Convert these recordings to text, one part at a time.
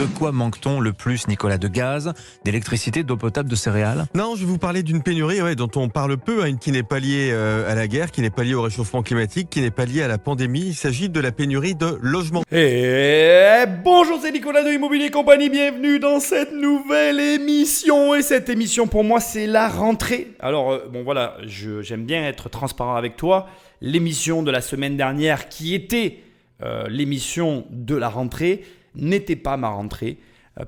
De quoi manque-t-on le plus, Nicolas? De gaz, d'électricité, d'eau potable, de céréales? Non, je vais vous parler d'une pénurie dont on parle peu, qui n'est pas liée à la guerre, qui n'est pas liée au réchauffement climatique, qui n'est pas liée à la pandémie. Il s'agit de la pénurie de logements. Bonjour, c'est Nicolas de Immobilier Compagnie, bienvenue dans cette nouvelle émission. Et cette émission pour moi c'est la rentrée. Alors j'aime bien être transparent avec toi. L'émission de la semaine dernière qui était l'émission de la rentrée n'était pas ma rentrée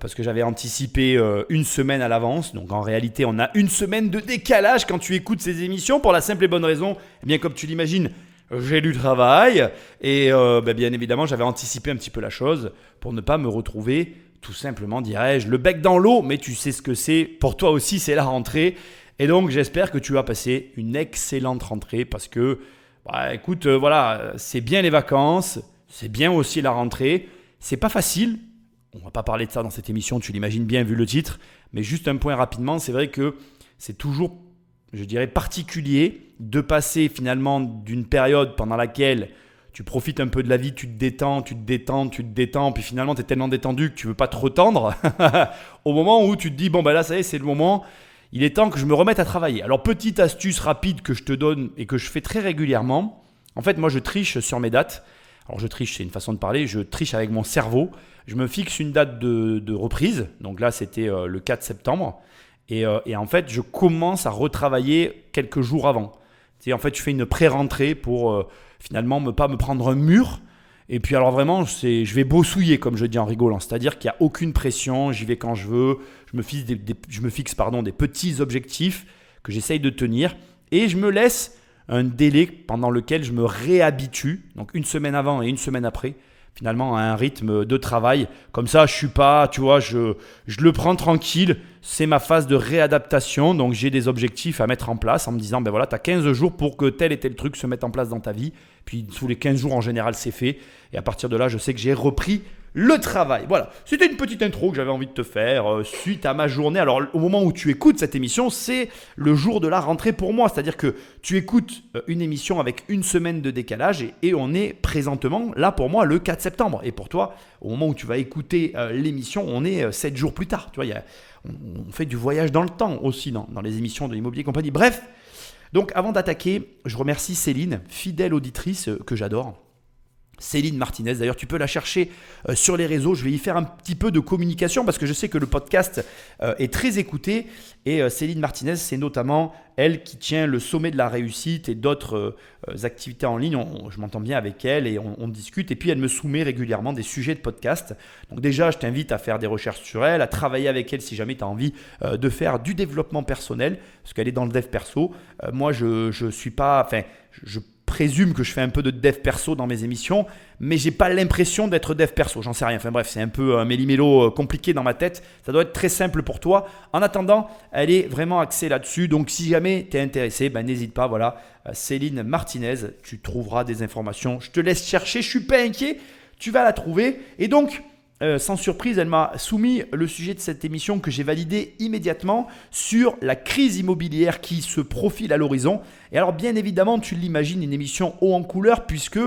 parce que j'avais anticipé une semaine à l'avance. Donc en réalité on a une semaine de décalage quand tu écoutes ces émissions pour la simple et bonne raison, comme tu l'imagines, j'ai du travail et bien évidemment j'avais anticipé un petit peu la chose pour ne pas me retrouver tout simplement, dirais-je, le bec dans l'eau. Mais tu sais ce que c'est, pour toi aussi c'est la rentrée. Et donc j'espère que tu vas passer une excellente rentrée parce que c'est bien les vacances, c'est bien aussi la rentrée. C'est pas facile, on va pas parler de ça dans cette émission, tu l'imagines bien vu le titre, mais juste un point rapidement, c'est vrai que c'est toujours, je dirais, particulier de passer finalement d'une période pendant laquelle tu profites un peu de la vie, tu te détends, puis finalement tu es tellement détendu que tu veux pas te retendre, au moment où tu te dis, là ça y est, c'est le moment, il est temps que je me remette à travailler. Alors petite astuce rapide que je te donne et que je fais très régulièrement, en fait moi je triche sur mes dates. Alors je triche, c'est une façon de parler, je triche avec mon cerveau. Je me fixe une date de reprise, donc là c'était le 4 septembre. Et en fait, je commence à retravailler quelques jours avant. En fait, je fais une pré-rentrée pour finalement ne pas me prendre un mur. Et puis alors vraiment, je vais bossouiller comme je dis en rigolant. C'est-à-dire qu'il n'y a aucune pression, j'y vais quand je veux. Je me fixe des petits objectifs que j'essaye de tenir. Et je me laisse un délai pendant lequel je me réhabitue, donc une semaine avant et une semaine après, finalement à un rythme de travail. Comme ça, je suis pas, je le prends tranquille. C'est ma phase de réadaptation, donc j'ai des objectifs à mettre en place en me disant, tu as 15 jours pour que tel et tel truc se mette en place dans ta vie. Puis sous les 15 jours en général, c'est fait. Et à partir de là, je sais que j'ai repris le travail. Voilà, c'était une petite intro que j'avais envie de te faire suite à ma journée. Alors au moment où tu écoutes cette émission, c'est le jour de la rentrée pour moi. C'est-à-dire que tu écoutes une émission avec une semaine de décalage et on est présentement là pour moi le 4 septembre. Et pour toi, au moment où tu vas écouter l'émission, on est 7 jours plus tard. Tu vois, on fait du voyage dans le temps aussi dans les émissions de l'Immobilier Compagnie. Bref, donc avant d'attaquer, je remercie Céline, fidèle auditrice que j'adore. Céline Martinez, d'ailleurs tu peux la chercher sur les réseaux, je vais y faire un petit peu de communication parce que je sais que le podcast est très écouté et Céline Martinez, c'est notamment elle qui tient le sommet de la réussite et d'autres activités en ligne. Je m'entends bien avec elle et on discute et puis elle me soumet régulièrement des sujets de podcast. Donc déjà je t'invite à faire des recherches sur elle, à travailler avec elle si jamais tu as envie de faire du développement personnel parce qu'elle est dans le dev perso. Moi je suis pas, je présume que je fais un peu de dev perso dans mes émissions, mais j'ai pas l'impression d'être dev perso, j'en sais rien. Bref, c'est un peu un méli-mélo compliqué dans ma tête. Ça doit être très simple pour toi. En attendant, elle est vraiment axée là-dessus. Donc si jamais tu es intéressé, n'hésite pas. Voilà, Céline Martinez, tu trouveras des informations. Je te laisse chercher, je suis pas inquiet. Tu vas la trouver. Et donc, sans surprise, elle m'a soumis le sujet de cette émission que j'ai validé immédiatement sur la crise immobilière qui se profile à l'horizon. Et alors bien évidemment, tu l'imagines, une émission haut en couleur puisque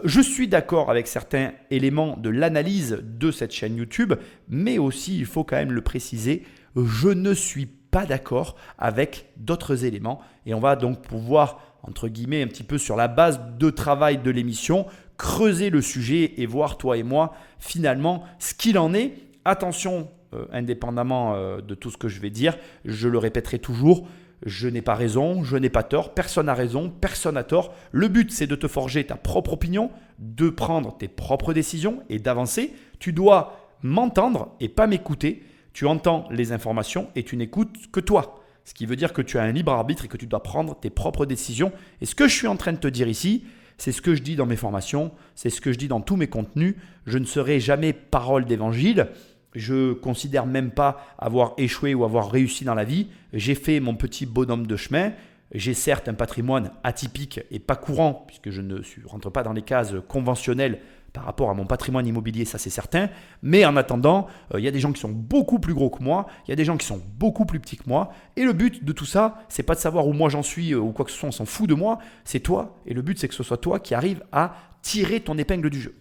je suis d'accord avec certains éléments de l'analyse de cette chaîne YouTube, mais aussi, il faut quand même le préciser, je ne suis pas d'accord avec d'autres éléments. Et on va donc pouvoir, entre guillemets, un petit peu sur la base de travail de l'émission, creuser le sujet et voir toi et moi finalement ce qu'il en est. Attention, indépendamment de tout ce que je vais dire, je le répéterai toujours, je n'ai pas raison, je n'ai pas tort, personne n'a raison, personne n'a tort. Le but c'est de te forger ta propre opinion, de prendre tes propres décisions et d'avancer. Tu dois m'entendre et pas m'écouter. Tu entends les informations et tu n'écoutes que toi. Ce qui veut dire que tu as un libre arbitre et que tu dois prendre tes propres décisions. Et ce que je suis en train de te dire ici, c'est ce que je dis dans mes formations, c'est ce que je dis dans tous mes contenus. Je ne serai jamais parole d'évangile. Je ne considère même pas avoir échoué ou avoir réussi dans la vie. J'ai fait mon petit bonhomme de chemin. J'ai certes un patrimoine atypique et pas courant, puisque je ne rentre pas dans les cases conventionnelles par rapport à mon patrimoine immobilier, ça c'est certain. Mais en attendant, il y a des gens qui sont beaucoup plus gros que moi, il y a des gens qui sont beaucoup plus petits que moi. Et le but de tout ça, c'est pas de savoir où moi j'en suis ou quoi que ce soit, on s'en fout de moi, c'est toi. Et le but, c'est que ce soit toi qui arrive à tirer ton épingle du jeu.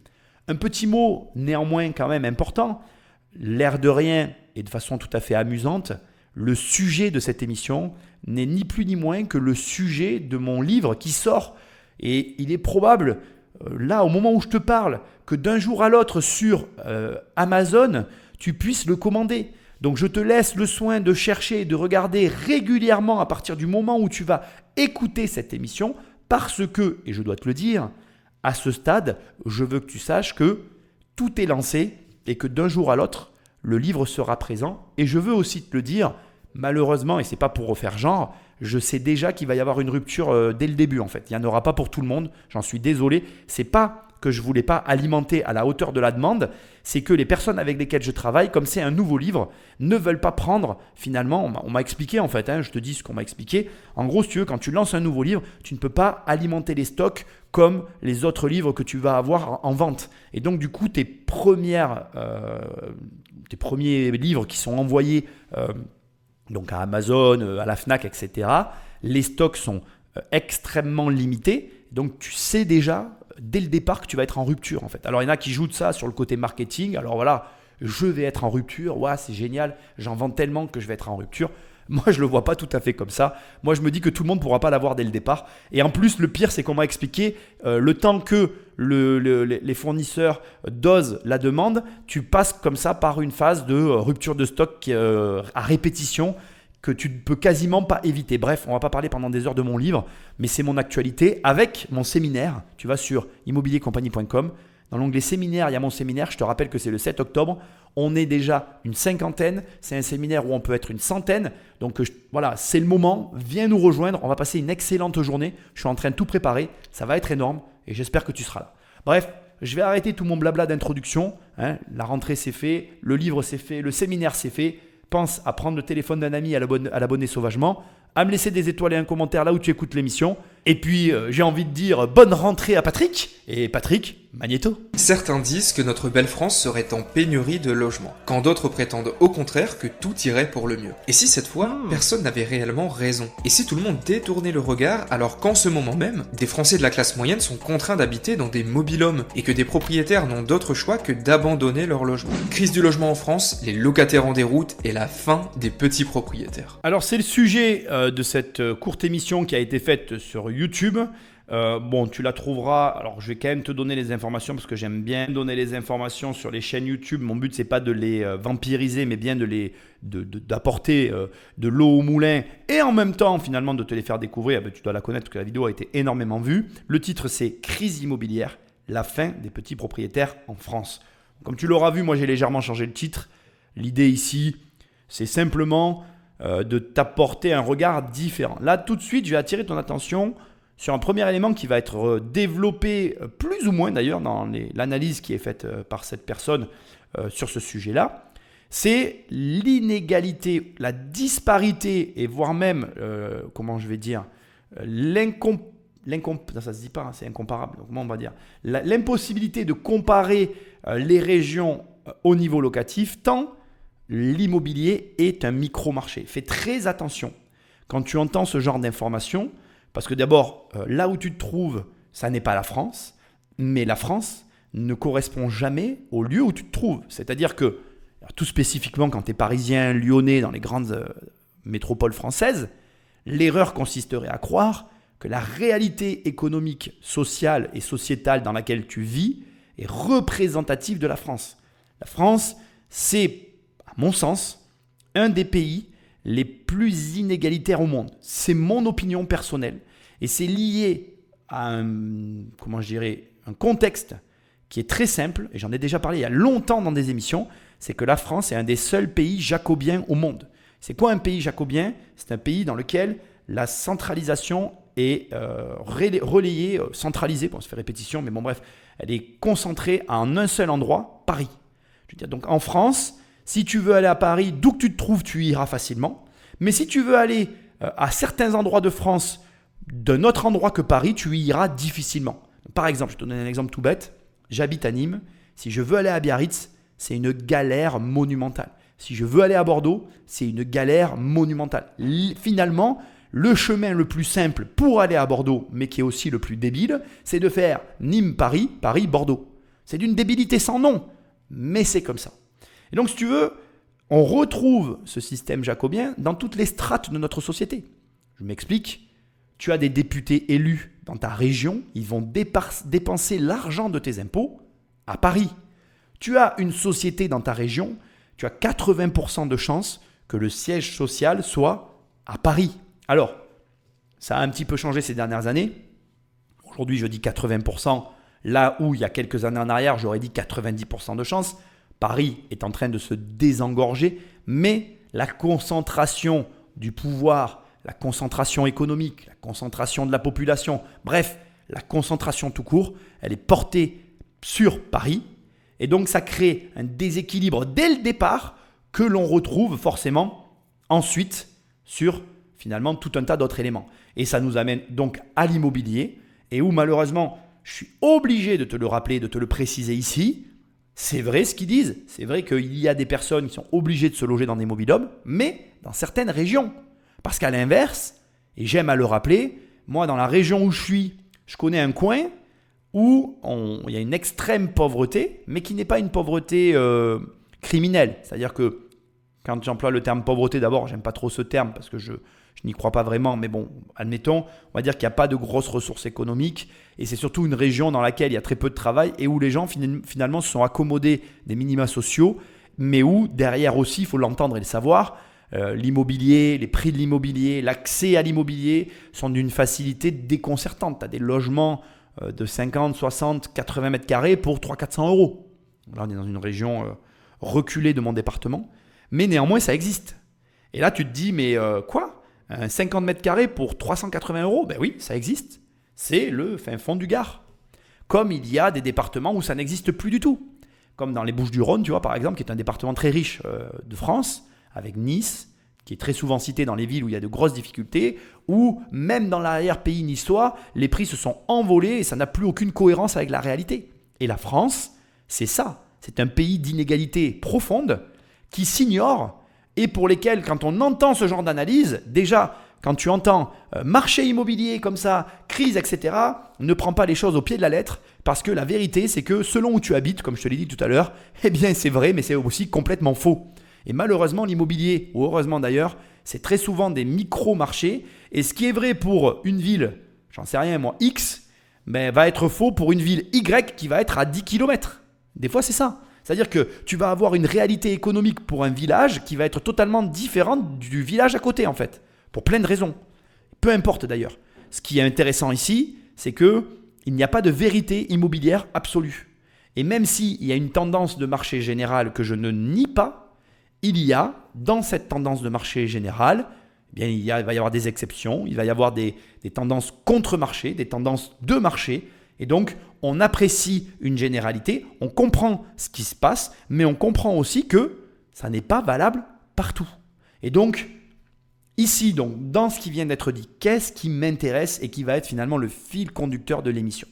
Un petit mot néanmoins quand même important, l'air de rien et de façon tout à fait amusante, le sujet de cette émission n'est ni plus ni moins que le sujet de mon livre qui sort. Et il est probable, là, au moment où je te parle, que d'un jour à l'autre sur Amazon, tu puisses le commander. Donc je te laisse le soin de chercher et de regarder régulièrement à partir du moment où tu vas écouter cette émission, parce que, et je dois te le dire, à ce stade, je veux que tu saches que tout est lancé et que d'un jour à l'autre, le livre sera présent. Et je veux aussi te le dire, malheureusement, et ce n'est pas pour refaire genre, je sais déjà qu'il va y avoir une rupture dès le début en fait. Il n'y en aura pas pour tout le monde, j'en suis désolé. Ce n'est pas que je ne voulais pas alimenter à la hauteur de la demande, c'est que les personnes avec lesquelles je travaille, comme c'est un nouveau livre, ne veulent pas prendre, finalement, on m'a expliqué en fait, je te dis ce qu'on m'a expliqué. En gros, si tu veux, quand tu lances un nouveau livre, tu ne peux pas alimenter les stocks comme les autres livres que tu vas avoir en vente. Et donc du coup, tes premiers livres qui sont envoyés donc à Amazon, à la Fnac, etc., les stocks sont extrêmement limités. Donc tu sais déjà dès le départ que tu vas être en rupture en fait. Alors il y en a qui jouent de ça sur le côté marketing. Alors voilà, je vais être en rupture, ouais, c'est génial, j'en vends tellement que je vais être en rupture. Moi je ne le vois pas tout à fait comme ça. Moi je me dis que tout le monde ne pourra pas l'avoir dès le départ. Et en plus le pire c'est qu'on m'a expliqué le temps que les fournisseurs dosent la demande, tu passes comme ça par une phase de rupture de stock à répétition que tu ne peux quasiment pas éviter. Bref, on ne va pas parler pendant des heures de mon livre, mais c'est mon actualité avec mon séminaire. Tu vas sur immobiliercompagnie.com. Dans l'onglet séminaire, il y a mon séminaire. Je te rappelle que c'est le 7 octobre. On est déjà une cinquantaine. C'est un séminaire où on peut être une centaine. Donc voilà, c'est le moment. Viens nous rejoindre. On va passer une excellente journée. Je suis en train de tout préparer. Ça va être énorme et j'espère que tu seras là. Bref, je vais arrêter tout mon blabla d'introduction. La rentrée, c'est fait. Le livre, c'est fait. Le séminaire, c'est fait. Pense à prendre le téléphone d'un ami, à l'abonner sauvagement, à me laisser des étoiles et un commentaire là où tu écoutes l'émission. Et puis, j'ai envie de dire bonne rentrée à Patrick. Et Patrick, Magnéto. Certains disent que notre belle France serait en pénurie de logements, quand d'autres prétendent au contraire que tout irait pour le mieux. Et si cette fois, personne n'avait réellement raison? Et si tout le monde détournait le regard, alors qu'en ce moment même, des Français de la classe moyenne sont contraints d'habiter dans des mobil-homes, et que des propriétaires n'ont d'autre choix que d'abandonner leur logement? Crise du logement en France, les locataires en déroute et la fin des petits propriétaires. Alors c'est le sujet de cette courte émission qui a été faite sur YouTube. Bon, tu la trouveras. Alors, je vais quand même te donner les informations parce que j'aime bien donner les informations sur les chaînes YouTube. Mon but, c'est pas de les vampiriser, mais bien d'apporter de l'eau au moulin et en même temps, finalement, de te les faire découvrir. Tu dois la connaître parce que la vidéo a été énormément vue. Le titre, c'est Crise immobilière, la fin des petits propriétaires en France. Comme tu l'auras vu, moi, j'ai légèrement changé le titre. L'idée ici, c'est simplement de t'apporter un regard différent. Là, tout de suite, je vais attirer ton attention sur un premier élément qui va être développé plus ou moins d'ailleurs dans l'analyse qui est faite par cette personne sur ce sujet-là. C'est l'inégalité, la disparité et voire même, comment je vais dire, ça se dit pas, c'est incomparable. Donc, comment on va dire, l'impossibilité de comparer les régions au niveau locatif tant l'immobilier est un micro-marché. Fais très attention quand tu entends ce genre d'informations. Parce que d'abord, là où tu te trouves, ça n'est pas la France, mais la France ne correspond jamais au lieu où tu te trouves. C'est-à-dire que, tout spécifiquement quand tu es parisien, lyonnais, dans les grandes métropoles françaises, l'erreur consisterait à croire que la réalité économique, sociale et sociétale dans laquelle tu vis est représentative de la France. La France, c'est, à mon sens, un des pays les plus inégalitaires au monde. C'est mon opinion personnelle et c'est lié à un contexte qui est très simple et j'en ai déjà parlé il y a longtemps dans des émissions, c'est que la France est un des seuls pays jacobiens au monde. C'est quoi un pays jacobien? C'est un pays dans lequel la centralisation est relayée, centralisée, bon, ça fait répétition, mais bon bref, elle est concentrée en un seul endroit, Paris. Je veux dire, donc en France, si tu veux aller à Paris, d'où que tu te trouves, tu iras facilement. Mais si tu veux aller à certains endroits de France, d'un autre endroit que Paris, tu y iras difficilement. Par exemple, je te donne un exemple tout bête. J'habite à Nîmes. Si je veux aller à Biarritz, c'est une galère monumentale. Si je veux aller à Bordeaux, c'est une galère monumentale. Finalement, le chemin le plus simple pour aller à Bordeaux, mais qui est aussi le plus débile, c'est de faire Nîmes-Paris, Paris-Bordeaux. C'est d'une débilité sans nom, mais c'est comme ça. Et donc, si tu veux, on retrouve ce système jacobien dans toutes les strates de notre société. Je m'explique. Tu as des députés élus dans ta région, ils vont dépenser l'argent de tes impôts à Paris. Tu as une société dans ta région, tu as 80% de chances que le siège social soit à Paris. Alors, ça a un petit peu changé ces dernières années. Aujourd'hui, je dis 80%, là où il y a quelques années en arrière, j'aurais dit 90% de chances. Paris est en train de se désengorger, mais la concentration du pouvoir, la concentration économique, la concentration de la population, bref, la concentration tout court, elle est portée sur Paris. Et donc, ça crée un déséquilibre dès le départ que l'on retrouve forcément ensuite sur finalement tout un tas d'autres éléments. Et ça nous amène donc à l'immobilier et où malheureusement, je suis obligé de te le rappeler, de te le préciser ici. C'est vrai ce qu'ils disent. C'est vrai qu'il y a des personnes qui sont obligées de se loger dans des mobil-homes, mais dans certaines régions. Parce qu'à l'inverse, et j'aime à le rappeler, moi dans la région où je suis, je connais un coin où il y a une extrême pauvreté, mais qui n'est pas une pauvreté criminelle. C'est-à-dire que quand j'emploie le terme pauvreté, d'abord, j'aime pas trop ce terme parce que je n'y crois pas vraiment, mais bon, admettons, on va dire qu'il n'y a pas de grosses ressources économiques et c'est surtout une région dans laquelle il y a très peu de travail et où les gens finalement se sont accommodés des minima sociaux, mais où derrière aussi, il faut l'entendre et le savoir, l'immobilier, les prix de l'immobilier, l'accès à l'immobilier sont d'une facilité déconcertante. Tu as des logements de 50, 60, 80 mètres carrés pour 300-400 euros. Là, on est dans une région reculée de mon département, mais néanmoins, ça existe. Et là, tu te dis, mais quoi ? Un 50 mètres carrés pour 380 euros ? Ben oui, ça existe. C'est le fin fond du Gard. Comme il y a des départements où ça n'existe plus du tout. Comme dans les Bouches-du-Rhône, tu vois, par exemple, qui est un département très riche de France, avec Nice, qui est très souvent cité dans les villes où il y a de grosses difficultés, où même dans l'arrière-pays niçois, les prix se sont envolés et ça n'a plus aucune cohérence avec la réalité. Et la France, c'est ça. C'est un pays d'inégalité profonde qui s'ignore et pour lesquels, quand on entend ce genre d'analyse, déjà, quand tu entends marché immobilier comme ça, crise, etc., ne prends pas les choses au pied de la lettre parce que la vérité, c'est que selon où tu habites, comme je te l'ai dit tout à l'heure, eh bien c'est vrai, mais c'est aussi complètement faux. Et malheureusement, l'immobilier, ou heureusement d'ailleurs, c'est très souvent des micro-marchés. Et ce qui est vrai pour une ville, j'en sais rien moi, X, ben, va être faux pour une ville Y qui va être à 10 km. Des fois, c'est ça. C'est-à-dire que tu vas avoir une réalité économique pour un village qui va être totalement différente du village à côté en fait, pour plein de raisons. Peu importe d'ailleurs. Ce qui est intéressant ici, c'est qu'il n'y a pas de vérité immobilière absolue. Et même s'il y a une tendance de marché général que je ne nie pas, il y a, dans cette tendance de marché général, eh bien, il va y avoir des exceptions, il va y avoir des tendances contre-marché, des tendances de marché. Et donc, on apprécie une généralité, on comprend ce qui se passe, mais on comprend aussi que ça n'est pas valable partout. Et donc, ici, donc, dans ce qui vient d'être dit, qu'est-ce qui m'intéresse et qui va être finalement le fil conducteur de l'émission ?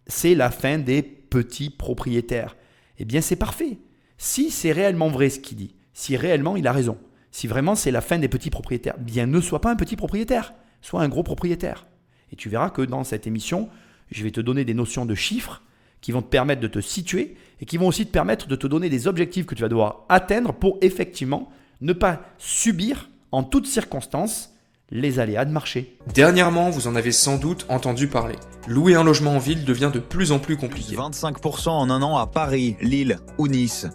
C'est la fin des petits propriétaires. Eh bien, c'est parfait. Si c'est réellement vrai ce qu'il dit, si réellement il a raison, si vraiment c'est la fin des petits propriétaires, bien ne sois pas un petit propriétaire, sois un gros propriétaire. Et tu verras que dans cette émission, je vais te donner des notions de chiffres qui vont te permettre de te situer et qui vont aussi te permettre de te donner des objectifs que tu vas devoir atteindre pour effectivement ne pas subir en toutes circonstances les aléas de marché. Dernièrement, vous en avez sans doute entendu parler. Louer un logement en ville devient de plus en plus compliqué. 25% en un an à Paris, Lille ou Nice.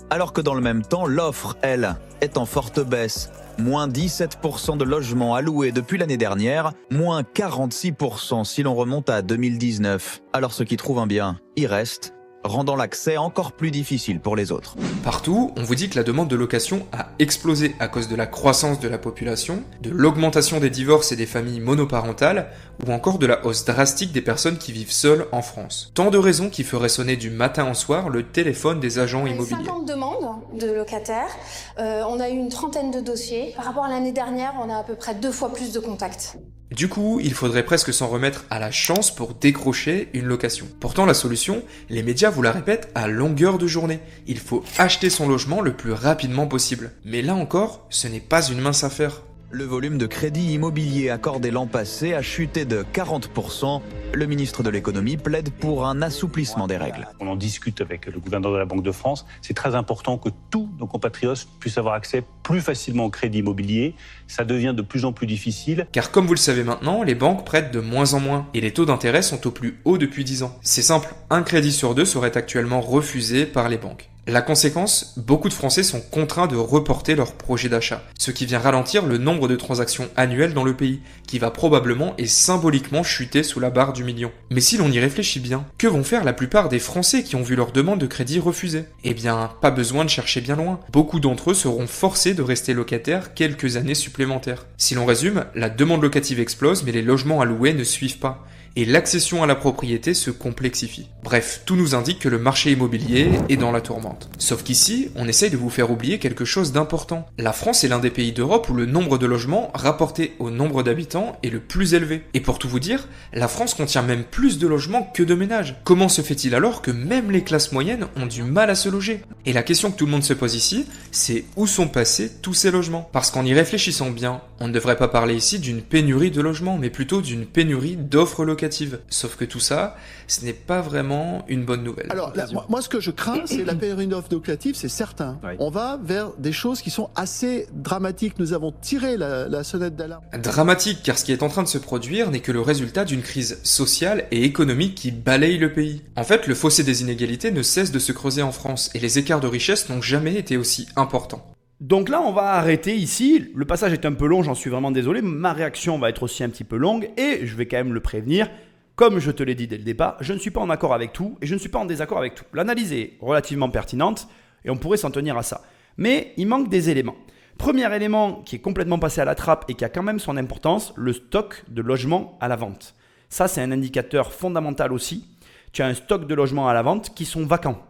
Alors que dans le même temps, l'offre, elle, est en forte baisse. Moins 17% de logements à louer depuis l'année dernière, moins 46% si l'on remonte à 2019. Alors ceux qui trouvent un bien y restent, rendant l'accès encore plus difficile pour les autres. Partout, on vous dit que la demande de location a explosé à cause de la croissance de la population, de l'augmentation des divorces et des familles monoparentales, ou encore de la hausse drastique des personnes qui vivent seules en France. Tant de raisons qui feraient sonner du matin au soir le téléphone des agents immobiliers. 50 demandes de locataires, on a eu une trentaine de dossiers. Par rapport à l'année dernière, on a à peu près 2 fois plus de contacts. Du coup, il faudrait presque s'en remettre à la chance pour décrocher une location. Pourtant, la solution, les médias vous la répètent à longueur de journée. Il faut acheter son logement le plus rapidement possible. Mais là encore, ce n'est pas une mince affaire. Le volume de crédit immobilier accordé l'an passé a chuté de 40%. Le ministre de l'économie plaide pour un assouplissement des règles. On en discute avec le gouverneur de la Banque de France. C'est très important que tous nos compatriotes puissent avoir accès plus facilement au crédit immobilier. Ça devient de plus en plus difficile. Car comme vous le savez maintenant, les banques prêtent de moins en moins et les taux d'intérêt sont au plus haut depuis 10 ans. C'est simple, un crédit sur 2 serait actuellement refusé par les banques. La conséquence, beaucoup de Français sont contraints de reporter leur projet d'achat, ce qui vient ralentir le nombre de transactions annuelles dans le pays, qui va probablement et symboliquement chuter sous la barre du million. Mais si l'on y réfléchit bien, que vont faire la plupart des Français qui ont vu leur demande de crédit refusée ? Eh bien, pas besoin de chercher bien loin. Beaucoup d'entre eux seront forcés de rester locataires quelques années supplémentaires. Si l'on résume, la demande locative explose, mais les logements à louer ne suivent pas. Et l'accession à la propriété se complexifie. Bref, tout nous indique que le marché immobilier est dans la tourmente. Sauf qu'ici, on essaye de vous faire oublier quelque chose d'important. La France est l'un des pays d'Europe où le nombre de logements rapporté au nombre d'habitants est le plus élevé. Et pour tout vous dire, la France contient même plus de logements que de ménages. Comment se fait-il alors que même les classes moyennes ont du mal à se loger ? Et la question que tout le monde se pose ici, c'est où sont passés tous ces logements ? Parce qu'en y réfléchissant bien, on ne devrait pas parler ici d'une pénurie de logements, mais plutôt d'une pénurie d'offres locatives. Sauf que tout ça, ce n'est pas vraiment une bonne nouvelle. Alors, moi, ce que je crains, c'est la pénurie d'offres locatives, c'est certain. Oui. On va vers des choses qui sont assez dramatiques. Nous avons tiré la sonnette d'alarme. Dramatique, car ce qui est en train de se produire n'est que le résultat d'une crise sociale et économique qui balaye le pays. En fait, le fossé des inégalités ne cesse de se creuser en France, et les écarts de richesse n'ont jamais été aussi importants. Donc là, on va arrêter ici. Le passage est un peu long, j'en suis vraiment désolé. Ma réaction va être aussi un petit peu longue et je vais quand même le prévenir. Comme je te l'ai dit dès le départ, je ne suis pas en accord avec tout et je ne suis pas en désaccord avec tout. L'analyse est relativement pertinente et on pourrait s'en tenir à ça. Mais il manque des éléments. Premier élément qui est complètement passé à la trappe et qui a quand même son importance, le stock de logements à la vente. Ça, c'est un indicateur fondamental aussi. Tu as un stock de logements à la vente qui sont vacants.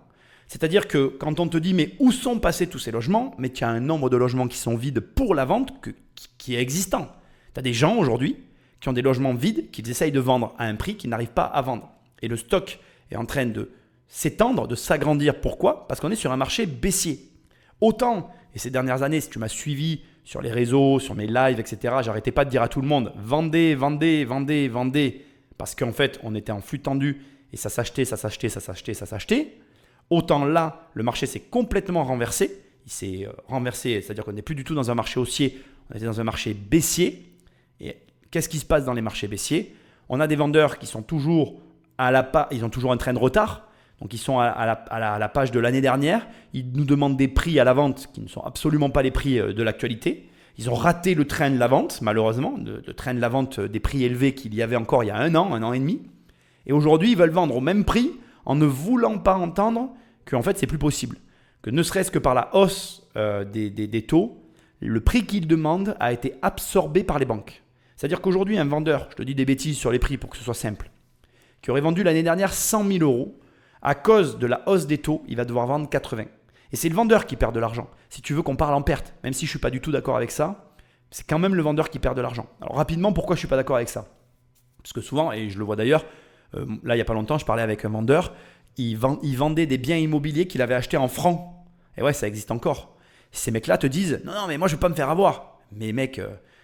C'est-à-dire que quand on te dit mais où sont passés tous ces logements, mais tu as un nombre de logements qui sont vides pour la vente qui est existant. Tu as des gens aujourd'hui qui ont des logements vides qu'ils essayent de vendre à un prix qu'ils n'arrivent pas à vendre. Et le stock est en train de s'étendre, de s'agrandir. Pourquoi ? Parce qu'on est sur un marché baissier. Autant, et ces dernières années, si tu m'as suivi sur les réseaux, sur mes lives, etc., j'arrêtais pas de dire à tout le monde « vendez, vendez, vendez, vendez », parce qu'en fait, on était en flux tendu et ça s'achetait, ça s'achetait, ça s'achetait, ça s'achetait. Autant là, le marché s'est complètement renversé. Il s'est renversé, c'est-à-dire qu'on n'est plus du tout dans un marché haussier, on était dans un marché baissier. Et qu'est-ce qui se passe dans les marchés baissiers ? On a des vendeurs qui sont toujours ils ont toujours un train de retard. Donc ils sont à la page de l'année dernière. Ils nous demandent des prix à la vente qui ne sont absolument pas les prix de l'actualité. Ils ont raté le train de la vente, malheureusement, le train de la vente des prix élevés qu'il y avait encore il y a un an et demi. Et aujourd'hui, ils veulent vendre au même prix en ne voulant pas entendre qu'en fait, c'est plus possible. Que ne serait-ce que par la hausse des taux, le prix qu'ils demandent a été absorbé par les banques. C'est-à-dire qu'aujourd'hui, un vendeur, je te dis des bêtises sur les prix pour que ce soit simple, qui aurait vendu l'année dernière 100 000 euros, à cause de la hausse des taux, il va devoir vendre 80. Et c'est le vendeur qui perd de l'argent. Si tu veux qu'on parle en perte, même si je ne suis pas du tout d'accord avec ça, c'est quand même le vendeur qui perd de l'argent. Alors rapidement, pourquoi je ne suis pas d'accord avec ça ? Parce que souvent, et je le vois d'ailleurs, là il n'y a pas longtemps, je parlais avec un vendeur, il vendait des biens immobiliers qu'il avait achetés en francs. Et ouais, ça existe encore. Ces mecs-là te disent « Non, mais moi je ne veux pas me faire avoir. » Mais mec,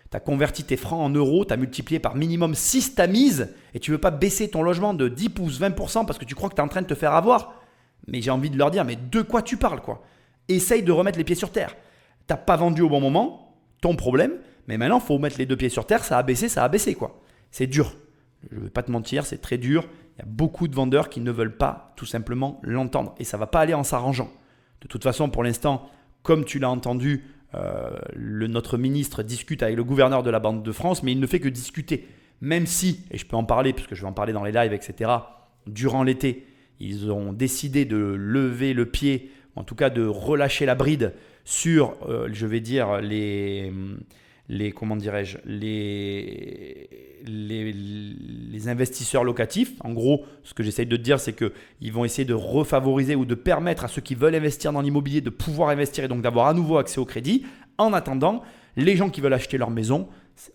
tu as converti tes francs en euros, tu as multiplié par minimum 6 ta mise et tu ne veux pas baisser ton logement de 10 pouces, 20% parce que tu crois que tu es en train de te faire avoir. Mais j'ai envie de leur dire, mais de quoi tu parles quoi ? Essaye de remettre les pieds sur terre. Tu n'as pas vendu au bon moment, ton problème, mais maintenant il faut mettre les deux pieds sur terre, ça a baissé quoi. C'est dur. Je ne vais pas te mentir, c'est très dur. Il y a beaucoup de vendeurs qui ne veulent pas tout simplement l'entendre et ça ne va pas aller en s'arrangeant. De toute façon, pour l'instant, comme tu l'as entendu, notre ministre discute avec le gouverneur de la Banque de France, mais il ne fait que discuter. Même si, et je peux en parler puisque je vais en parler dans les lives, etc., durant l'été, ils ont décidé de lever le pied, en tout cas de relâcher la bride sur, je vais dire, les investisseurs locatifs. En gros, ce que j'essaye de te dire, c'est qu'ils vont essayer de refavoriser ou de permettre à ceux qui veulent investir dans l'immobilier de pouvoir investir et donc d'avoir à nouveau accès au crédit. En attendant, les gens qui veulent acheter leur maison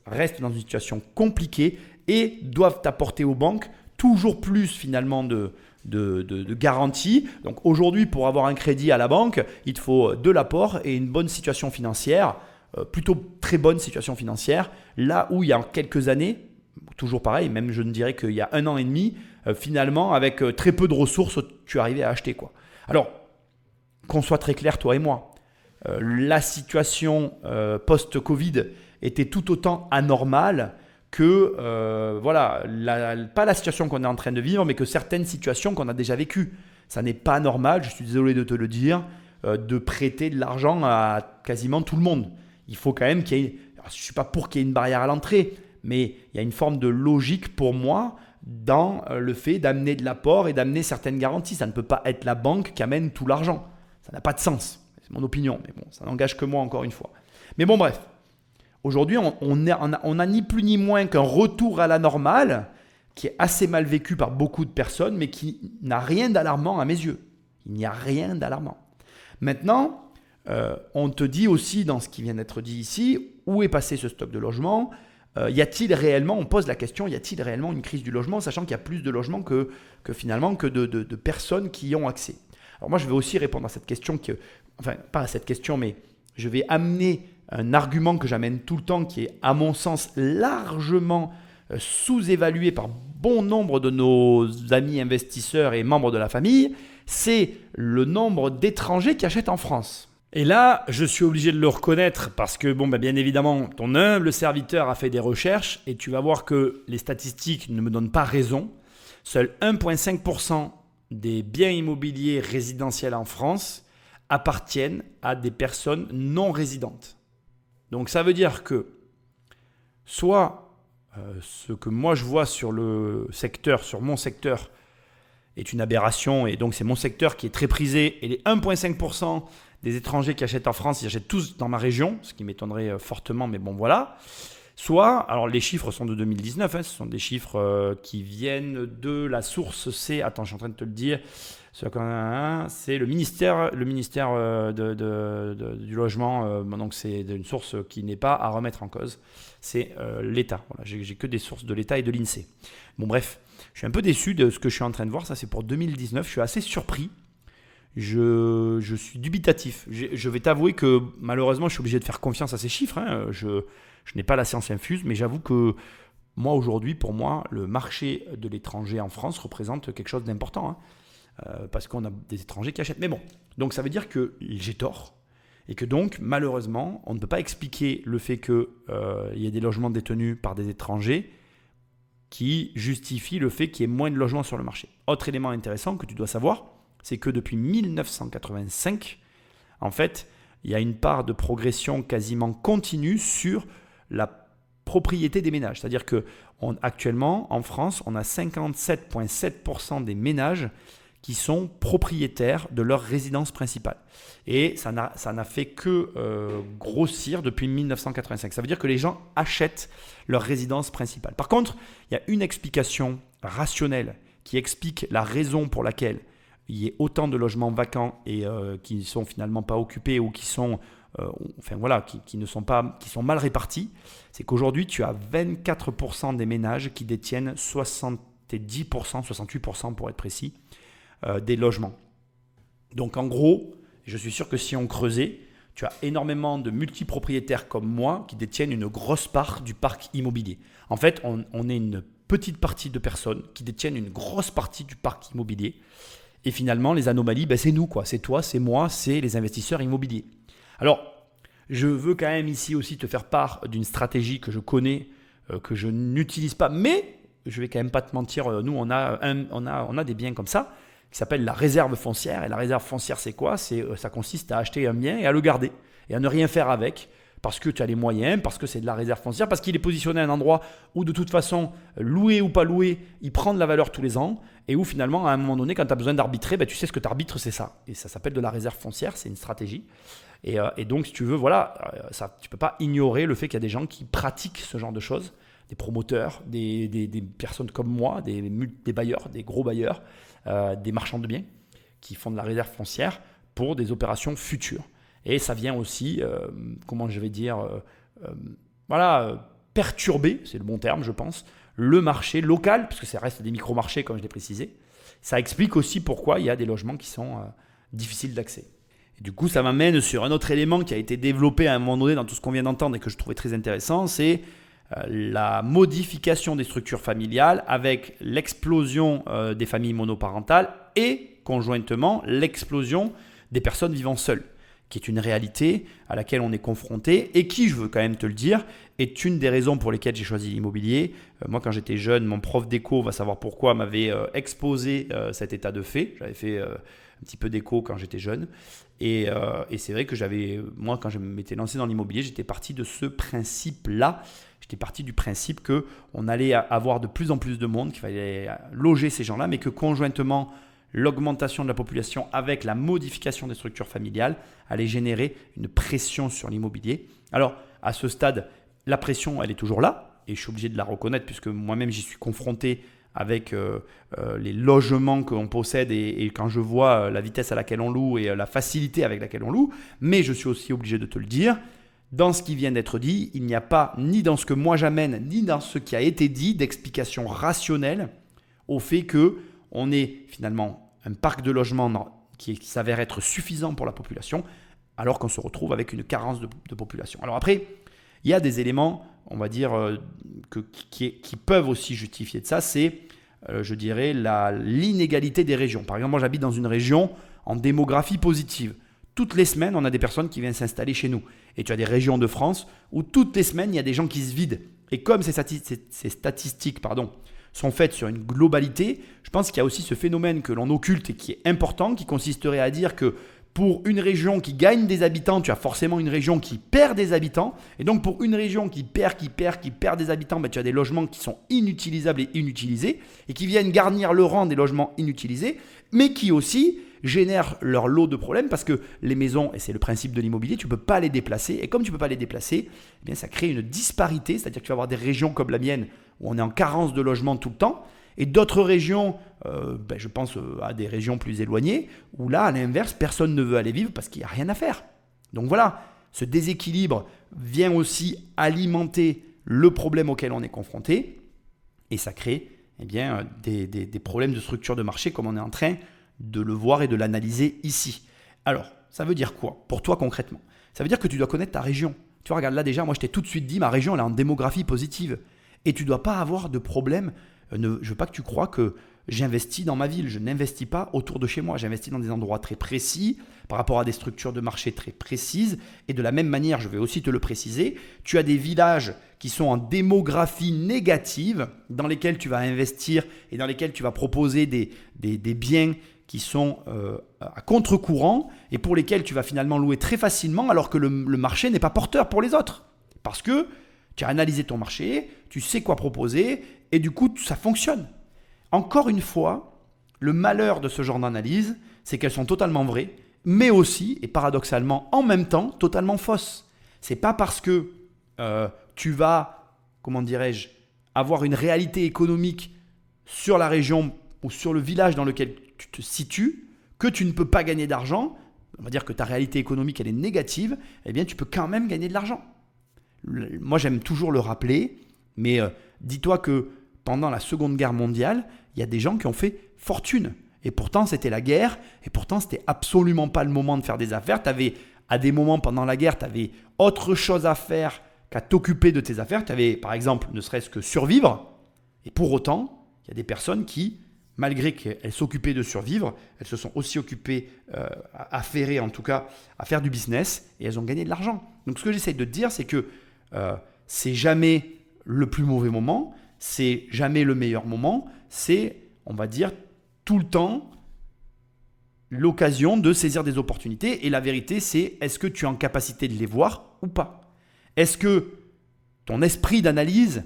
restent dans une situation compliquée et doivent apporter aux banques toujours plus finalement de garantie. Donc aujourd'hui, pour avoir un crédit à la banque, il te faut de l'apport et une bonne situation financière. plutôt très bonne situation financière, là où il y a quelques années, toujours pareil, même je ne dirais qu'il y a 1 an et demi, finalement, avec très peu de ressources, tu arrivais à acheter, quoi. Alors, qu'on soit très clair, toi et moi, la situation post-Covid était tout autant anormale que, pas la situation qu'on est en train de vivre, mais que certaines situations qu'on a déjà vécues. Ça n'est pas normal, je suis désolé de te le dire, de prêter de l'argent à quasiment tout le monde. Il faut quand même qu'il y ait, je ne suis pas pour qu'il y ait une barrière à l'entrée, mais il y a une forme de logique pour moi dans le fait d'amener de l'apport et d'amener certaines garanties. Ça ne peut pas être la banque qui amène tout l'argent. Ça n'a pas de sens. C'est mon opinion, mais bon, ça n'engage que moi encore une fois. Mais bon, bref. Aujourd'hui, on n'a ni plus ni moins qu'un retour à la normale qui est assez mal vécu par beaucoup de personnes, mais qui n'a rien d'alarmant à mes yeux. Il n'y a rien d'alarmant. Maintenant, on te dit aussi dans ce qui vient d'être dit ici, où est passé ce stock de logements ? Y a-t-il réellement, on pose la question, y a-t-il réellement une crise du logement, sachant qu'il y a plus de logements que finalement que de personnes qui y ont accès. Alors moi, je vais aussi répondre à cette question, pas à cette question, mais je vais amener un argument que j'amène tout le temps, qui est à mon sens largement sous-évalué par bon nombre de nos amis investisseurs et membres de la famille, c'est le nombre d'étrangers qui achètent en France. Et là, je suis obligé de le reconnaître parce que, bien évidemment, ton humble serviteur a fait des recherches et tu vas voir que les statistiques ne me donnent pas raison. Seul 1,5% des biens immobiliers résidentiels en France appartiennent à des personnes non résidentes. Donc ça veut dire que soit ce que moi je vois sur mon secteur, est une aberration et donc c'est mon secteur qui est très prisé et les 1,5% des étrangers qui achètent en France, ils achètent tous dans ma région, ce qui m'étonnerait fortement, mais bon voilà. Soit, alors les chiffres sont de 2019, ce sont des chiffres qui viennent de la source C, attends je suis en train de te le dire, c'est le ministère du logement, donc c'est une source qui n'est pas à remettre en cause, c'est l'État. Voilà, j'ai que des sources de l'État et de l'INSEE. Bon bref, je suis un peu déçu de ce que je suis en train de voir, ça c'est pour 2019, je suis assez surpris. Je suis dubitatif. Je vais t'avouer que malheureusement, je suis obligé de faire confiance à ces chiffres. Je n'ai pas la science infuse, mais j'avoue que moi, aujourd'hui, pour moi, le marché de l'étranger en France représente quelque chose d'important. Parce qu'on a des étrangers qui achètent. Mais bon, donc ça veut dire que j'ai tort. Et que donc, malheureusement, on ne peut pas expliquer le fait qu'il y ait des logements détenus par des étrangers qui justifie le fait qu'il y ait moins de logements sur le marché. Autre élément intéressant que tu dois savoir, c'est que depuis 1985, en fait, il y a une part de progression quasiment continue sur la propriété des ménages. C'est-à-dire qu'actuellement, en France, on a 57,7% des ménages qui sont propriétaires de leur résidence principale. Et ça n'a fait que grossir depuis 1985. Ça veut dire que les gens achètent leur résidence principale. Par contre, il y a une explication rationnelle qui explique la raison pour laquelle il y ait autant de logements vacants et qui ne sont finalement pas occupés ou qui sont, qui sont mal répartis, c'est qu'aujourd'hui, tu as 24% des ménages qui détiennent 70%, 68% pour être précis, des logements. Donc en gros, je suis sûr que si on creusait, tu as énormément de multipropriétaires comme moi qui détiennent une grosse part du parc immobilier. En fait, on est une petite partie de personnes qui détiennent une grosse partie du parc immobilier. Et finalement, les anomalies, c'est nous, quoi. C'est toi, c'est moi, c'est les investisseurs immobiliers. Alors, je veux quand même ici aussi te faire part d'une stratégie que je connais, que je n'utilise pas, mais je vais quand même pas te mentir, nous, on a des biens comme ça, qui s'appelle la réserve foncière. Et la réserve foncière, c'est quoi ? Ça consiste à acheter un bien et à le garder, et à ne rien faire avec, parce que tu as les moyens, parce que c'est de la réserve foncière, parce qu'il est positionné à un endroit où de toute façon, loué ou pas loué, il prend de la valeur tous les ans, et où finalement, à un moment donné, quand tu as besoin d'arbitrer, tu sais ce que tu arbitres, c'est ça. Et ça s'appelle de la réserve foncière, c'est une stratégie. Et donc, si tu veux, tu ne peux pas ignorer le fait qu'il y a des gens qui pratiquent ce genre de choses, des promoteurs, des personnes comme moi, des bailleurs, des gros bailleurs, des marchands de biens, qui font de la réserve foncière pour des opérations futures. Et ça vient aussi, perturber, c'est le bon terme, je pense, le marché local, parce que ça reste des micro-marchés, comme je l'ai précisé. Ça explique aussi pourquoi il y a des logements qui sont difficiles d'accès. Et du coup, ça m'amène sur un autre élément qui a été développé à un moment donné dans tout ce qu'on vient d'entendre et que je trouvais très intéressant, c'est la modification des structures familiales avec l'explosion des familles monoparentales et conjointement l'explosion des personnes vivant seules, qui est une réalité à laquelle on est confronté et qui, je veux quand même te le dire, est une des raisons pour lesquelles j'ai choisi l'immobilier. Moi, quand j'étais jeune, mon prof d'éco, va savoir pourquoi, m'avait exposé cet état de fait. J'avais fait un petit peu d'éco quand j'étais jeune. Et c'est vrai que moi, quand je m'étais lancé dans l'immobilier, j'étais parti de ce principe-là. J'étais parti du principe qu'on allait avoir de plus en plus de monde, qu'il fallait loger ces gens-là, mais que conjointement, l'augmentation de la population avec la modification des structures familiales allait générer une pression sur l'immobilier. Alors, à ce stade, la pression, elle est toujours là et je suis obligé de la reconnaître puisque moi-même, j'y suis confronté avec les logements qu'on possède et quand je vois la vitesse à laquelle on loue et la facilité avec laquelle on loue. Mais je suis aussi obligé de te le dire, dans ce qui vient d'être dit, il n'y a pas, ni dans ce que moi j'amène, ni dans ce qui a été dit, d'explication rationnelle au fait qu'on ait finalement un parc de logements qui s'avère être suffisant pour la population, alors qu'on se retrouve avec une carence de population. Alors après, il y a des éléments, on va dire, qui peuvent aussi justifier de ça, c'est, je dirais, l'inégalité des régions. Par exemple, moi j'habite dans une région en démographie positive. Toutes les semaines, on a des personnes qui viennent s'installer chez nous. Et tu as des régions de France où toutes les semaines, il y a des gens qui se vident. Et comme ces statistiques sont faites sur une globalité, je pense qu'il y a aussi ce phénomène que l'on occulte et qui est important, qui consisterait à dire que pour une région qui gagne des habitants, tu as forcément une région qui perd des habitants. Et donc pour une région qui perd des habitants, tu as des logements qui sont inutilisables et inutilisés et qui viennent garnir le rang des logements inutilisés, mais qui aussi génèrent leur lot de problèmes parce que les maisons, et c'est le principe de l'immobilier, tu ne peux pas les déplacer. Et comme tu ne peux pas les déplacer, eh bien, ça crée une disparité, c'est-à-dire que tu vas avoir des régions comme la mienne où on est en carence de logements tout le temps, et d'autres régions, je pense à des régions plus éloignées, où là, à l'inverse, personne ne veut aller vivre parce qu'il n'y a rien à faire. Donc voilà, ce déséquilibre vient aussi alimenter le problème auquel on est confronté, et ça crée des problèmes de structure de marché comme on est en train de le voir et de l'analyser ici. Alors, ça veut dire quoi pour toi concrètement? Ça veut dire que tu dois connaître ta région. Tu vois, regarde là déjà, moi je t'ai tout de suite dit, ma région elle est en démographie positive. Et tu ne dois pas avoir de problème. Je ne veux pas que tu crois que j'investis dans ma ville. Je n'investis pas autour de chez moi. J'investis dans des endroits très précis, par rapport à des structures de marché très précises. Et de la même manière, je vais aussi te le préciser, tu as des villages qui sont en démographie négative, dans lesquels tu vas investir et dans lesquels tu vas proposer des biens qui sont à contre-courant et pour lesquels tu vas finalement louer très facilement alors que le marché n'est pas porteur pour les autres. Parce que tu as analysé ton marché, tu sais quoi proposer et du coup, ça fonctionne. Encore une fois, le malheur de ce genre d'analyse, c'est qu'elles sont totalement vraies, mais aussi, et paradoxalement, en même temps, totalement fausses. C'est pas parce que tu vas, avoir une réalité économique sur la région ou sur le village dans lequel tu te situes que tu ne peux pas gagner d'argent. On va dire que ta réalité économique, elle est négative, eh bien, tu peux quand même gagner de l'argent. Moi, j'aime toujours le rappeler, mais dis-toi que pendant la Seconde Guerre mondiale, il y a des gens qui ont fait fortune. Et pourtant, c'était la guerre. Et pourtant, c'était absolument pas le moment de faire des affaires. À des moments pendant la guerre, tu avais autre chose à faire qu'à t'occuper de tes affaires. Tu avais, par exemple, ne serait-ce que survivre. Et pour autant, il y a des personnes qui, malgré qu'elles s'occupaient de survivre, elles se sont aussi occupées, affairées en tout cas, à faire du business. Et elles ont gagné de l'argent. Donc, ce que j'essaie de te dire, c'est que c'est jamais le plus mauvais moment. C'est jamais le meilleur moment. C'est, on va dire, tout le temps l'occasion de saisir des opportunités. Et la vérité, c'est est-ce que tu es en capacité de les voir ou pas? Est-ce que ton esprit d'analyse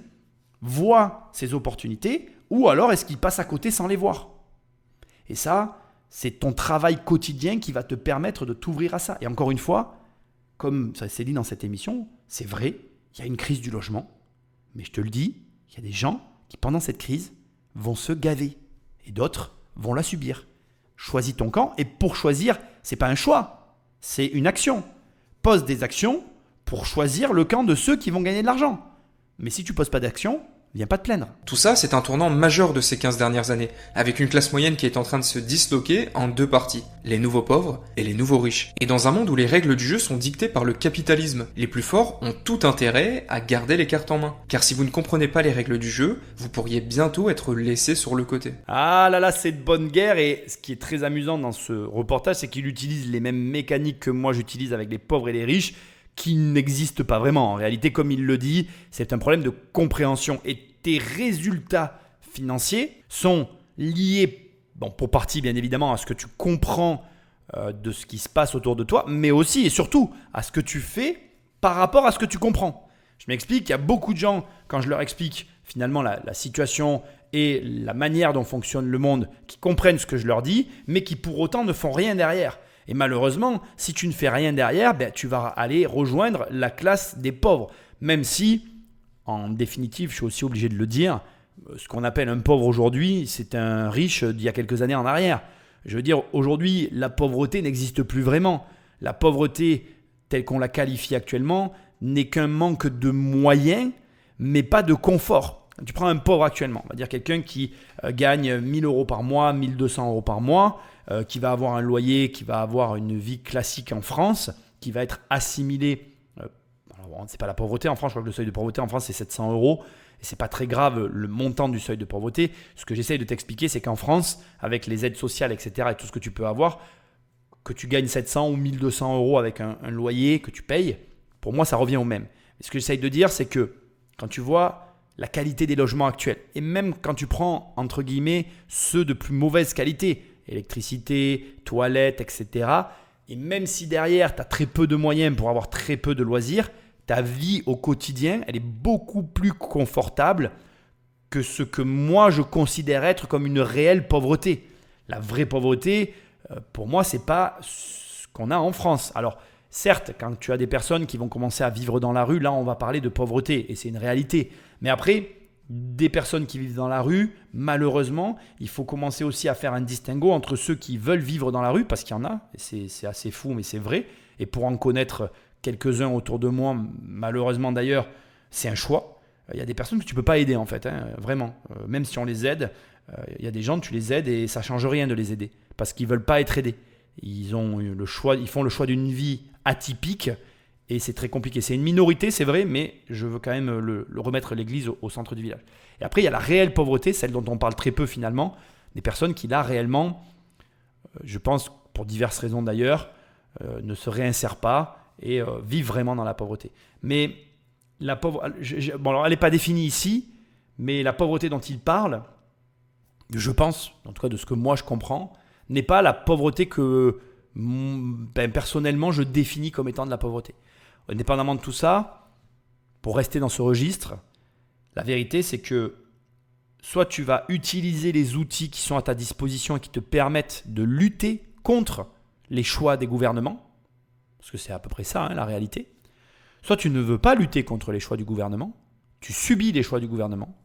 voit ces opportunités ou alors est-ce qu'il passe à côté sans les voir? Et ça, c'est ton travail quotidien qui va te permettre de t'ouvrir à ça. Et encore une fois, comme ça s'est dit dans cette émission, c'est vrai, il y a une crise du logement. Mais je te le dis, il y a des gens qui, pendant cette crise, vont se gaver. Et d'autres vont la subir. Choisis ton camp. Et pour choisir, ce n'est pas un choix, c'est une action. Pose des actions pour choisir le camp de ceux qui vont gagner de l'argent. Mais si tu ne poses pas d'action, viens pas te plaindre. Tout ça, c'est un tournant majeur de ces 15 dernières années, avec une classe moyenne qui est en train de se disloquer en deux parties, les nouveaux pauvres et les nouveaux riches. Et dans un monde où les règles du jeu sont dictées par le capitalisme, les plus forts ont tout intérêt à garder les cartes en main. Car si vous ne comprenez pas les règles du jeu, vous pourriez bientôt être laissé sur le côté. Ah là là, c'est de bonne guerre, et ce qui est très amusant dans ce reportage, c'est qu'il utilise les mêmes mécaniques que moi j'utilise avec les pauvres et les riches, qui n'existe pas vraiment. En réalité, comme il le dit, c'est un problème de compréhension. Et tes résultats financiers sont liés, pour partie bien évidemment, à ce que tu comprends de ce qui se passe autour de toi, mais aussi et surtout à ce que tu fais par rapport à ce que tu comprends. Je m'explique, il y a beaucoup de gens, quand je leur explique finalement la situation et la manière dont fonctionne le monde, qui comprennent ce que je leur dis, mais qui pour autant ne font rien derrière. Et malheureusement, si tu ne fais rien derrière, tu vas aller rejoindre la classe des pauvres. Même si, en définitive, je suis aussi obligé de le dire, ce qu'on appelle un pauvre aujourd'hui, c'est un riche d'il y a quelques années en arrière. Je veux dire, aujourd'hui, la pauvreté n'existe plus vraiment. La pauvreté, telle qu'on la qualifie actuellement, n'est qu'un manque de moyens, mais pas de confort. Tu prends un pauvre actuellement, on va dire quelqu'un qui gagne 1 000 € par mois, 1 200 € par mois, qui va avoir un loyer, qui va avoir une vie classique en France, qui va être assimilé. C'est pas la pauvreté en France, je crois que le seuil de pauvreté en France c'est 700 €. Et c'est pas très grave le montant du seuil de pauvreté. Ce que j'essaye de t'expliquer, c'est qu'en France, avec les aides sociales, etc., et tout ce que tu peux avoir, que tu gagnes 700 ou 1 200 € avec un loyer que tu payes, pour moi ça revient au même. Et ce que j'essaye de dire, c'est que quand tu vois la qualité des logements actuels, et même quand tu prends, entre guillemets, ceux de plus mauvaise qualité, électricité, toilettes, etc., et même si derrière, tu as très peu de moyens pour avoir très peu de loisirs, ta vie au quotidien, elle est beaucoup plus confortable que ce que moi, je considère être comme une réelle pauvreté. La vraie pauvreté, pour moi, ce n'est pas ce qu'on a en France. Alors, certes, quand tu as des personnes qui vont commencer à vivre dans la rue, là, on va parler de pauvreté, et c'est une réalité. Mais après, des personnes qui vivent dans la rue, malheureusement, il faut commencer aussi à faire un distinguo entre ceux qui veulent vivre dans la rue, parce qu'il y en a, et c'est assez fou, mais c'est vrai. Et pour en connaître quelques-uns autour de moi, malheureusement d'ailleurs, c'est un choix. Il y a des personnes que tu ne peux pas aider en fait, vraiment. Même si on les aide, il y a des gens, tu les aides et ça ne change rien de les aider, parce qu'ils ne veulent pas être aidés. Ils font le choix d'une vie atypique, et c'est très compliqué. C'est une minorité, c'est vrai, mais je veux quand même le remettre l'église au centre du village. Et après, il y a la réelle pauvreté, celle dont on parle très peu finalement, des personnes qui là réellement, je pense pour diverses raisons d'ailleurs, ne se réinsèrent pas et vivent vraiment dans la pauvreté. Mais la pauvreté, alors elle n'est pas définie ici, mais la pauvreté dont il parle, je pense, en tout cas de ce que moi je comprends, n'est pas la pauvreté que personnellement je définis comme étant de la pauvreté. Indépendamment de tout ça, pour rester dans ce registre, la vérité c'est que soit tu vas utiliser les outils qui sont à ta disposition et qui te permettent de lutter contre les choix des gouvernements, parce que c'est à peu près ça la réalité, soit tu ne veux pas lutter contre les choix du gouvernement, tu subis les choix du gouvernement,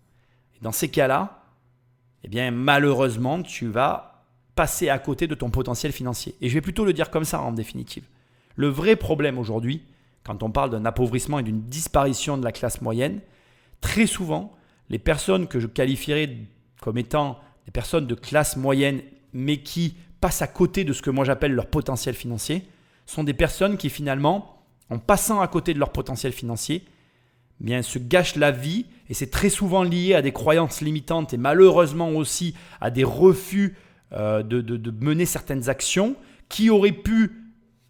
et dans ces cas-là, eh bien malheureusement tu vas passer à côté de ton potentiel financier. Et je vais plutôt le dire comme ça en définitive. Le vrai problème aujourd'hui, quand on parle d'un appauvrissement et d'une disparition de la classe moyenne, très souvent, les personnes que je qualifierais comme étant des personnes de classe moyenne, mais qui passent à côté de ce que moi j'appelle leur potentiel financier, sont des personnes qui finalement, en passant à côté de leur potentiel financier, bien, se gâchent la vie, et c'est très souvent lié à des croyances limitantes et malheureusement aussi à des refus de mener certaines actions qui auraient pu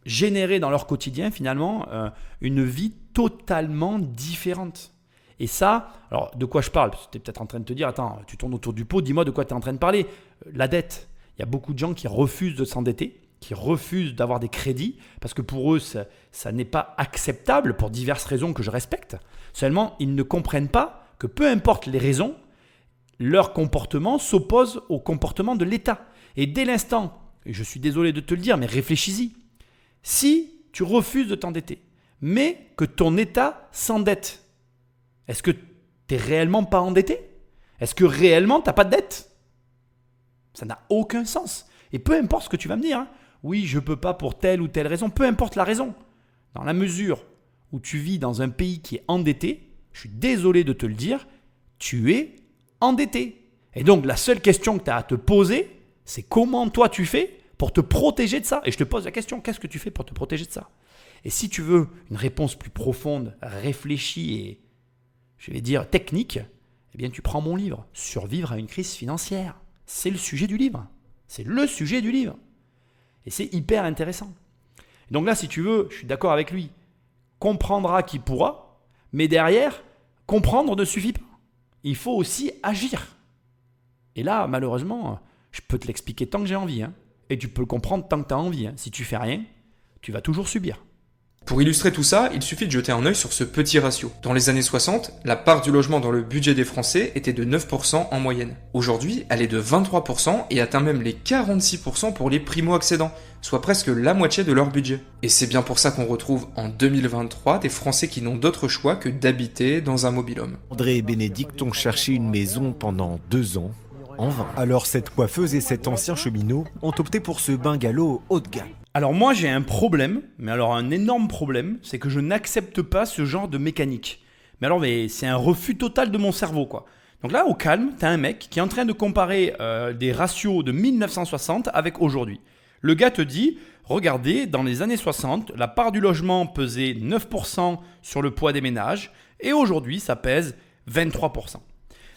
générer dans leur quotidien finalement une vie totalement différente. Et ça, alors de quoi je parle? Parce que tu es peut-être en train de te dire, attends, tu tournes autour du pot, dis-moi de quoi tu es en train de parler. La dette. Il y a beaucoup de gens qui refusent de s'endetter, qui refusent d'avoir des crédits, parce que pour eux, ça n'est pas acceptable pour diverses raisons que je respecte. Seulement, ils ne comprennent pas que peu importe les raisons, leur comportement s'oppose au comportement de l'État. Et dès l'instant, et je suis désolé de te le dire, mais réfléchis-y, si tu refuses de t'endetter, mais que ton État s'endette, est-ce que tu n'es réellement pas endetté? Est-ce que réellement tu n'as pas de dette? Ça n'a aucun sens. Et peu importe ce que tu vas me dire, oui, je ne peux pas pour telle ou telle raison, peu importe la raison. Dans la mesure où tu vis dans un pays qui est endetté, je suis désolé de te le dire, tu es endetté. Et donc, la seule question que tu as à te poser, c'est comment toi tu fais pour te protéger de ça. Et je te pose la question, qu'est-ce que tu fais pour te protéger de ça? Et si tu veux une réponse plus profonde, réfléchie et, je vais dire, technique, eh bien, tu prends mon livre, Survivre à une crise financière. C'est le sujet du livre. C'est le sujet du livre. Et c'est hyper intéressant. Donc là, si tu veux, je suis d'accord avec lui. Comprendra qui pourra, mais derrière, comprendre ne suffit pas. Il faut aussi agir. Et là, malheureusement, je peux te l'expliquer tant que j'ai envie. Et tu peux le comprendre tant que tu as envie. Si tu fais rien, tu vas toujours subir. Pour illustrer tout ça, il suffit de jeter un œil sur ce petit ratio. Dans les années 60, la part du logement dans le budget des Français était de 9% en moyenne. Aujourd'hui, elle est de 23% et atteint même les 46% pour les primo-accédants, soit presque la moitié de leur budget. Et c'est bien pour ça qu'on retrouve en 2023 des Français qui n'ont d'autre choix que d'habiter dans un mobil-home. André et Bénédicte ont cherché une maison pendant 2 ans, en vain. Alors cette coiffeuse et cet ancien cheminot ont opté pour ce bungalow haut de gamme. Alors moi j'ai un problème, mais alors un énorme problème, c'est que je n'accepte pas ce genre de mécanique. Mais c'est un refus total de mon cerveau quoi. Donc là au calme, t'as un mec qui est en train de comparer des ratios de 1960 avec aujourd'hui. Le gars te dit, regardez, dans les années 60, la part du logement pesait 9% sur le poids des ménages et aujourd'hui ça pèse 23%.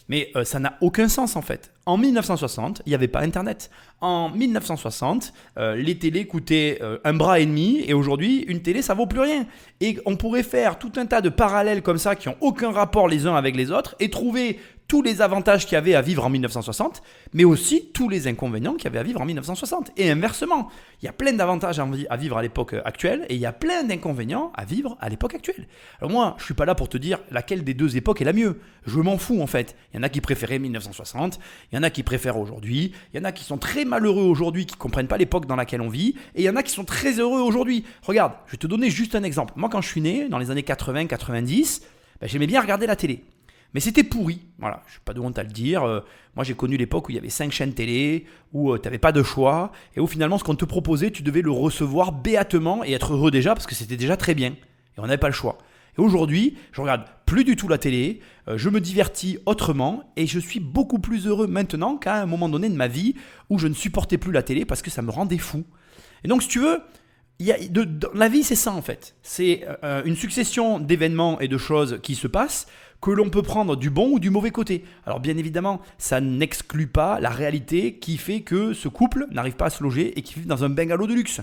Mais ça n'a aucun sens en fait. En 1960, il n'y avait pas Internet. En 1960, les télés coûtaient un bras et demi et aujourd'hui, une télé, ça vaut plus rien. Et on pourrait faire tout un tas de parallèles comme ça qui n'ont aucun rapport les uns avec les autres et trouver tous les avantages qu'il y avait à vivre en 1960, mais aussi tous les inconvénients qu'il y avait à vivre en 1960. Et inversement, il y a plein d'avantages à vivre à l'époque actuelle et il y a plein d'inconvénients à vivre à l'époque actuelle. Alors moi, je ne suis pas là pour te dire laquelle des deux époques est la mieux. Je m'en fous en fait. Il y en a qui préféraient 1960, il y en a qui préfèrent aujourd'hui, il y en a qui sont très malheureux aujourd'hui, qui ne comprennent pas l'époque dans laquelle on vit, et il y en a qui sont très heureux aujourd'hui. Regarde, je vais te donner juste un exemple. Moi, quand je suis né, dans les années 80-90, j'aimais bien regarder la télé. Mais c'était pourri, voilà, je n'ai pas de honte à le dire. Moi, j'ai connu l'époque où il y avait 5 chaînes télé, où tu n'avais pas de choix, et où finalement, ce qu'on te proposait, tu devais le recevoir béatement et être heureux déjà, parce que c'était déjà très bien, et on n'avait pas le choix. Et aujourd'hui, je regarde plus du tout la télé, je me divertis autrement, et je suis beaucoup plus heureux maintenant qu'à un moment donné de ma vie, où je ne supportais plus la télé, parce que ça me rendait fou. Et donc, si tu veux, la vie, c'est ça en fait. C'est une succession d'événements et de choses qui se passent, que l'on peut prendre du bon ou du mauvais côté. Alors bien évidemment, ça n'exclut pas la réalité qui fait que ce couple n'arrive pas à se loger et qui vit dans un bungalow de luxe.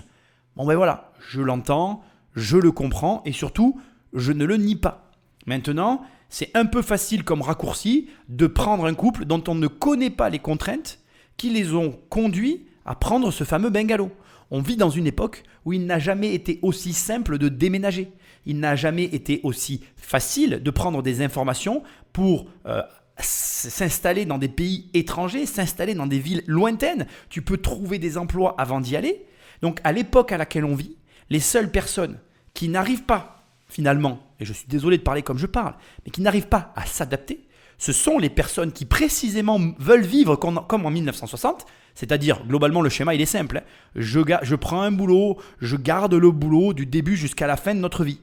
Bon ben voilà, je l'entends, je le comprends et surtout, je ne le nie pas. Maintenant, c'est un peu facile comme raccourci de prendre un couple dont on ne connaît pas les contraintes qui les ont conduits à prendre ce fameux bungalow. On vit dans une époque où il n'a jamais été aussi simple de déménager. Il n'a jamais été aussi facile de prendre des informations pour s'installer dans des pays étrangers, s'installer dans des villes lointaines. Tu peux trouver des emplois avant d'y aller. Donc à l'époque à laquelle on vit, les seules personnes qui n'arrivent pas finalement, et je suis désolé de parler comme je parle, mais qui n'arrivent pas à s'adapter, ce sont les personnes qui précisément veulent vivre comme en 1960, c'est-à-dire globalement le schéma il est simple, je prends un boulot, je garde le boulot du début jusqu'à la fin de notre vie.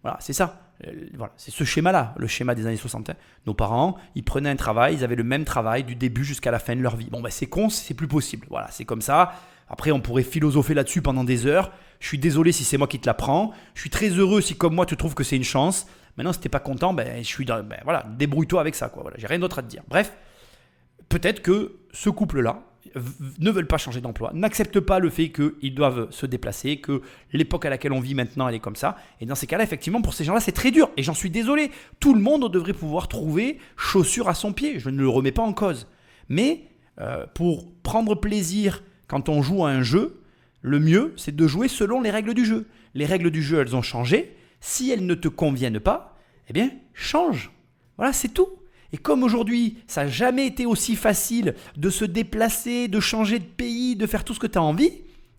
Voilà, c'est ça. Voilà, c'est ce schéma-là, le schéma des années 60. Nos parents, ils prenaient un travail, ils avaient le même travail du début jusqu'à la fin de leur vie. Bon, c'est con, c'est plus possible. Voilà, c'est comme ça. Après, on pourrait philosopher là-dessus pendant des heures. Je suis désolé si c'est moi qui te l'apprends. Je suis très heureux si, comme moi, tu trouves que c'est une chance. Maintenant, si t'es pas content, voilà, débrouille-toi avec ça, quoi. Voilà, j'ai rien d'autre à te dire. Bref, peut-être que ce couple-là ne veulent pas changer d'emploi, n'acceptent pas le fait qu'ils doivent se déplacer, que l'époque à laquelle on vit maintenant, elle est comme ça. Et dans ces cas-là, effectivement, pour ces gens-là, c'est très dur. Et j'en suis désolé. Tout le monde devrait pouvoir trouver chaussure à son pied. Je ne le remets pas en cause. Mais pour prendre plaisir quand on joue à un jeu, le mieux, c'est de jouer selon les règles du jeu. Les règles du jeu, elles ont changé. Si elles ne te conviennent pas, eh bien, change. Voilà, c'est tout. Et comme aujourd'hui, ça n'a jamais été aussi facile de se déplacer, de changer de pays, de faire tout ce que tu as envie,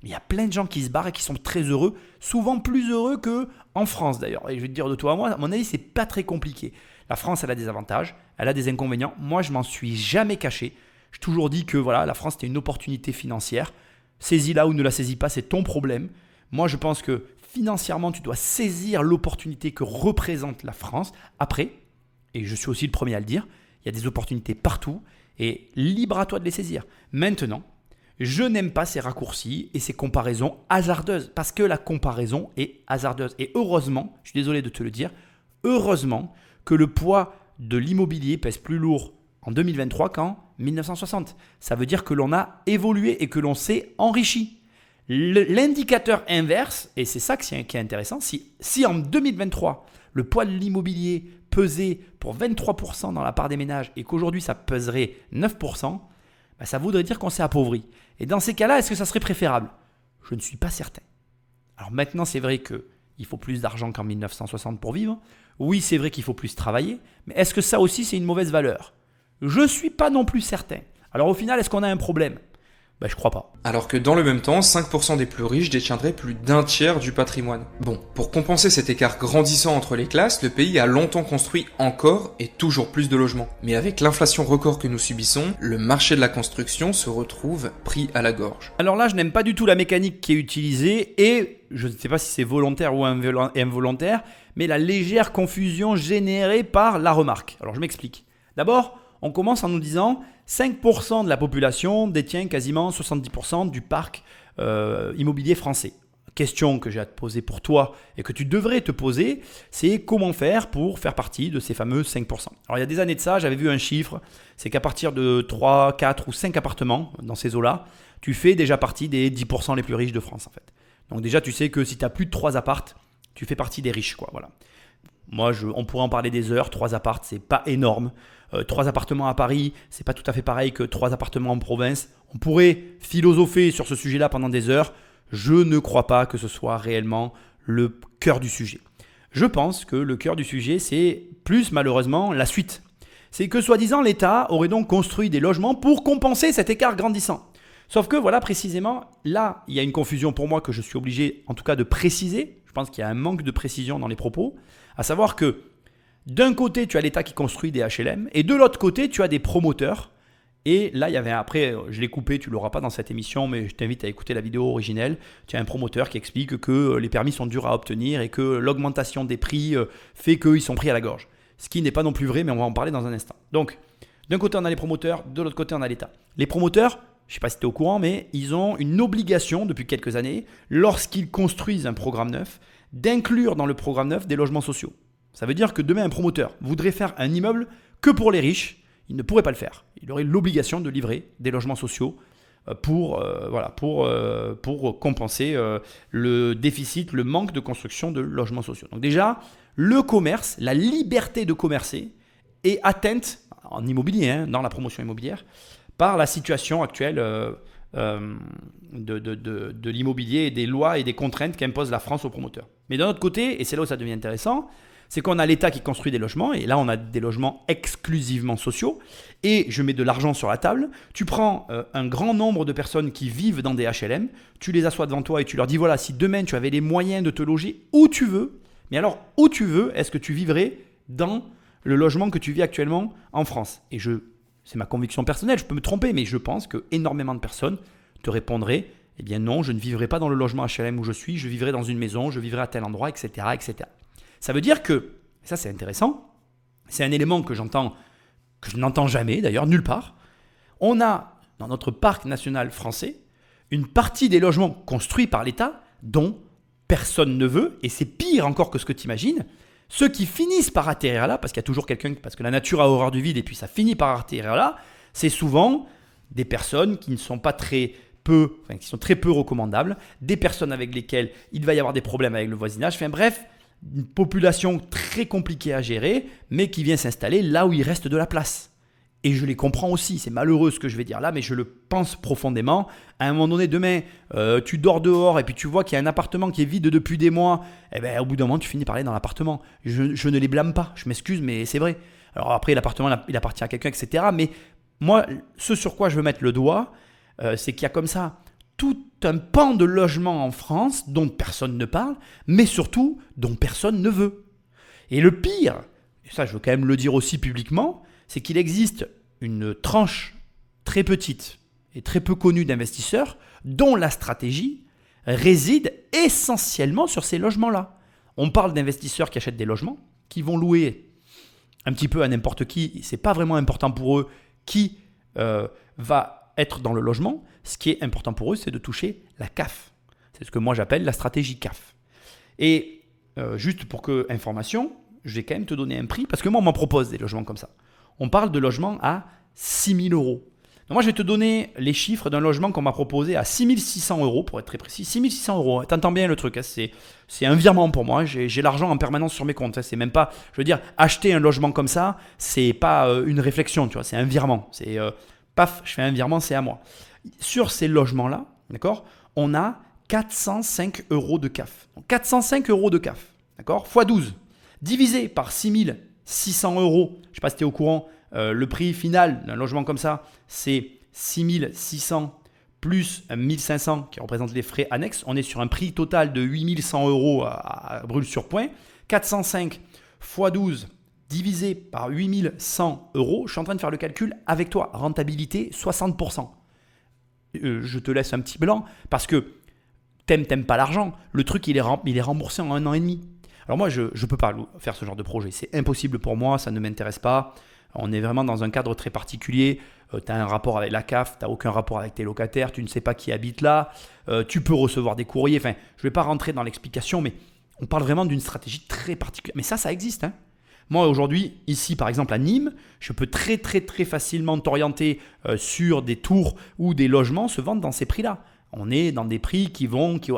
il y a plein de gens qui se barrent et qui sont très heureux, souvent plus heureux qu'en France d'ailleurs. Et je vais te dire de toi à moi, à mon avis, c'est pas très compliqué. La France, elle a des avantages, elle a des inconvénients. Moi, je m'en suis jamais caché. J'ai toujours dit que voilà, la France, c'était une opportunité financière. Saisis-la ou ne la saisis pas, c'est ton problème. Moi, je pense que financièrement, tu dois saisir l'opportunité que représente la France. Après, et je suis aussi le premier à le dire, Il y a des opportunités partout et libre à toi de les saisir. Maintenant, je n'aime pas ces raccourcis et ces comparaisons hasardeuses parce que la comparaison est hasardeuse. Et heureusement, je suis désolé de te le dire, heureusement que le poids de l'immobilier pèse plus lourd en 2023 qu'en 1960. Ça veut dire que l'on a évolué et que l'on s'est enrichi. L'indicateur inverse, et c'est ça qui est intéressant, si en 2023, le poids de l'immobilier pesait pour 23% dans la part des ménages et qu'aujourd'hui ça peserait 9%, ça voudrait dire qu'on s'est appauvri. Et dans ces cas-là, est-ce que ça serait préférable ? Je ne suis pas certain. Alors maintenant, c'est vrai qu'il faut plus d'argent qu'en 1960 pour vivre. Oui, c'est vrai qu'il faut plus travailler. Mais est-ce que ça aussi, c'est une mauvaise valeur ? Je ne suis pas non plus certain. Alors au final, est-ce qu'on a un problème ? Je crois pas. Alors que dans le même temps, 5% des plus riches détiendraient plus d'un tiers du patrimoine. Bon, pour compenser cet écart grandissant entre les classes, le pays a longtemps construit encore et toujours plus de logements. Mais avec l'inflation record que nous subissons, le marché de la construction se retrouve pris à la gorge. Alors là, je n'aime pas du tout la mécanique qui est utilisée et je ne sais pas si c'est volontaire ou involontaire, mais la légère confusion générée par la remarque. Alors je m'explique. D'abord, on commence en nous disant 5% de la population détient quasiment 70% du parc immobilier français. Question que j'ai à te poser pour toi et que tu devrais te poser, c'est comment faire pour faire partie de ces fameux 5%. Alors il y a des années de ça, j'avais vu un chiffre, c'est qu'à partir de 3, 4 ou 5 appartements dans ces eaux-là, tu fais déjà partie des 10% les plus riches de France en fait. Donc déjà tu sais que si tu as plus de 3 appartes, tu fais partie des riches, quoi. Voilà. Moi, on pourrait en parler des heures. 3 appartes, c'est pas énorme. 3 appartements à Paris, c'est pas tout à fait pareil que 3 appartements en province. On pourrait philosopher sur ce sujet-là pendant des heures. Je ne crois pas que ce soit réellement le cœur du sujet. Je pense que le cœur du sujet, c'est plus malheureusement la suite. C'est que soi-disant, l'État aurait donc construit des logements pour compenser cet écart grandissant. Sauf que voilà, précisément, là, il y a une confusion pour moi que je suis obligé en tout cas de préciser. Je pense qu'il y a un manque de précision dans les propos. À savoir que d'un côté, tu as l'État qui construit des HLM et de l'autre côté, tu as des promoteurs. Et là, il y avait après, je l'ai coupé, tu ne l'auras pas dans cette émission, mais je t'invite à écouter la vidéo originelle. Tu as un promoteur qui explique que les permis sont durs à obtenir et que l'augmentation des prix fait qu'ils sont pris à la gorge. Ce qui n'est pas non plus vrai, mais on va en parler dans un instant. Donc, d'un côté, on a les promoteurs, de l'autre côté, on a l'État. Les promoteurs, je ne sais pas si tu es au courant, mais ils ont une obligation depuis quelques années, lorsqu'ils construisent un programme neuf, d'inclure dans le programme neuf des logements sociaux. Ça veut dire que demain, un promoteur voudrait faire un immeuble que pour les riches, il ne pourrait pas le faire. Il aurait l'obligation de livrer des logements sociaux pour compenser le déficit, le manque de construction de logements sociaux. Donc déjà, le commerce, la liberté de commercer est atteinte en immobilier, dans la promotion immobilière, par la situation actuelle de l'immobilier et des lois et des contraintes qu'impose la France aux promoteurs. Mais d'un autre côté, et c'est là où ça devient intéressant, c'est qu'on a l'État qui construit des logements, et là on a des logements exclusivement sociaux, et je mets de l'argent sur la table, tu prends un grand nombre de personnes qui vivent dans des HLM, tu les assois devant toi et tu leur dis voilà, si demain tu avais les moyens de te loger où tu veux, mais alors où tu veux, est-ce que tu vivrais dans le logement que tu vis actuellement en France ? Et c'est ma conviction personnelle, je peux me tromper, mais je pense que énormément de personnes te répondraient eh bien non, je ne vivrai pas dans le logement HLM où je suis, je vivrai dans une maison, je vivrai à tel endroit, etc. etc. Ça veut dire que, ça c'est intéressant, c'est un élément que je n'entends jamais d'ailleurs, nulle part. On a dans notre parc national français une partie des logements construits par l'État dont personne ne veut, et c'est pire encore que ce que tu imagines. Ceux qui finissent par atterrir là, parce qu'il y a toujours quelqu'un, parce que la nature a horreur du vide et puis ça finit par atterrir là, c'est souvent des personnes qui ne sont pas qui sont très peu recommandables, des personnes avec lesquelles il va y avoir des problèmes avec le voisinage, enfin bref, une population très compliquée à gérer, mais qui vient s'installer là où il reste de la place. Et je les comprends aussi, c'est malheureux ce que je vais dire là, mais je le pense profondément. À un moment donné, demain, tu dors dehors et puis tu vois qu'il y a un appartement qui est vide depuis des mois, au bout d'un moment, tu finis par aller dans l'appartement. Je ne les blâme pas, je m'excuse, mais c'est vrai. Alors après, l'appartement, il appartient à quelqu'un, etc. Mais moi, ce sur quoi je veux mettre le doigt, c'est qu'il y a comme ça tout un pan de logements en France dont personne ne parle, mais surtout dont personne ne veut. Et le pire, et ça je veux quand même le dire aussi publiquement, c'est qu'il existe une tranche très petite et très peu connue d'investisseurs dont la stratégie réside essentiellement sur ces logements-là. On parle d'investisseurs qui achètent des logements, qui vont louer un petit peu à n'importe qui. C'est pas vraiment important pour eux qui va être dans le logement. Ce qui est important pour eux, c'est de toucher la CAF. C'est ce que moi j'appelle la stratégie CAF. Et juste pour que information, je vais quand même te donner un prix parce que moi on m'en propose des logements comme ça. On parle de logements à 6 000 euros. Donc moi je vais te donner les chiffres d'un logement qu'on m'a proposé à 6 600 euros pour être très précis. 6 600 euros, t'entends bien le truc, hein, c'est un virement pour moi. J'ai l'argent en permanence sur mes comptes. Hein, c'est même pas, je veux dire, acheter un logement comme ça, c'est pas une réflexion, tu vois, c'est un virement. C'est paf, je fais un virement, c'est à moi. Sur ces logements-là, d'accord, on a 405 euros de CAF. Donc 405 euros de CAF, d'accord, x 12, divisé par 6 600 euros. Je ne sais pas si tu es au courant, le prix final d'un logement comme ça, c'est 6 600 plus 1 500 qui représente les frais annexes. On est sur un prix total de 8 100 euros à brûle-sur-point. 405 x 12 divisé par 8 100 euros. Je suis en train de faire le calcul avec toi. Rentabilité 60%. Je te laisse un petit blanc parce que t'aimes pas l'argent. Le truc, il est remboursé en 1 an et demi. Alors moi, je ne peux pas faire ce genre de projet. C'est impossible pour moi, ça ne m'intéresse pas. On est vraiment dans un cadre très particulier. Tu as un rapport avec la CAF, tu n'as aucun rapport avec tes locataires, tu ne sais pas qui habite là. Tu peux recevoir des courriers. Enfin, je ne vais pas rentrer dans l'explication, mais on parle vraiment d'une stratégie très particulière. Mais ça existe. Hein. Moi, aujourd'hui, ici, par exemple, à Nîmes, je peux très, très, très facilement t'orienter sur des tours où des logements se vendent dans ces prix-là. On est dans des prix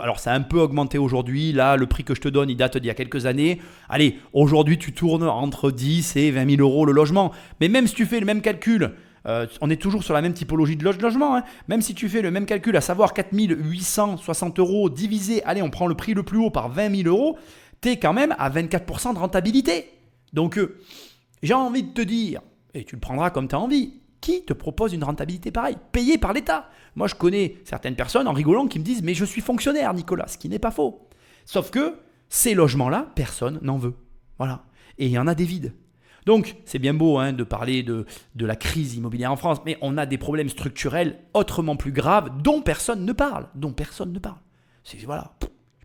alors ça a un peu augmenté aujourd'hui. Là, le prix que je te donne, il date d'il y a quelques années. Allez, aujourd'hui, tu tournes entre 10 et 20 000 euros le logement. Mais même si tu fais le même calcul, on est toujours sur la même typologie de logement. Hein. Même si tu fais le même calcul, à savoir 4 860 euros divisé, allez, on prend le prix le plus haut par 20 000 euros, tu es quand même à 24% de rentabilité. Donc, j'ai envie de te dire, et tu le prendras comme tu as envie, qui te propose une rentabilité pareille, payée par l'État? Moi, je connais certaines personnes en rigolant qui me disent « Mais je suis fonctionnaire, Nicolas », ce qui n'est pas faux. Sauf que ces logements-là, personne n'en veut. Voilà. Et il y en a des vides. Donc, c'est bien beau de parler de la crise immobilière en France, mais on a des problèmes structurels autrement plus graves dont personne ne parle. Voilà. Je ne sais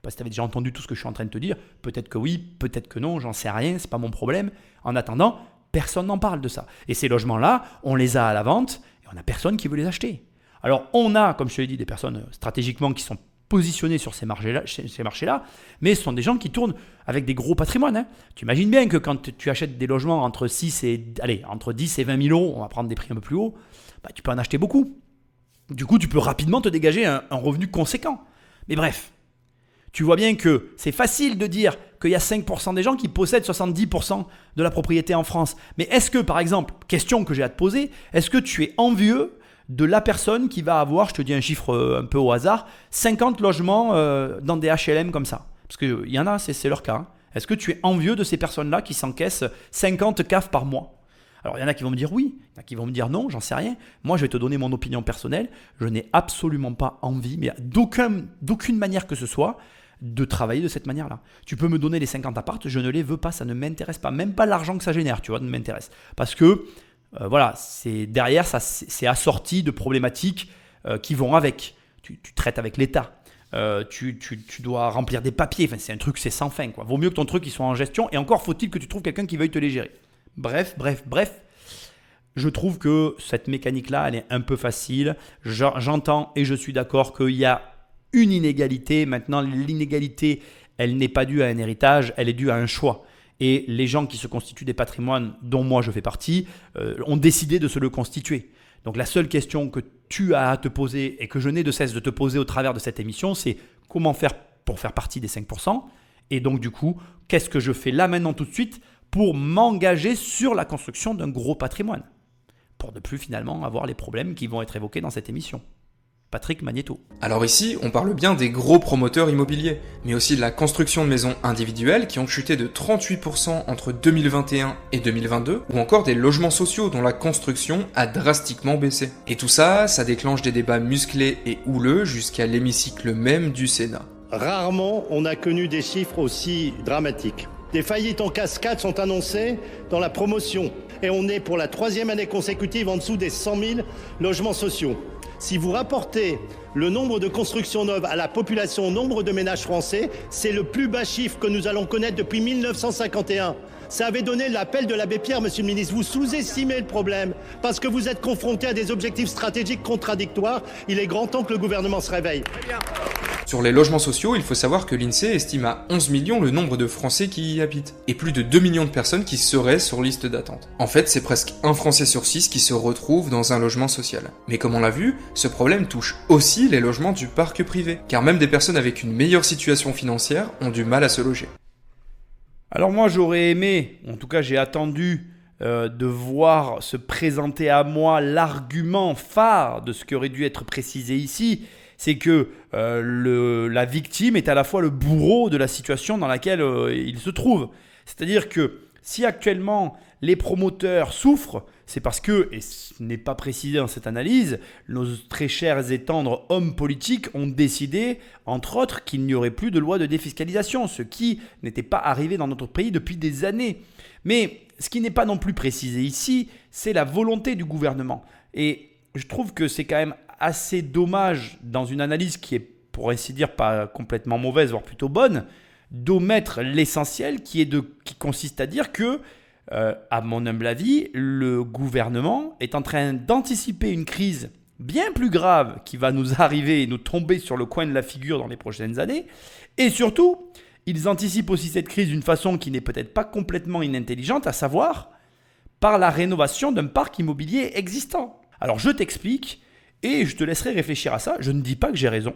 pas si tu avais déjà entendu tout ce que je suis en train de te dire. Peut-être que oui, peut-être que non, j'en sais rien, ce n'est pas mon problème. En attendant, personne n'en parle de ça. Et ces logements-là, on les a à la vente et on n'a personne qui veut les acheter. Alors, on a, comme je te l'ai dit, des personnes stratégiquement qui sont positionnées sur ces marchés-là, mais ce sont des gens qui tournent avec des gros patrimoines. Hein. Tu imagines bien que quand tu achètes des logements entre 10 et 20 000 euros, on va prendre des prix un peu plus hauts, tu peux en acheter beaucoup. Du coup, tu peux rapidement te dégager un revenu conséquent. Mais bref, tu vois bien que c'est facile de dire qu'il y a 5% des gens qui possèdent 70% de la propriété en France. Mais est-ce que, par exemple, question que j'ai à te poser, est-ce que tu es envieux de la personne qui va avoir, je te dis un chiffre un peu au hasard, 50 logements dans des HLM comme ça? Parce qu'il y en a, c'est leur cas. Hein. Est-ce que tu es envieux de ces personnes-là qui s'encaissent 50 CAF par mois? Alors, il y en a qui vont me dire oui, il y en a qui vont me dire non, j'en sais rien. Moi, je vais te donner mon opinion personnelle. Je n'ai absolument pas envie, mais d'aucune manière que ce soit, de travailler de cette manière-là. Tu peux me donner les 50 apparts, je ne les veux pas, ça ne m'intéresse pas. Même pas l'argent que ça génère, tu vois, ne m'intéresse. Parce que, voilà, derrière, ça, c'est assorti de problématiques qui vont avec. Tu traites avec l'État. Tu dois remplir des papiers. Enfin, c'est un truc, c'est sans fin, quoi. Vaut mieux que ton truc il soit en gestion. Et encore faut-il que tu trouves quelqu'un qui veuille te les gérer. Bref. Je trouve que cette mécanique-là, elle est un peu facile. J'entends et je suis d'accord qu'il y a une inégalité. Maintenant, l'inégalité, elle n'est pas due à un héritage, elle est due à un choix. Et les gens qui se constituent des patrimoines, dont moi je fais partie, ont décidé de se le constituer. Donc la seule question que tu as à te poser et que je n'ai de cesse de te poser au travers de cette émission, c'est comment faire pour faire partie des 5%? Et donc du coup, qu'est-ce que je fais là maintenant tout de suite pour m'engager sur la construction d'un gros patrimoine? Pour ne plus finalement avoir les problèmes qui vont être évoqués dans cette émission. Patrick Magnéto. Alors ici, on parle bien des gros promoteurs immobiliers, mais aussi de la construction de maisons individuelles qui ont chuté de 38% entre 2021 et 2022, ou encore des logements sociaux dont la construction a drastiquement baissé. Et tout ça, ça déclenche des débats musclés et houleux jusqu'à l'hémicycle même du Sénat. Rarement on a connu des chiffres aussi dramatiques. Des faillites en cascade sont annoncées dans la promotion, et on est pour la 3e année consécutive en dessous des 100 000 logements sociaux. Si vous rapportez le nombre de constructions neuves à la population, au nombre de ménages français, c'est le plus bas chiffre que nous allons connaître depuis 1951. Ça avait donné l'appel de l'abbé Pierre, monsieur le ministre. Vous sous-estimez le problème parce que vous êtes confronté à des objectifs stratégiques contradictoires. Il est grand temps que le gouvernement se réveille. Sur les logements sociaux, il faut savoir que l'INSEE estime à 11 millions le nombre de Français qui y habitent, et plus de 2 millions de personnes qui seraient sur liste d'attente. En fait, c'est presque un Français sur 6 qui se retrouve dans un logement social. Mais comme on l'a vu, ce problème touche aussi les logements du parc privé, car même des personnes avec une meilleure situation financière ont du mal à se loger. Alors moi j'aurais aimé, en tout cas j'ai attendu de voir se présenter à moi l'argument phare de ce qui aurait dû être précisé ici, c'est que la victime est à la fois le bourreau de la situation dans laquelle il se trouve. C'est-à-dire que si actuellement les promoteurs souffrent, c'est parce que, et ce n'est pas précisé dans cette analyse, nos très chers et tendres hommes politiques ont décidé, entre autres, qu'il n'y aurait plus de loi de défiscalisation, ce qui n'était pas arrivé dans notre pays depuis des années. Mais ce qui n'est pas non plus précisé ici, c'est la volonté du gouvernement. Et je trouve que c'est quand même assez dommage, dans une analyse qui est, pour ainsi dire, pas complètement mauvaise, voire plutôt bonne, d'omettre l'essentiel qui consiste à dire que, à mon humble avis, le gouvernement est en train d'anticiper une crise bien plus grave qui va nous arriver et nous tomber sur le coin de la figure dans les prochaines années. Et surtout, ils anticipent aussi cette crise d'une façon qui n'est peut-être pas complètement inintelligente, à savoir par la rénovation d'un parc immobilier existant. Alors je t'explique et je te laisserai réfléchir à ça. Je ne dis pas que j'ai raison.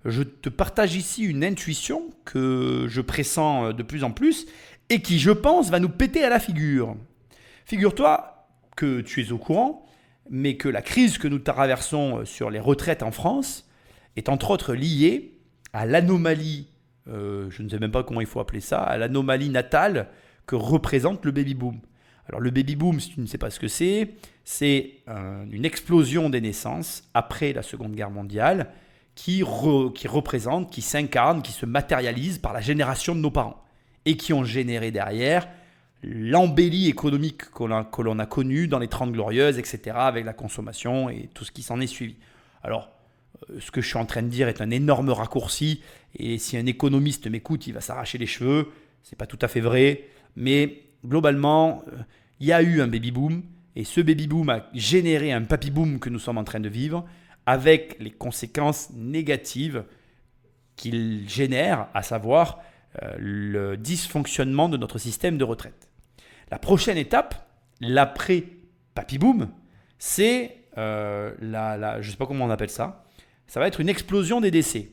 Je te partage ici une intuition que je pressens de plus en plus et qui, je pense, va nous péter à la figure. Figure-toi que tu es au courant, mais que la crise que nous traversons sur les retraites en France est entre autres liée à l'anomalie, je ne sais même pas comment il faut appeler ça, à l'anomalie natale que représente le baby-boom. Alors le baby-boom, si tu ne sais pas ce que c'est une explosion des naissances après la Seconde Guerre mondiale qui représente, qui s'incarne, qui se matérialise par la génération de nos parents et qui ont généré derrière l'embellie économique que l'on a connue dans les 30 Glorieuses, etc., avec la consommation et tout ce qui s'en est suivi. Alors, ce que je suis en train de dire est un énorme raccourci, et si un économiste m'écoute, il va s'arracher les cheveux. C'est pas tout à fait vrai, mais globalement, il y a eu un baby-boom, et ce baby-boom a généré un papy-boom que nous sommes en train de vivre, avec les conséquences négatives qu'il génère, à savoir le dysfonctionnement de notre système de retraite. La prochaine étape, l'après-papy-boom, c'est, je ne sais pas comment on appelle ça, ça va être une explosion des décès.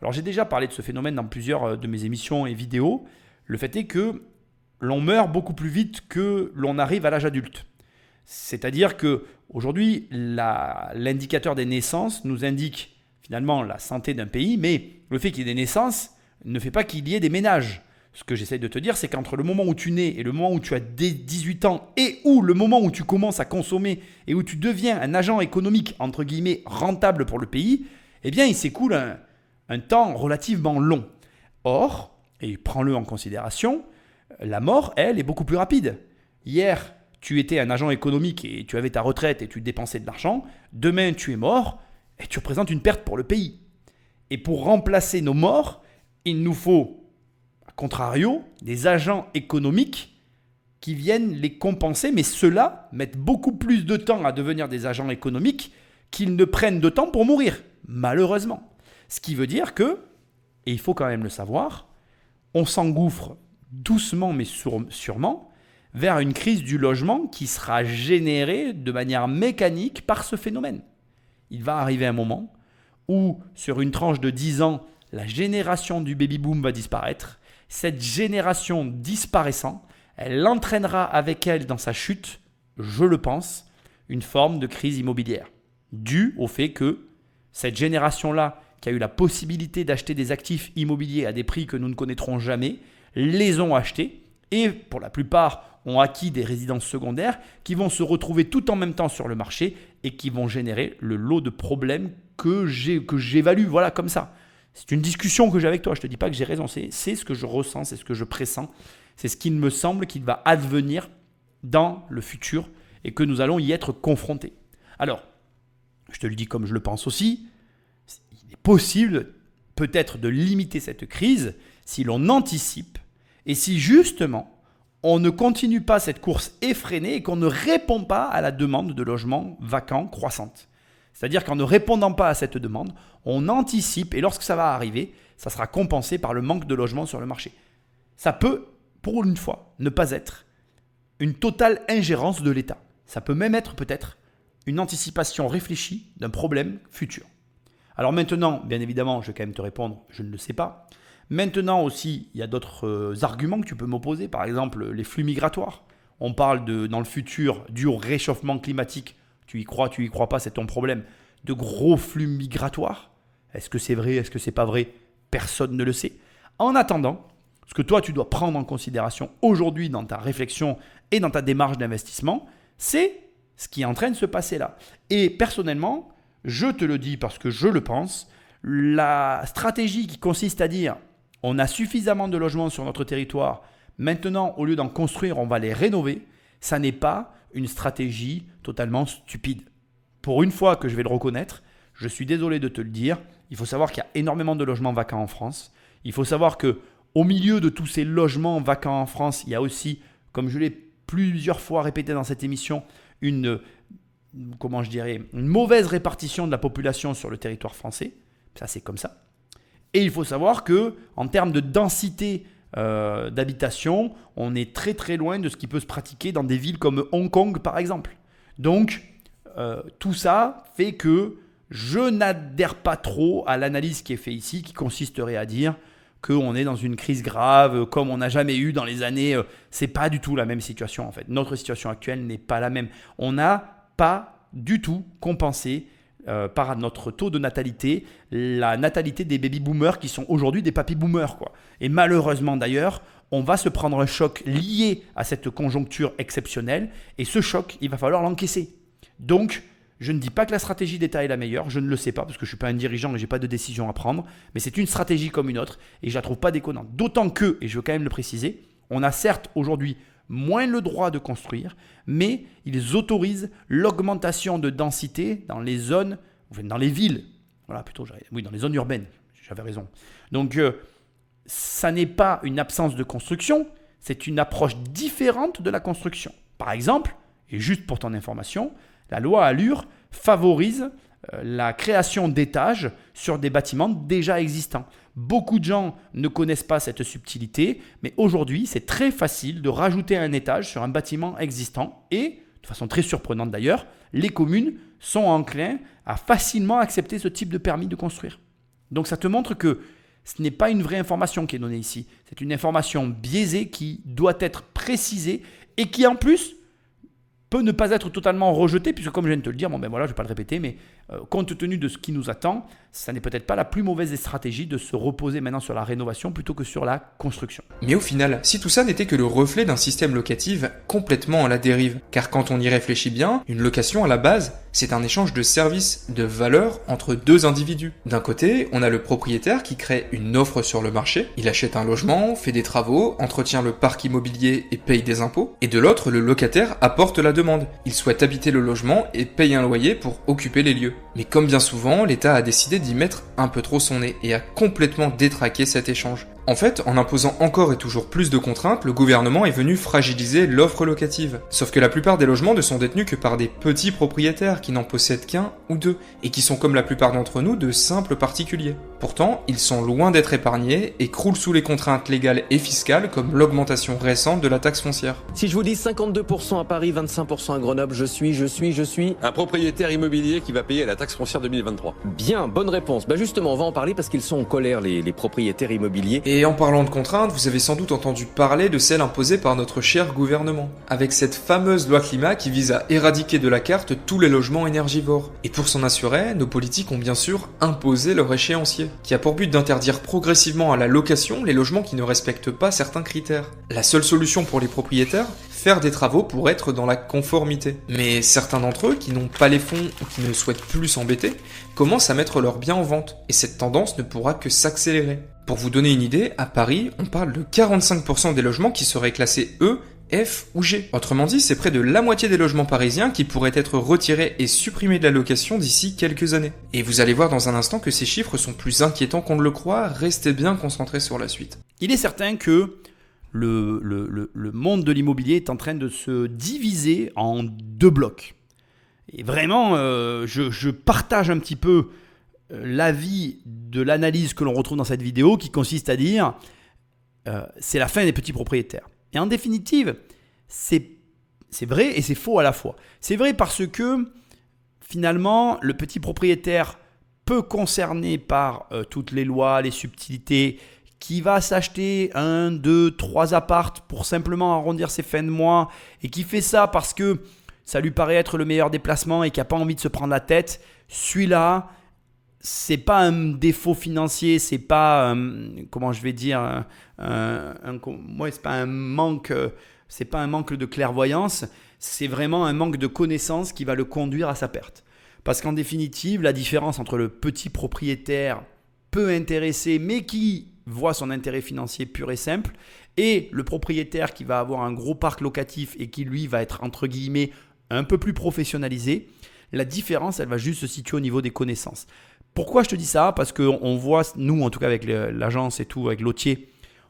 Alors j'ai déjà parlé de ce phénomène dans plusieurs de mes émissions et vidéos. Le fait est que l'on meurt beaucoup plus vite que l'on arrive à l'âge adulte. C'est-à-dire qu'aujourd'hui, l'indicateur des naissances nous indique finalement la santé d'un pays, mais le fait qu'il y ait des naissances ne fait pas qu'il y ait des ménages. Ce que j'essaie de te dire, c'est qu'entre le moment où tu nais et le moment où tu as 18 ans et où le moment où tu commences à consommer et où tu deviens un agent économique, entre guillemets, rentable pour le pays, eh bien, il s'écoule un temps relativement long. Or, et prends-le en considération, la mort, elle, est beaucoup plus rapide. Hier, tu étais un agent économique et tu avais ta retraite et tu dépensais de l'argent. Demain, tu es mort et tu représentes une perte pour le pays. Et pour remplacer nos morts, il nous faut, à contrario, des agents économiques qui viennent les compenser, mais ceux-là mettent beaucoup plus de temps à devenir des agents économiques qu'ils ne prennent de temps pour mourir, malheureusement. Ce qui veut dire que, et il faut quand même le savoir, on s'engouffre doucement mais sûrement vers une crise du logement qui sera générée de manière mécanique par ce phénomène. Il va arriver un moment où, sur une tranche de 10 ans, la génération du baby-boom va disparaître. Cette génération disparaissant, elle entraînera avec elle dans sa chute, je le pense, une forme de crise immobilière, due au fait que cette génération-là, qui a eu la possibilité d'acheter des actifs immobiliers à des prix que nous ne connaîtrons jamais, les ont achetés et pour la plupart ont acquis des résidences secondaires qui vont se retrouver tout en même temps sur le marché et qui vont générer le lot de problèmes que j'évalue, voilà, comme ça. C'est une discussion que j'ai avec toi, je ne te dis pas que j'ai raison, c'est ce que je ressens, c'est ce que je pressens, c'est ce qu'il me semble qu'il va advenir dans le futur et que nous allons y être confrontés. Alors, je te le dis comme je le pense aussi, il est possible peut-être de limiter cette crise si l'on anticipe et si justement on ne continue pas cette course effrénée et qu'on ne répond pas à la demande de logements vacants croissante. C'est-à-dire qu'en ne répondant pas à cette demande, on anticipe et lorsque ça va arriver, ça sera compensé par le manque de logements sur le marché. Ça peut, pour une fois, ne pas être une totale ingérence de l'État. Ça peut même être peut-être une anticipation réfléchie d'un problème futur. Alors maintenant, bien évidemment, je vais quand même te répondre, je ne le sais pas. Maintenant aussi, il y a d'autres arguments que tu peux m'opposer, par exemple les flux migratoires. On parle dans le futur, dû au réchauffement climatique, tu y crois pas, c'est ton problème, de gros flux migratoires. Est-ce que c'est vrai, est-ce que c'est pas vrai? Personne ne le sait. En attendant, ce que toi tu dois prendre en considération aujourd'hui dans ta réflexion et dans ta démarche d'investissement, c'est ce qui est en train de se passer là. Et personnellement, je te le dis parce que je le pense, la stratégie qui consiste à dire on a suffisamment de logements sur notre territoire, maintenant au lieu d'en construire, on va les rénover, ça n'est pas une stratégie totalement stupide. Pour une fois que je vais le reconnaître, je suis désolé de te le dire, il faut savoir qu'il y a énormément de logements vacants en France. Il faut savoir qu'au milieu de tous ces logements vacants en France, il y a aussi, comme je l'ai plusieurs fois répété dans cette émission, une mauvaise répartition de la population sur le territoire français. Ça, c'est comme ça. Et il faut savoir qu'en termes de densité d'habitation, on est très très loin de ce qui peut se pratiquer dans des villes comme Hong Kong, par exemple. Donc, tout ça fait que je n'adhère pas trop à l'analyse qui est faite ici, qui consisterait à dire qu'on est dans une crise grave, comme on n'a jamais eu dans les années. C'est pas du tout la même situation en fait. Notre situation actuelle n'est pas la même. On n'a pas du tout compensé par notre taux de natalité, la natalité des baby-boomers qui sont aujourd'hui des papy-boomers, quoi. Et malheureusement d'ailleurs, on va se prendre un choc lié à cette conjoncture exceptionnelle et ce choc, il va falloir l'encaisser. Donc, je ne dis pas que la stratégie d'État est la meilleure, je ne le sais pas parce que je ne suis pas un dirigeant et je n'ai pas de décision à prendre, mais c'est une stratégie comme une autre et je ne la trouve pas déconnante. D'autant que, et je veux quand même le préciser, on a certes aujourd'hui moins le droit de construire, mais ils autorisent l'augmentation de densité dans les zones, dans les villes, dans les zones urbaines, j'avais raison. Donc, ça n'est pas une absence de construction, c'est une approche différente de la construction. Par exemple, et juste pour ton information, la loi ALUR favorise la création d'étages sur des bâtiments déjà existants. Beaucoup de gens ne connaissent pas cette subtilité, mais aujourd'hui, c'est très facile de rajouter un étage sur un bâtiment existant et, de façon très surprenante d'ailleurs, les communes sont enclins à facilement accepter ce type de permis de construire. Donc ça te montre que ce n'est pas une vraie information qui est donnée ici. C'est une information biaisée qui doit être précisée et qui en plus peut ne pas être totalement rejetée, puisque comme je viens de te le dire, je ne vais pas le répéter, mais compte tenu de ce qui nous attend, ça n'est peut-être pas la plus mauvaise des stratégies de se reposer maintenant sur la rénovation plutôt que sur la construction. Mais au final, si tout ça n'était que le reflet d'un système locatif complètement à la dérive, car quand on y réfléchit bien, une location à la base, c'est un échange de services, de valeurs entre deux individus. D'un côté, on a le propriétaire qui crée une offre sur le marché, il achète un logement, fait des travaux, entretient le parc immobilier et paye des impôts, et de l'autre, le locataire apporte la demande. Il souhaite habiter le logement et paye un loyer pour occuper les lieux. Mais comme bien souvent, l'État a décidé d'y mettre un peu trop son nez et a complètement détraqué cet échange. En fait, en imposant encore et toujours plus de contraintes, le gouvernement est venu fragiliser l'offre locative. Sauf que la plupart des logements ne sont détenus que par des petits propriétaires qui n'en possèdent qu'un ou deux, et qui sont comme la plupart d'entre nous de simples particuliers. Pourtant, ils sont loin d'être épargnés et croulent sous les contraintes légales et fiscales comme l'augmentation récente de la taxe foncière. Si je vous dis 52% à Paris, 25% à Grenoble, je suis... Un propriétaire immobilier qui va payer la taxe foncière 2023. Bien, bonne réponse. Justement, on va en parler parce qu'ils sont en colère, les propriétaires immobiliers. Et en parlant de contraintes, vous avez sans doute entendu parler de celles imposées par notre cher gouvernement, avec cette fameuse loi climat qui vise à éradiquer de la carte tous les logements énergivores. Et pour s'en assurer, nos politiques ont bien sûr imposé leur échéancier, qui a pour but d'interdire progressivement à la location les logements qui ne respectent pas certains critères. La seule solution pour les propriétaires, faire des travaux pour être dans la conformité. Mais certains d'entre eux, qui n'ont pas les fonds ou qui ne souhaitent plus s'embêter, commencent à mettre leurs biens en vente, et cette tendance ne pourra que s'accélérer. Pour vous donner une idée, à Paris, on parle de 45% des logements qui seraient classés, eux, F ou G. Autrement dit, c'est près de la moitié des logements parisiens qui pourraient être retirés et supprimés de la location d'ici quelques années. Et vous allez voir dans un instant que ces chiffres sont plus inquiétants qu'on ne le croit, restez bien concentrés sur la suite. Il est certain que le monde de l'immobilier est en train de se diviser en 2 blocs. Et vraiment, je partage un petit peu l'avis de l'analyse que l'on retrouve dans cette vidéo qui consiste à dire c'est la fin des petits propriétaires. Et en définitive, c'est vrai et c'est faux à la fois. C'est vrai parce que finalement, le petit propriétaire peu concerné par toutes les lois, les subtilités, qui va s'acheter 1, 2, 3 appartes pour simplement arrondir ses fins de mois et qui fait ça parce que ça lui paraît être le meilleur déplacement et qui n'a pas envie de se prendre la tête, celui-là, c'est pas un défaut financier, c'est pas comment je vais dire, c'est pas un manque, c'est pas un manque de clairvoyance, c'est vraiment un manque de connaissance qui va le conduire à sa perte. Parce qu'en définitive, la différence entre le petit propriétaire peu intéressé mais qui voit son intérêt financier pur et simple et le propriétaire qui va avoir un gros parc locatif et qui lui va être entre guillemets un peu plus professionnalisé, la différence elle va juste se situer au niveau des connaissances. Pourquoi je te dis ça ? Parce qu'on voit, nous en tout cas avec l'agence et tout, avec Lotier,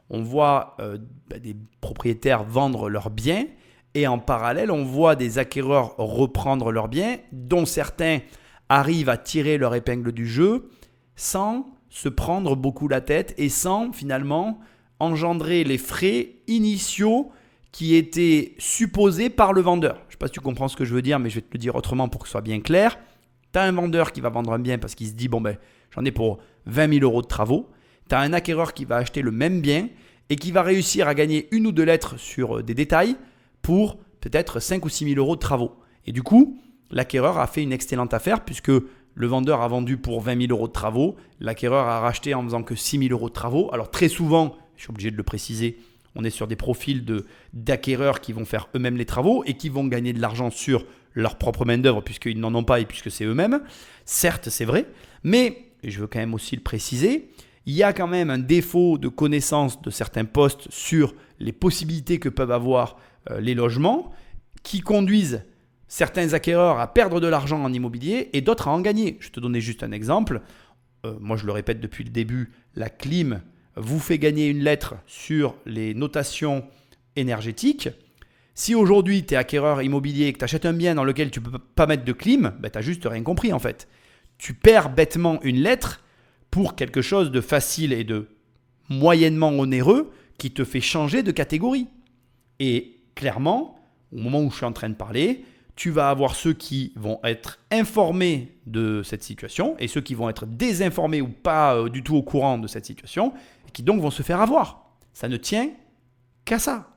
on voit des propriétaires vendre leurs biens et en parallèle, on voit des acquéreurs reprendre leurs biens dont certains arrivent à tirer leur épingle du jeu sans se prendre beaucoup la tête et sans finalement engendrer les frais initiaux qui étaient supposés par le vendeur. Je ne sais pas si tu comprends ce que je veux dire, mais je vais te le dire autrement pour que ce soit bien clair. Tu as un vendeur qui va vendre un bien parce qu'il se dit j'en ai pour 20 000 euros de travaux. Tu as un acquéreur qui va acheter le même bien et qui va réussir à gagner 1 ou 2 lettres sur des détails pour peut-être 5 ou 6 000 euros de travaux. Et du coup, l'acquéreur a fait une excellente affaire puisque le vendeur a vendu pour 20 000 euros de travaux. L'acquéreur a racheté en faisant que 6 000 euros de travaux. Alors très souvent, je suis obligé de le préciser, on est sur des profils d'acquéreurs qui vont faire eux-mêmes les travaux et qui vont gagner de l'argent sur leur propre main-d'œuvre puisqu'ils n'en ont pas et puisque c'est eux-mêmes. Certes, c'est vrai, mais et je veux quand même aussi le préciser, il y a quand même un défaut de connaissance de certains postes sur les possibilités que peuvent avoir les logements qui conduisent certains acquéreurs à perdre de l'argent en immobilier et d'autres à en gagner. Je te donnais juste un exemple. Moi, je le répète depuis le début, la clim vous fait gagner une lettre sur les notations énergétiques. Si aujourd'hui, tu es acquéreur immobilier et que tu achètes un bien dans lequel tu ne peux pas mettre de clim, tu n'as juste rien compris en fait. Tu perds bêtement une lettre pour quelque chose de facile et de moyennement onéreux qui te fait changer de catégorie. Et clairement, au moment où je suis en train de parler, tu vas avoir ceux qui vont être informés de cette situation et ceux qui vont être désinformés ou pas du tout au courant de cette situation et qui donc vont se faire avoir. Ça ne tient qu'à ça.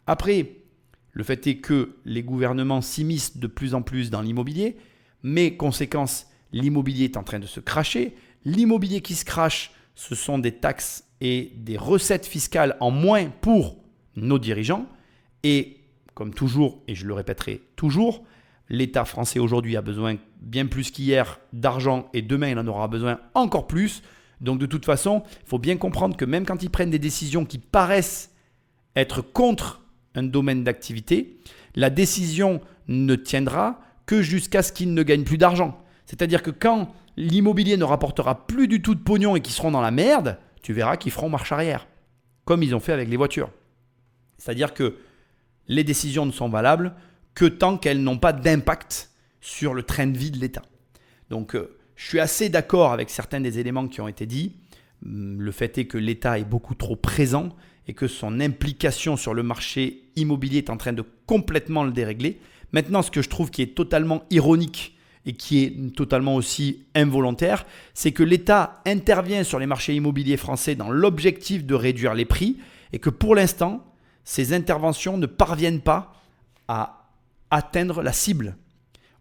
Après, le fait est que les gouvernements s'immiscent de plus en plus dans l'immobilier, mais conséquence, l'immobilier est en train de se cracher. L'immobilier qui se crache, ce sont des taxes et des recettes fiscales en moins pour nos dirigeants. Et comme toujours, et je le répéterai toujours, l'État français aujourd'hui a besoin bien plus qu'hier d'argent et demain il en aura besoin encore plus. Donc de toute façon, il faut bien comprendre que même quand ils prennent des décisions qui paraissent être contre un domaine d'activité, la décision ne tiendra que jusqu'à ce qu'ils ne gagnent plus d'argent. C'est-à-dire que quand l'immobilier ne rapportera plus du tout de pognon et qu'ils seront dans la merde, tu verras qu'ils feront marche arrière, comme ils ont fait avec les voitures. C'est-à-dire que les décisions ne sont valables que tant qu'elles n'ont pas d'impact sur le train de vie de l'État. Donc, je suis assez d'accord avec certains des éléments qui ont été dits. Le fait est que l'État est beaucoup trop présent et que son implication sur le marché immobilier est en train de complètement le dérégler. Maintenant, ce que je trouve qui est totalement ironique et qui est totalement aussi involontaire, c'est que l'État intervient sur les marchés immobiliers français dans l'objectif de réduire les prix et que pour l'instant, ces interventions ne parviennent pas à atteindre la cible.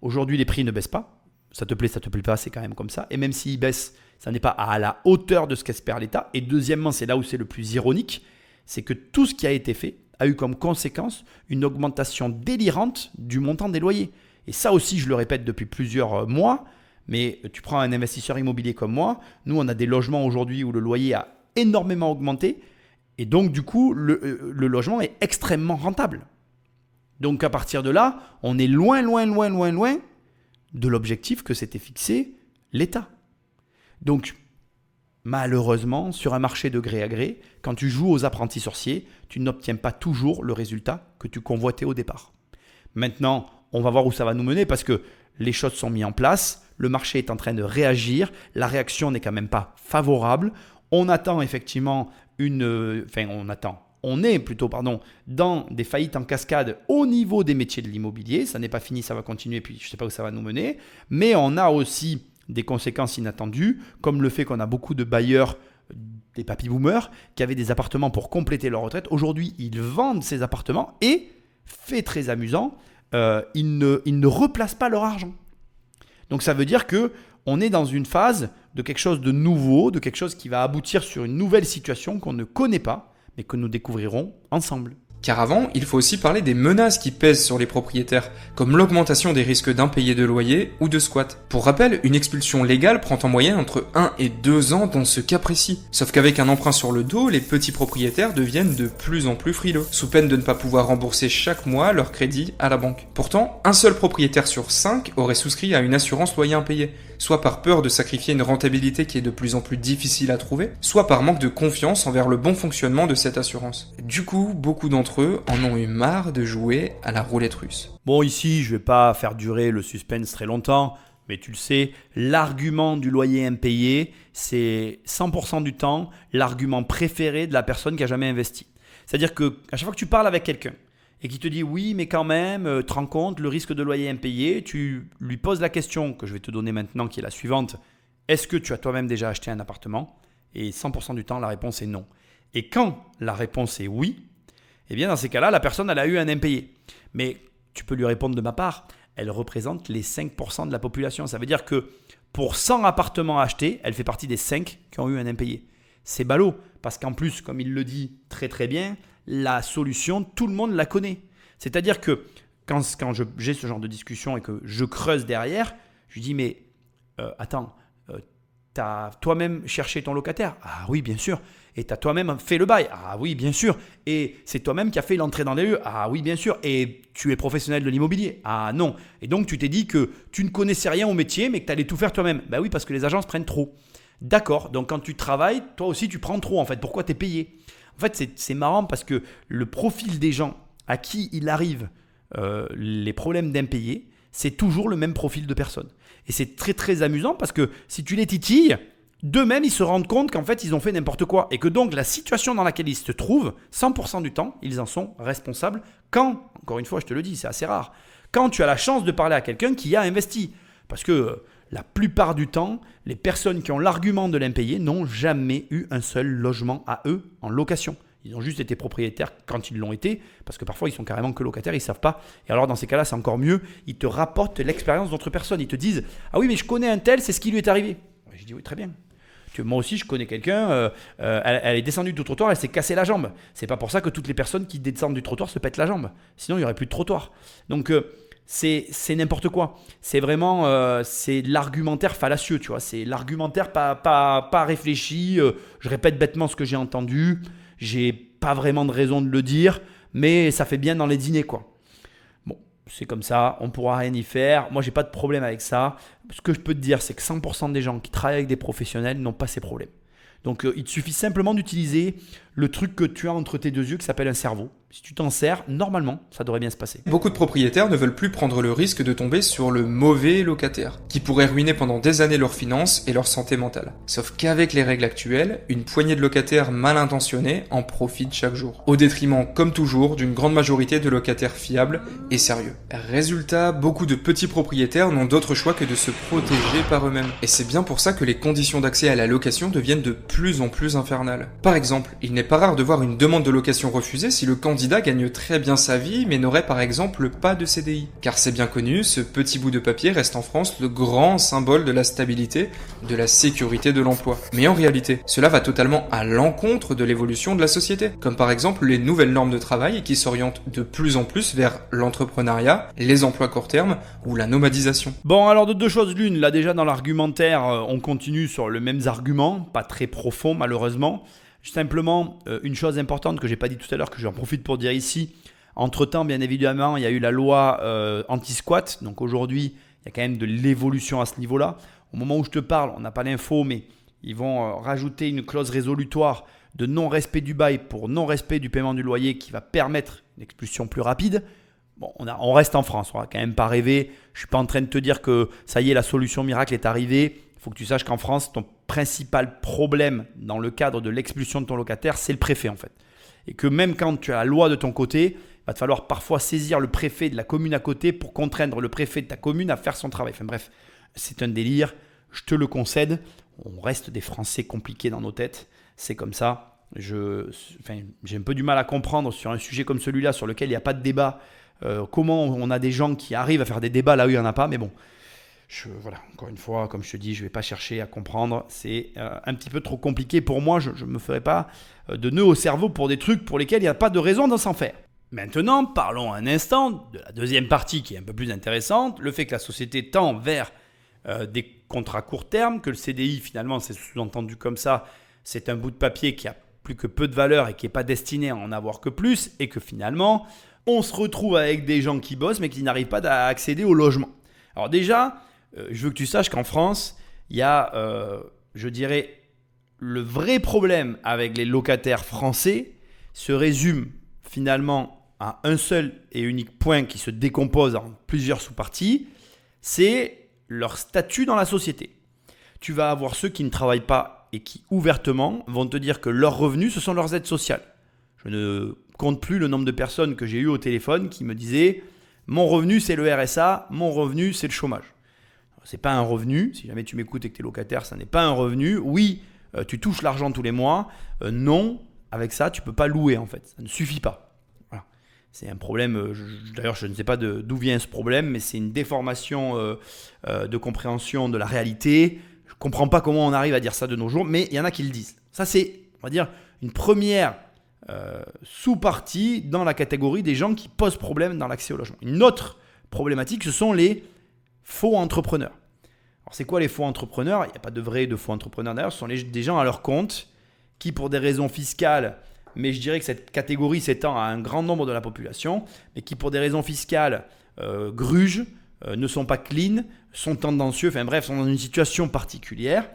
Aujourd'hui, les prix ne baissent pas. Ça te plaît pas, c'est quand même comme ça. Et même s'ils baissent, ça n'est pas à la hauteur de ce qu'espère l'État. Et deuxièmement, c'est là où c'est le plus ironique, c'est que tout ce qui a été fait a eu comme conséquence une augmentation délirante du montant des loyers. Et ça aussi, je le répète depuis plusieurs mois, mais tu prends un investisseur immobilier comme moi, nous on a des logements aujourd'hui où le loyer a énormément augmenté Et donc, du coup, le logement est extrêmement rentable. Donc, à partir de là, on est loin de l'objectif que s'était fixé l'État. Donc, malheureusement, sur un marché de gré à gré, quand tu joues aux apprentis sorciers, tu n'obtiens pas toujours le résultat que tu convoitais au départ. Maintenant, on va voir où ça va nous mener parce que les choses sont mises en place, le marché est en train de réagir, la réaction n'est quand même pas favorable. On attend effectivement on est dans des faillites en cascade au niveau des métiers de l'immobilier. Ça n'est pas fini, ça va continuer, puis je ne sais pas où ça va nous mener. Mais on a aussi des conséquences inattendues, comme le fait qu'on a beaucoup de bailleurs, des papy boomers, qui avaient des appartements pour compléter leur retraite. Aujourd'hui, ils vendent ces appartements et, fait très amusant, ils ne replacent pas leur argent. Donc ça veut dire qu'on est dans une phase de quelque chose de nouveau, de quelque chose qui va aboutir sur une nouvelle situation qu'on ne connaît pas, mais que nous découvrirons ensemble. Car avant, il faut aussi parler des menaces qui pèsent sur les propriétaires, comme l'augmentation des risques d'impayés de loyer ou de squat. Pour rappel, une expulsion légale prend en moyenne entre 1 et 2 ans dans ce cas précis. Sauf qu'avec un emprunt sur le dos, les petits propriétaires deviennent de plus en plus frileux, sous peine de ne pas pouvoir rembourser chaque mois leur crédit à la banque. Pourtant, un seul propriétaire sur 5 aurait souscrit à une assurance loyer impayé, soit par peur de sacrifier une rentabilité qui est de plus en plus difficile à trouver, soit par manque de confiance envers le bon fonctionnement de cette assurance. Du coup, beaucoup d'entre eux en ont eu marre de jouer à la roulette russe. Bon, ici, je ne vais pas faire durer le suspense très longtemps, mais tu le sais, l'argument du loyer impayé, c'est 100% du temps l'argument préféré de la personne qui a jamais investi. C'est-à-dire qu'à chaque fois que tu parles avec quelqu'un et qui te dit oui, mais quand même, tu te rends compte, le risque de loyer impayé, tu lui poses la question que je vais te donner maintenant, qui est la suivante. Est-ce que tu as toi-même déjà acheté un appartement ? Et 100% du temps, la réponse est non. Et quand la réponse est oui, eh bien dans ces cas-là, la personne elle a eu un impayé. Mais tu peux lui répondre de ma part, elle représente les 5% de la population. Ça veut dire que pour 100 appartements achetés, elle fait partie des 5 qui ont eu un impayé. C'est ballot, parce qu'en plus, comme il le dit très très bien, la solution, tout le monde la connaît. C'est-à-dire que quand j'ai ce genre de discussion et que je creuse derrière, je lui dis mais attends, tu as toi-même cherché ton locataire ? Ah oui, bien sûr. Et tu as toi-même fait le bail ? Ah oui, bien sûr. Et c'est toi-même qui as fait l'entrée dans les lieux ? Ah oui, bien sûr. Et tu es professionnel de l'immobilier ? Ah non. Et donc, tu t'es dit que tu ne connaissais rien au métier, mais que tu allais tout faire toi-même. Ben oui, parce que les agences prennent trop. D'accord. Donc, quand tu travailles, toi aussi, tu prends trop en fait. Pourquoi tu es payé ? En fait, c'est marrant parce que le profil des gens à qui il arrive les problèmes d'impayés, c'est toujours le même profil de personne. Et c'est très très amusant parce que si tu les titilles, d'eux-mêmes, ils se rendent compte qu'en fait, ils ont fait n'importe quoi. Et que donc, la situation dans laquelle ils se trouvent, 100% du temps, ils en sont responsables quand, encore une fois, je te le dis, c'est assez rare, quand tu as la chance de parler à quelqu'un qui a investi. Parce que la plupart du temps, les personnes qui ont l'argument de l'impayé n'ont jamais eu un seul logement à eux en location. Ils ont juste été propriétaires quand ils l'ont été, parce que parfois ils sont carrément que locataires, ils ne savent pas. Et alors dans ces cas-là, c'est encore mieux, ils te rapportent l'expérience d'autres personnes. Ils te disent « Ah oui, mais je connais un tel, c'est ce qui lui est arrivé. » Je dis « Oui, très bien. » Moi aussi, je connais quelqu'un, elle est descendue du trottoir, elle s'est cassée la jambe. C'est pas pour ça que toutes les personnes qui descendent du trottoir se pètent la jambe. Sinon, il n'y aurait plus de trottoir. Donc, c'est n'importe quoi. C'est vraiment c'est l'argumentaire fallacieux, tu vois. C'est l'argumentaire pas réfléchi. Je répète bêtement ce que j'ai entendu. J'ai pas vraiment de raison de le dire, mais ça fait bien dans les dîners, quoi. Bon, c'est comme ça, on pourra rien y faire. Moi, j'ai pas de problème avec ça. Ce que je peux te dire, c'est que 100% des gens qui travaillent avec des professionnels n'ont pas ces problèmes. Donc, il te suffit simplement d'utiliser le truc que tu as entre tes deux yeux qui s'appelle un cerveau. Si tu t'en sers, normalement, ça devrait bien se passer. Beaucoup de propriétaires ne veulent plus prendre le risque de tomber sur le mauvais locataire, qui pourrait ruiner pendant des années leurs finances et leur santé mentale. Sauf qu'avec les règles actuelles, une poignée de locataires mal intentionnés en profitent chaque jour, au détriment, comme toujours, d'une grande majorité de locataires fiables et sérieux. Résultat, beaucoup de petits propriétaires n'ont d'autre choix que de se protéger par eux-mêmes. Et c'est bien pour ça que les conditions d'accès à la location deviennent de plus en plus infernales. Par exemple, il n'est pas rare de voir une demande de location refusée si le candidat gagne très bien sa vie mais n'aurait par exemple pas de CDI. Car c'est bien connu, ce petit bout de papier reste en France le grand symbole de la stabilité, de la sécurité de l'emploi. Mais en réalité, cela va totalement à l'encontre de l'évolution de la société, comme par exemple les nouvelles normes de travail qui s'orientent de plus en plus vers l'entrepreneuriat, les emplois court terme ou la nomadisation. Bon, alors de deux choses l'une, là déjà dans l'argumentaire, on continue sur les mêmes arguments, pas très profonds malheureusement. Simplement, une chose importante que je n'ai pas dit tout à l'heure, que j'en profite pour dire ici. Entre-temps, bien évidemment, il y a eu la loi anti-squat. Donc aujourd'hui, il y a quand même de l'évolution à ce niveau-là. Au moment où je te parle, on n'a pas l'info, mais ils vont rajouter une clause résolutoire de non-respect du bail pour non-respect du paiement du loyer qui va permettre une expulsion plus rapide. Bon, on reste en France, on va quand même pas rêver. Je ne suis pas en train de te dire que ça y est, la solution miracle est arrivée. Il faut que tu saches qu'en France, ton principal problème dans le cadre de l'expulsion de ton locataire, c'est le préfet en fait. Et que même quand tu as la loi de ton côté, il va te falloir parfois saisir le préfet de la commune à côté pour contraindre le préfet de ta commune à faire son travail. Enfin bref, c'est un délire, je te le concède. On reste des Français compliqués dans nos têtes, c'est comme ça. J'ai un peu du mal à comprendre sur un sujet comme celui-là sur lequel il n'y a pas de débat. Comment on a des gens qui arrivent à faire des débats là où il n'y en a pas, mais bon, voilà, encore une fois, comme je te dis, je ne vais pas chercher à comprendre, c'est un petit peu trop compliqué pour moi, je ne me ferai pas de nœud au cerveau pour des trucs pour lesquels il n'y a pas de raison de s'en faire. Maintenant, parlons un instant de la deuxième partie qui est un peu plus intéressante, le fait que la société tend vers des contrats court terme, que le CDI finalement, c'est sous-entendu comme ça, c'est un bout de papier qui a plus que peu de valeur et qui n'est pas destiné à en avoir que plus, et que finalement, on se retrouve avec des gens qui bossent mais qui n'arrivent pas à accéder au logement. Alors déjà, je veux que tu saches qu'en France, il y a, je dirais, le vrai problème avec les locataires français se résume finalement à un seul et unique point qui se décompose en plusieurs sous-parties, c'est leur statut dans la société. Tu vas avoir ceux qui ne travaillent pas et qui ouvertement vont te dire que leurs revenus, ce sont leurs aides sociales. Je ne compte plus le nombre de personnes que j'ai eues au téléphone qui me disaient « mon revenu c'est le RSA, mon revenu c'est le chômage ». Ce n'est pas un revenu, si jamais tu m'écoutes et que tu es locataire, ça n'est pas un revenu. Oui, tu touches l'argent tous les mois, non, avec ça tu ne peux pas louer en fait, ça ne suffit pas. Voilà. C'est un problème, d'ailleurs je ne sais pas d'où vient ce problème, mais c'est une déformation de compréhension de la réalité. Je ne comprends pas comment on arrive à dire ça de nos jours, mais il y en a qui le disent. Ça c'est, on va dire, une première sous-partie dans la catégorie des gens qui posent problème dans l'accès au logement. Une autre problématique, ce sont les faux entrepreneurs. Alors c'est quoi les faux entrepreneurs ? Il n'y a pas de vrais et de faux entrepreneurs d'ailleurs, ce sont des gens à leur compte qui pour des raisons fiscales, mais je dirais que cette catégorie s'étend à un grand nombre de la population, mais qui pour des raisons fiscales grugent, ne sont pas clean, sont tendancieux, enfin bref, sont dans une situation particulière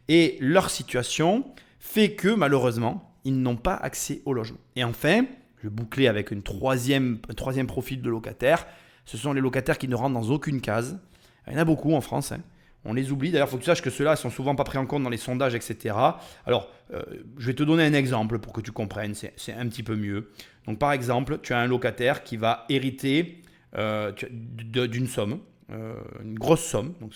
et leur situation fait que malheureusement, ils n'ont pas accès au logement. Et enfin, je vais boucler avec un troisième profil de locataires. Ce sont les locataires qui ne rentrent dans aucune case. Il y en a beaucoup en France. On les oublie. D'ailleurs, il faut que tu saches que ceux-là ne sont souvent pas pris en compte dans les sondages, etc. Alors, je vais te donner un exemple pour que tu comprennes. C'est un petit peu mieux. Donc, par exemple, tu as un locataire qui va hériter d'une somme, une grosse somme. Donc,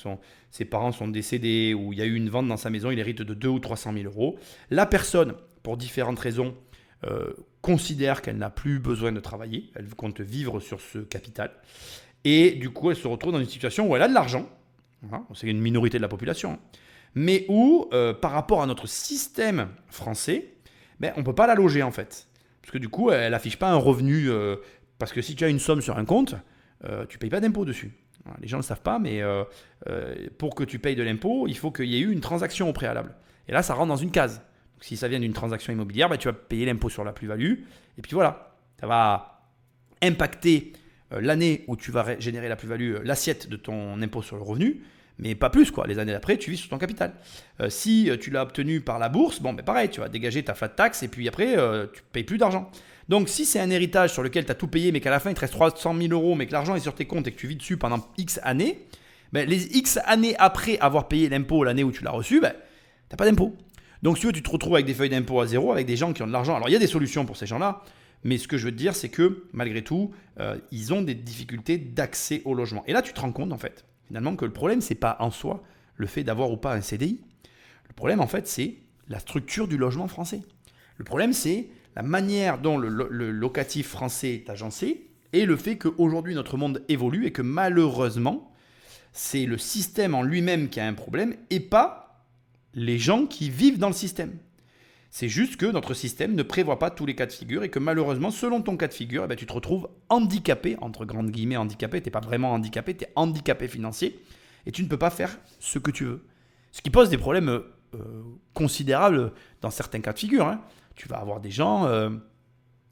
ses parents sont décédés ou il y a eu une vente dans sa maison. Il hérite de 200 ou 300 000 euros. La personne, pour différentes raisons, considère qu'elle n'a plus besoin de travailler, elle compte vivre sur ce capital, et du coup elle se retrouve dans une situation où elle a de l'argent, voilà, c'est une minorité de la population, mais où par rapport à notre système français, on ne peut pas la loger en fait, parce que du coup elle n'affiche pas un revenu, parce que si tu as une somme sur un compte, tu ne payes pas d'impôt dessus. Voilà, les gens ne le savent pas, mais pour que tu payes de l'impôt, il faut qu'il y ait eu une transaction au préalable, et là ça rentre dans une case. Donc, si ça vient d'une transaction immobilière, tu vas payer l'impôt sur la plus-value. Et puis voilà, ça va impacter l'année où tu vas générer la plus-value, l'assiette de ton impôt sur le revenu, mais pas plus, quoi. Les années d'après, tu vis sur ton capital. Si tu l'as obtenu par la bourse, pareil, tu vas dégager ta flat tax et puis après, tu ne payes plus d'argent. Donc, si c'est un héritage sur lequel tu as tout payé, mais qu'à la fin, il te reste 300 000 euros, mais que l'argent est sur tes comptes et que tu vis dessus pendant X années, les X années après avoir payé l'impôt l'année où tu l'as reçu, tu n'as pas d'impôt. Donc, si tu te retrouves avec des feuilles d'impôt à zéro, avec des gens qui ont de l'argent. Alors, il y a des solutions pour ces gens-là, mais ce que je veux te dire, c'est que, malgré tout, ils ont des difficultés d'accès au logement. Et là, tu te rends compte, en fait, finalement, que le problème, ce n'est pas en soi le fait d'avoir ou pas un CDI. Le problème, en fait, c'est la structure du logement français. Le problème, c'est la manière dont le locatif français est agencé et le fait qu'aujourd'hui, notre monde évolue et que, malheureusement, c'est le système en lui-même qui a un problème et pas les gens qui vivent dans le système. C'est juste que notre système ne prévoit pas tous les cas de figure et que malheureusement, selon ton cas de figure, tu te retrouves handicapé, entre grandes guillemets handicapé, tu n'es pas vraiment handicapé, tu es handicapé financier et tu ne peux pas faire ce que tu veux. Ce qui pose des problèmes considérable dans certains cas de figure. Hein. Tu vas avoir des gens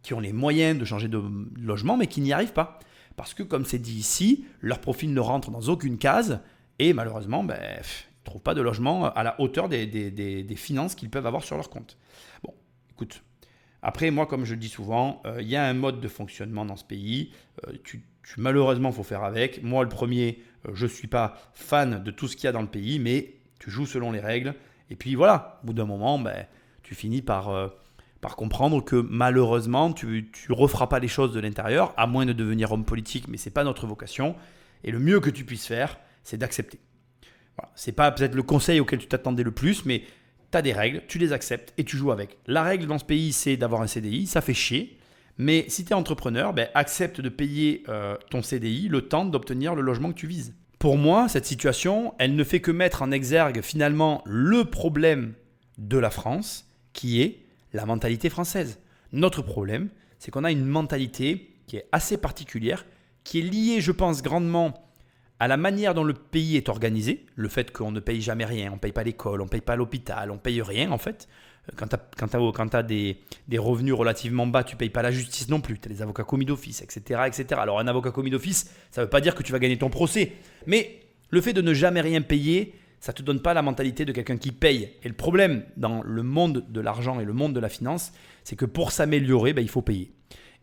qui ont les moyens de changer de logement, mais qui n'y arrivent pas. Parce que, comme c'est dit ici, leur profil ne rentre dans aucune case et malheureusement, ils ne trouvent pas de logement à la hauteur des finances qu'ils peuvent avoir sur leur compte. Bon, écoute, après, moi, comme je le dis souvent, il y a un mode de fonctionnement dans ce pays. Malheureusement, il faut faire avec. Moi, le premier, je ne suis pas fan de tout ce qu'il y a dans le pays, mais tu joues selon les règles. Et puis voilà, au bout d'un moment, tu finis par comprendre que malheureusement, tu ne referas pas les choses de l'intérieur, à moins de devenir homme politique, mais ce n'est pas notre vocation. Et le mieux que tu puisses faire, c'est d'accepter. Voilà. Ce n'est pas peut-être le conseil auquel tu t'attendais le plus, mais tu as des règles, tu les acceptes et tu joues avec. La règle dans ce pays, c'est d'avoir un CDI, ça fait chier. Mais si tu es entrepreneur, accepte de payer ton CDI le temps d'obtenir le logement que tu vises. Pour moi, cette situation, elle ne fait que mettre en exergue finalement le problème de la France, qui est la mentalité française. Notre problème, c'est qu'on a une mentalité qui est assez particulière, qui est liée, je pense, grandement à la manière dont le pays est organisé, le fait qu'on ne paye jamais rien, on ne paye pas l'école, on ne paye pas l'hôpital, on ne paye rien en fait. Quand tu as des revenus relativement bas, tu ne payes pas la justice non plus, tu as les avocats commis d'office, etc., etc. Alors un avocat commis d'office, ça ne veut pas dire que tu vas gagner ton procès, mais le fait de ne jamais rien payer, ça ne te donne pas la mentalité de quelqu'un qui paye. Et le problème dans le monde de l'argent et le monde de la finance, c'est que pour s'améliorer, il faut payer.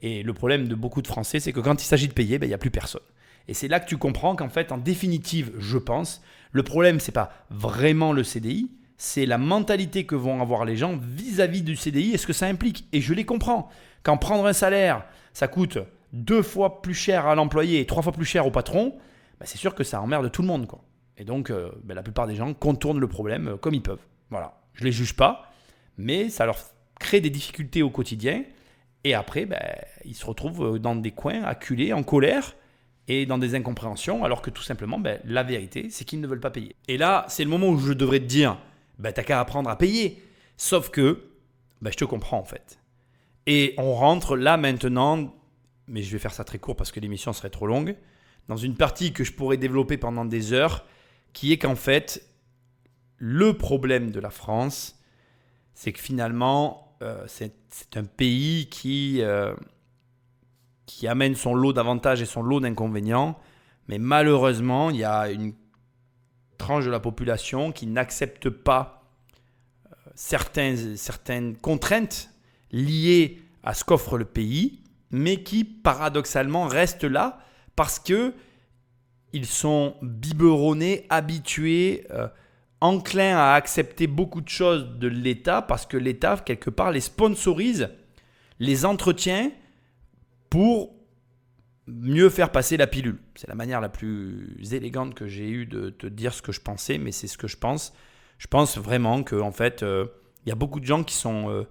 Et le problème de beaucoup de Français, c'est que quand il s'agit de payer, il n'y a plus personne. Et c'est là que tu comprends qu'en fait, en définitive, je pense, le problème, ce n'est pas vraiment le CDI, c'est la mentalité que vont avoir les gens vis-à-vis du CDI et ce que ça implique. Et je les comprends. Quand prendre un salaire, ça coûte 2 fois plus cher à l'employé et 3 fois plus cher au patron, c'est sûr que ça emmerde tout le monde, quoi. Et donc, la plupart des gens contournent le problème comme ils peuvent. Voilà. Je ne les juge pas, mais ça leur crée des difficultés au quotidien. Et après, ils se retrouvent dans des coins acculés, en colère et dans des incompréhensions, alors que tout simplement, la vérité, c'est qu'ils ne veulent pas payer. Et là, c'est le moment où je devrais te dire, t'as qu'à apprendre à payer. Sauf que, je te comprends en fait. Et on rentre là maintenant, mais je vais faire ça très court parce que l'émission serait trop longue, dans une partie que je pourrais développer pendant des heures, qui est qu'en fait, le problème de la France, c'est que finalement, c'est un pays qui amène son lot d'avantages et son lot d'inconvénients, mais malheureusement, il y a une tranche de la population qui n'accepte pas certaines contraintes liées à ce qu'offre le pays, mais qui paradoxalement restent là parce que ils sont biberonnés, habitués, enclins à accepter beaucoup de choses de l'État parce que l'État, quelque part, les sponsorise, les entretient pour mieux faire passer la pilule. C'est la manière la plus élégante que j'ai eue de te dire ce que je pensais, mais c'est ce que je pense. Je pense vraiment qu'en fait, il y a beaucoup de gens qui sont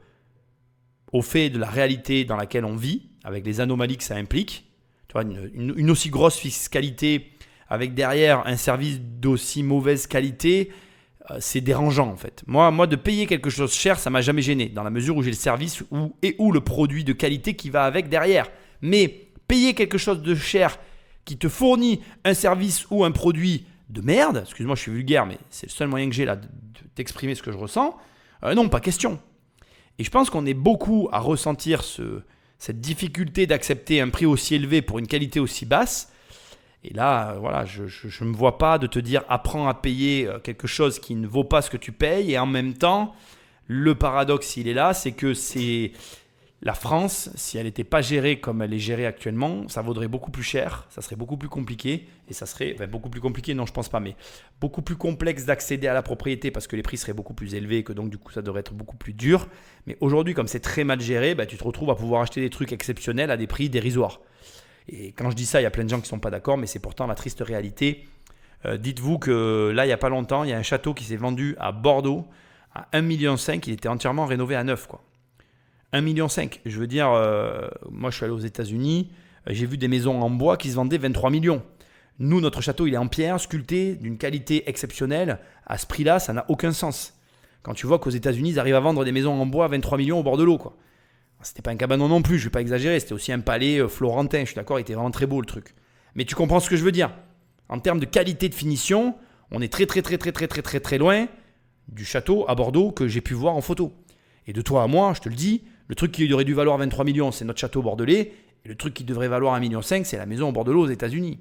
au fait de la réalité dans laquelle on vit, avec les anomalies que ça implique. Tu vois, une aussi grosse fiscalité avec derrière un service d'aussi mauvaise qualité, c'est dérangeant en fait. Moi, de payer quelque chose cher, ça ne m'a jamais gêné, dans la mesure où j'ai le service ou le produit de qualité qui va avec derrière. Mais payer quelque chose de cher qui te fournit un service ou un produit de merde, excuse-moi, je suis vulgaire, mais c'est le seul moyen que j'ai là d'exprimer ce que je ressens, non, pas question. Et je pense qu'on est beaucoup à ressentir cette difficulté d'accepter un prix aussi élevé pour une qualité aussi basse. Et là, voilà, je ne me vois pas de te dire apprends à payer quelque chose qui ne vaut pas ce que tu payes. Et en même temps, le paradoxe, il est là, c'est que c'est la France, si elle n'était pas gérée comme elle est gérée actuellement, ça vaudrait beaucoup plus cher, ça serait beaucoup plus compliqué. Et ça serait, beaucoup plus compliqué, non je pense pas, mais beaucoup plus complexe d'accéder à la propriété parce que les prix seraient beaucoup plus élevés et que donc du coup ça devrait être beaucoup plus dur. Mais aujourd'hui, comme c'est très mal géré, tu te retrouves à pouvoir acheter des trucs exceptionnels à des prix dérisoires. Et quand je dis ça, il y a plein de gens qui ne sont pas d'accord, mais c'est pourtant la triste réalité. Dites-vous que là, il n'y a pas longtemps, il y a un château qui s'est vendu à Bordeaux à 1,5 million. Il était entièrement rénové à neuf, quoi. 1,5 million. Je veux dire, moi je suis allé aux États-Unis, j'ai vu des maisons en bois qui se vendaient 23 millions. Nous, notre château, il est en pierre, sculpté, d'une qualité exceptionnelle. À ce prix-là, ça n'a aucun sens. Quand tu vois qu'aux États-Unis, ils arrivent à vendre des maisons en bois à 23 millions au bord de l'eau, quoi. C'était pas un cabanon non plus, je vais pas exagérer, c'était aussi un palais florentin, je suis d'accord, il était vraiment très beau le truc. Mais tu comprends ce que je veux dire. En termes de qualité de finition, on est très loin du château à Bordeaux que j'ai pu voir en photo. Et de toi à moi, je te le dis, le truc qui aurait dû valoir 23 millions, c'est notre château bordelais. Et le truc qui devrait valoir 1,5 million, c'est la maison au Bordelais aux États-Unis.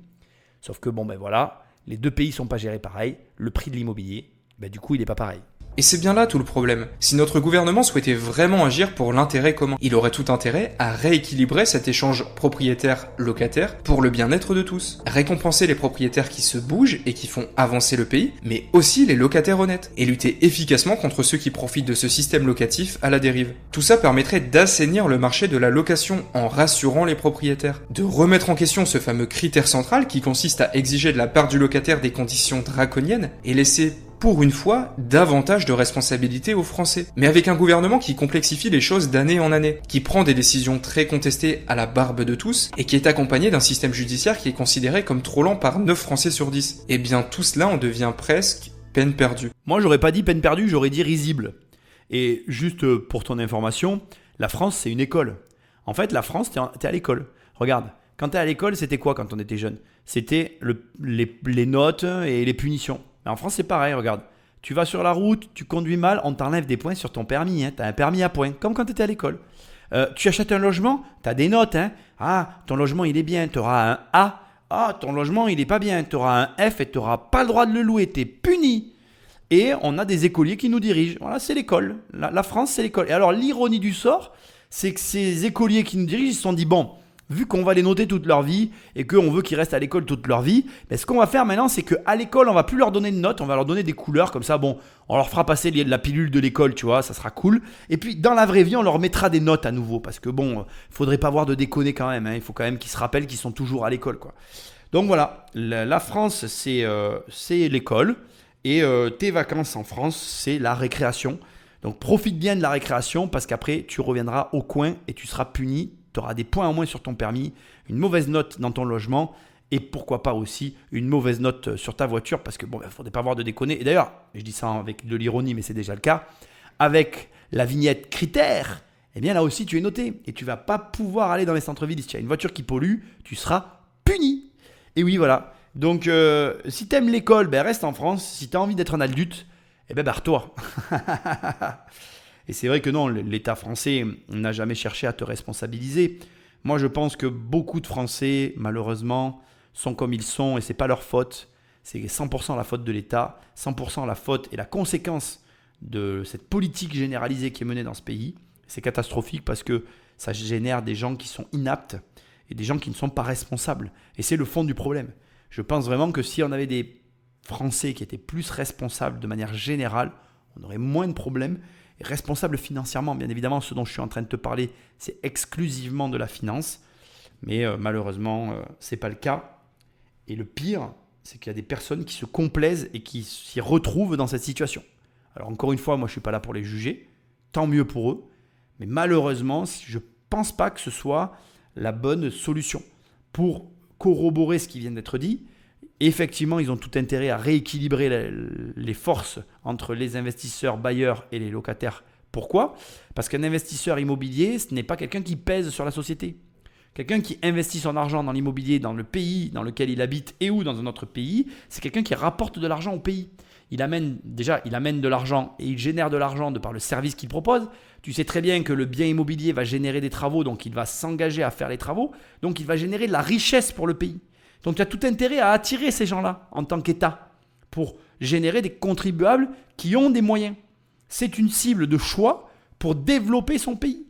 Sauf que bon, ben voilà, les deux pays ne sont pas gérés pareil. Le prix de l'immobilier, ben du coup, il n'est pas pareil. Et c'est bien là tout le problème. Si notre gouvernement souhaitait vraiment agir pour l'intérêt commun, il aurait tout intérêt à rééquilibrer cet échange propriétaire-locataire pour le bien-être de tous. Récompenser les propriétaires qui se bougent et qui font avancer le pays, mais aussi les locataires honnêtes, et lutter efficacement contre ceux qui profitent de ce système locatif à la dérive. Tout ça permettrait d'assainir le marché de la location en rassurant les propriétaires, de remettre en question ce fameux critère central qui consiste à exiger de la part du locataire des conditions draconiennes et laisser pour une fois, davantage de responsabilités aux Français. Mais avec un gouvernement qui complexifie les choses d'année en année, qui prend des décisions très contestées à la barbe de tous, et qui est accompagné d'un système judiciaire qui est considéré comme trop lent par 9 Français sur 10. Eh bien tout cela en devient presque peine perdue. Moi j'aurais pas dit peine perdue, j'aurais dit risible. Et juste pour ton information, la France c'est une école. En fait la France, t'es à l'école. Regarde, quand t'es à l'école, c'était quoi quand on était jeune? C'était les notes et les punitions. Mais en France, c'est pareil, regarde. Tu vas sur la route, tu conduis mal, on t'enlève des points sur ton permis. Tu as un permis à points, comme quand tu étais à l'école. Tu achètes un logement, tu as des notes. Ah, ton logement, il est bien, tu auras un A. Ah, ton logement, il n'est pas bien, tu auras un F et tu n'auras pas le droit de le louer, tu es puni. Et on a des écoliers qui nous dirigent. Voilà, c'est l'école. La France, c'est l'école. Et alors, l'ironie du sort, c'est que ces écoliers qui nous dirigent, ils se sont dit, bon, vu qu'on va les noter toute leur vie et qu'on veut qu'ils restent à l'école toute leur vie, ben ce qu'on va faire maintenant, c'est qu'à l'école, on va plus leur donner de notes, on va leur donner des couleurs. Comme ça, bon, on leur fera passer la pilule de l'école, tu vois, ça sera cool. Et puis, dans la vraie vie, on leur mettra des notes à nouveau. Parce que bon, faudrait pas avoir de déconner quand même. Il faut quand même qu'ils se rappellent qu'ils sont toujours à l'école, quoi. Donc voilà, la France, c'est l'école. Et tes vacances en France, c'est la récréation. Donc profite bien de la récréation parce qu'après, tu reviendras au coin et tu seras puni. Tu auras des points en moins sur ton permis, une mauvaise note dans ton logement et pourquoi pas aussi une mauvaise note sur ta voiture parce que bon, il ne faudrait pas avoir de déconner. Et d'ailleurs, je dis ça avec de l'ironie, mais c'est déjà le cas, avec la vignette critère, eh bien là aussi tu es noté et tu ne vas pas pouvoir aller dans les centres-villes. Si tu as une voiture qui pollue, tu seras puni. Et oui, voilà. Donc si tu aimes l'école, ben, reste en France. Si tu as envie d'être un adulte, eh ben barre-toi. Et c'est vrai que non, l'État français n'a jamais cherché à te responsabiliser. Moi, je pense que beaucoup de Français, malheureusement, sont comme ils sont et ce n'est pas leur faute. C'est 100% la faute de l'État, 100% la faute et la conséquence de cette politique généralisée qui est menée dans ce pays. C'est catastrophique parce que ça génère des gens qui sont inaptes et des gens qui ne sont pas responsables. Et c'est le fond du problème. Je pense vraiment que si on avait des Français qui étaient plus responsables de manière générale, on aurait moins de problèmes. Et responsables financièrement, bien évidemment, ce dont je suis en train de te parler, c'est exclusivement de la finance. Mais malheureusement, ce n'est pas le cas. Et le pire, c'est qu'il y a des personnes qui se complaisent et qui s'y retrouvent dans cette situation. Alors encore une fois, moi je ne suis pas là pour les juger. Tant mieux pour eux. Mais malheureusement, je ne pense pas que ce soit la bonne solution. Pour corroborer ce qui vient d'être dit, effectivement, ils ont tout intérêt à rééquilibrer les forces entre les investisseurs bailleurs et les locataires. Pourquoi ? Parce qu'un investisseur immobilier, ce n'est pas quelqu'un qui pèse sur la société. Quelqu'un qui investit son argent dans l'immobilier, dans le pays dans lequel il habite et ou dans un autre pays, c'est quelqu'un qui rapporte de l'argent au pays. Il amène de l'argent et il génère de l'argent de par le service qu'il propose. Tu sais très bien que le bien immobilier va générer des travaux, donc il va s'engager à faire les travaux, donc il va générer de la richesse pour le pays. Donc tu as tout intérêt à attirer ces gens-là en tant qu'État pour générer des contribuables qui ont des moyens. C'est une cible de choix pour développer son pays.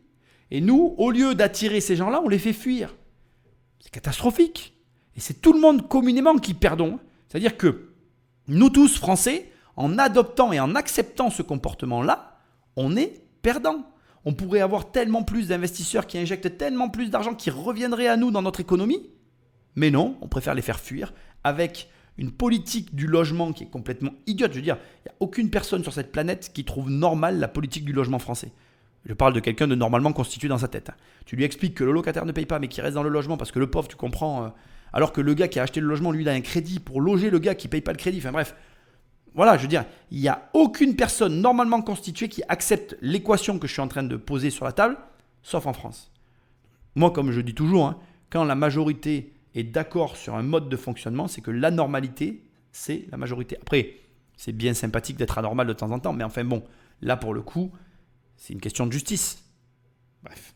Et nous, au lieu d'attirer ces gens-là, on les fait fuir. C'est catastrophique. Et c'est tout le monde communément qui perdons. C'est-à-dire que nous tous, Français, en adoptant et en acceptant ce comportement-là, on est perdants. On pourrait avoir tellement plus d'investisseurs qui injectent tellement plus d'argent qui reviendrait à nous dans notre économie. Mais non, on préfère les faire fuir avec une politique du logement qui est complètement idiote. Je veux dire, il n'y a aucune personne sur cette planète qui trouve normal la politique du logement français. Je parle de quelqu'un de normalement constitué dans sa tête. Tu lui expliques que le locataire ne paye pas mais qu'il reste dans le logement parce que le pauvre, tu comprends, alors que le gars qui a acheté le logement, lui, il a un crédit pour loger le gars qui ne paye pas le crédit. Enfin bref, voilà, je veux dire, il n'y a aucune personne normalement constituée qui accepte l'équation que je suis en train de poser sur la table, sauf en France. Moi, comme je dis toujours, quand la majorité est d'accord sur un mode de fonctionnement, c'est que la normalité, c'est la majorité. Après, C'est bien sympathique d'être anormal de temps en temps, mais enfin bon, là pour le coup, c'est une question de justice. Bref,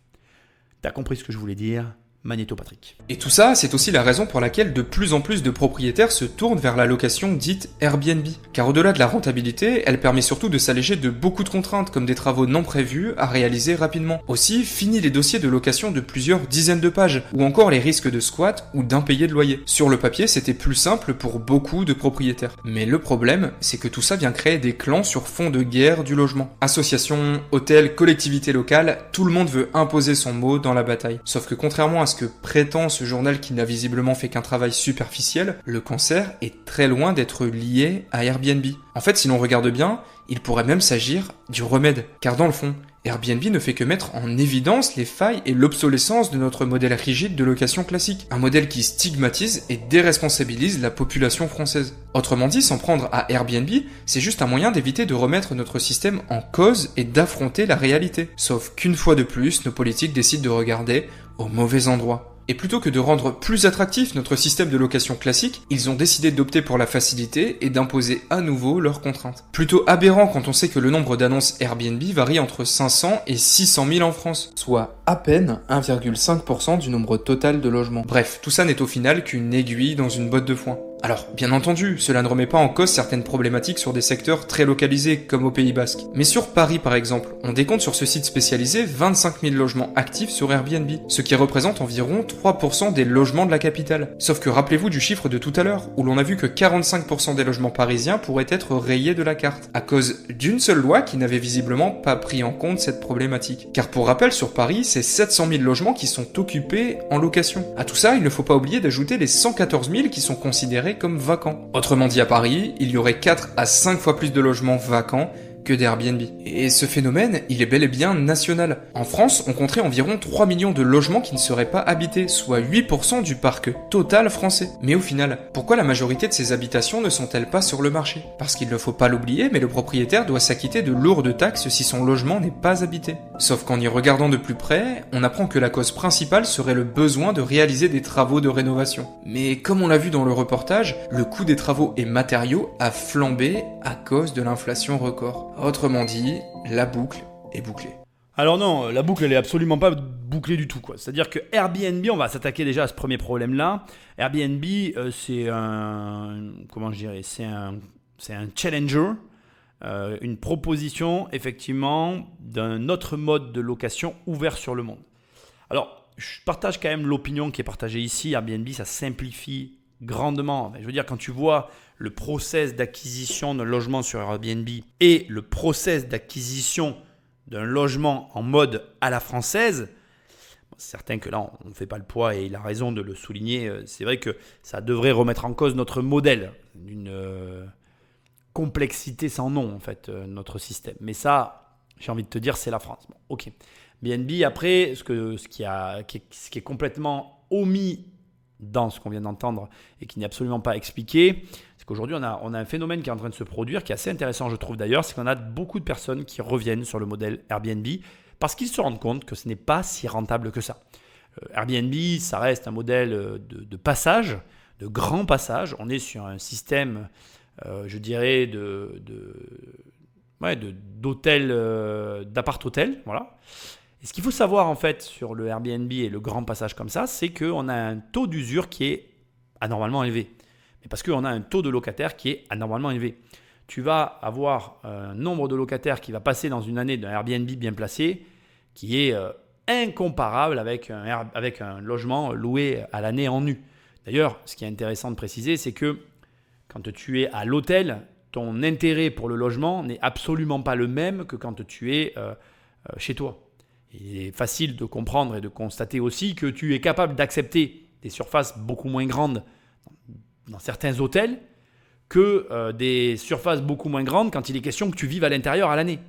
t'as compris ce que je voulais dire. Magnéto Patrick. Et tout ça, c'est aussi la raison pour laquelle de plus en plus de propriétaires se tournent vers la location dite Airbnb. Car au-delà de la rentabilité, elle permet surtout de s'alléger de beaucoup de contraintes, comme des travaux non prévus à réaliser rapidement. Aussi, fini les dossiers de location de plusieurs dizaines de pages, ou encore les risques de squat ou d'impayés de loyer. Sur le papier, c'était plus simple pour beaucoup de propriétaires. Mais le problème, c'est que tout ça vient créer des clans sur fond de guerre du logement. Associations, hôtels, collectivités locales, tout le monde veut imposer son mot dans la bataille. Sauf que contrairement à ce que prétend ce journal qui n'a visiblement fait qu'un travail superficiel, le cancer est très loin d'être lié à Airbnb. En fait, si l'on regarde bien, il pourrait même s'agir du remède. Car dans le fond, Airbnb ne fait que mettre en évidence les failles et l'obsolescence de notre modèle rigide de location classique. Un modèle qui stigmatise et déresponsabilise la population française. Autrement dit, s'en prendre à Airbnb, c'est juste un moyen d'éviter de remettre notre système en cause et d'affronter la réalité. Sauf qu'une fois de plus, nos politiques décident de regarder au mauvais endroit. Et plutôt que de rendre plus attractif notre système de location classique, ils ont décidé d'opter pour la facilité et d'imposer à nouveau leurs contraintes. Plutôt aberrant quand on sait que le nombre d'annonces Airbnb varie entre 500 et 600 000 en France, soit à peine 1,5% du nombre total de logements. Bref, tout ça n'est au final qu'une aiguille dans une botte de foin. Alors, bien entendu, cela ne remet pas en cause certaines problématiques sur des secteurs très localisés, comme au Pays Basque. Mais sur Paris, par exemple, on décompte sur ce site spécialisé 25 000 logements actifs sur Airbnb, ce qui représente environ 3% des logements de la capitale. Sauf que rappelez-vous du chiffre de tout à l'heure, où l'on a vu que 45% des logements parisiens pourraient être rayés de la carte, à cause d'une seule loi qui n'avait visiblement pas pris en compte cette problématique. Car pour rappel, sur Paris, c'est 700 000 logements qui sont occupés en location. À tout ça, il ne faut pas oublier d'ajouter les 114 000 qui sont considérés comme vacants. Autrement dit, à Paris, il y aurait 4 à 5 fois plus de logements vacants que d'Airbnb. Et ce phénomène, il est bel et bien national. En France, on compterait environ 3 millions de logements qui ne seraient pas habités, soit 8% du parc total français. Mais au final, pourquoi la majorité de ces habitations ne sont-elles pas sur le marché? Parce qu'il ne faut pas l'oublier, mais le propriétaire doit s'acquitter de lourdes taxes si son logement n'est pas habité. Sauf qu'en y regardant de plus près, on apprend que la cause principale serait le besoin de réaliser des travaux de rénovation. Mais comme on l'a vu dans le reportage, le coût des travaux et matériaux a flambé à cause de l'inflation record. Autrement dit, la boucle est bouclée. Alors non, la boucle elle est absolument pas bouclée du tout quoi. C'est-à-dire que Airbnb, on va s'attaquer déjà à ce premier problème-là. Airbnb, c'est un, comment je dirais, c'est un challenger, une proposition effectivement d'un autre mode de location ouvert sur le monde. Alors, je partage quand même l'opinion qui est partagée ici. Airbnb, ça simplifie grandement. Je veux dire, quand tu vois le process d'acquisition d'un logement sur Airbnb et le process d'acquisition d'un logement en mode à la française, c'est certain que là, on ne fait pas le poids et il a raison de le souligner. C'est vrai que ça devrait remettre en cause notre modèle d'une complexité sans nom, en fait, notre système. Mais ça, j'ai envie de te dire, c'est la France. Bon, ok. BNB, après, ce qui est complètement omis dans ce qu'on vient d'entendre et qui n'est absolument pas expliqué, c'est qu'aujourd'hui, on a un phénomène qui est en train de se produire, qui est assez intéressant, je trouve d'ailleurs, c'est qu'on a beaucoup de personnes qui reviennent sur le modèle Airbnb parce qu'ils se rendent compte que ce n'est pas si rentable que ça. Airbnb, ça reste un modèle de passage, de grand passage. On est sur un système, je dirais, d'hôtel, d'appart-hôtel, voilà. Et ce qu'il faut savoir en fait sur le Airbnb et le grand passage comme ça, c'est qu'on a un taux d'usure qui est anormalement élevé. Mais parce qu'on a un taux de locataires qui est anormalement élevé. Tu vas avoir un nombre de locataires qui va passer dans une année d'un Airbnb bien placé qui est incomparable avec un logement loué à l'année en nu. D'ailleurs, ce qui est intéressant de préciser, c'est que quand tu es à l'hôtel, ton intérêt pour le logement n'est absolument pas le même que quand tu es chez toi. Il est facile de comprendre et de constater aussi que tu es capable d'accepter des surfaces beaucoup moins grandes dans certains hôtels que des surfaces beaucoup moins grandes quand il est question que tu vives à l'intérieur à l'année.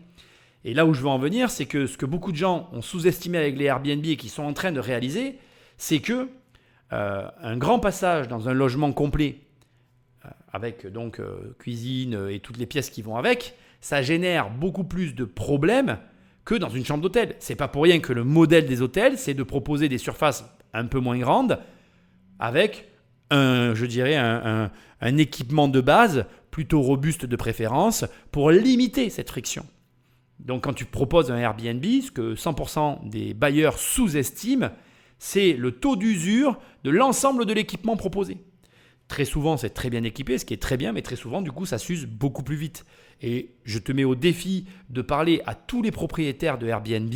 Et là où je veux en venir, c'est que ce que beaucoup de gens ont sous-estimé avec les Airbnb et qui sont en train de réaliser, c'est que un grand passage dans un logement complet avec donc cuisine et toutes les pièces qui vont avec, ça génère beaucoup plus de problèmes que dans une chambre d'hôtel. C'est pas pour rien que le modèle des hôtels, c'est de proposer des surfaces un peu moins grandes avec un équipement de base plutôt robustes de préférence, pour limiter cette friction. Donc quand tu proposes un Airbnb, ce que 100% des bailleurs sous-estiment, c'est le taux d'usure de l'ensemble de l'équipement proposé. Très souvent, c'est très bien équipé, ce qui est très bien, mais très souvent, du coup, ça s'use beaucoup plus vite. Et je te mets au défi de parler à tous les propriétaires de Airbnb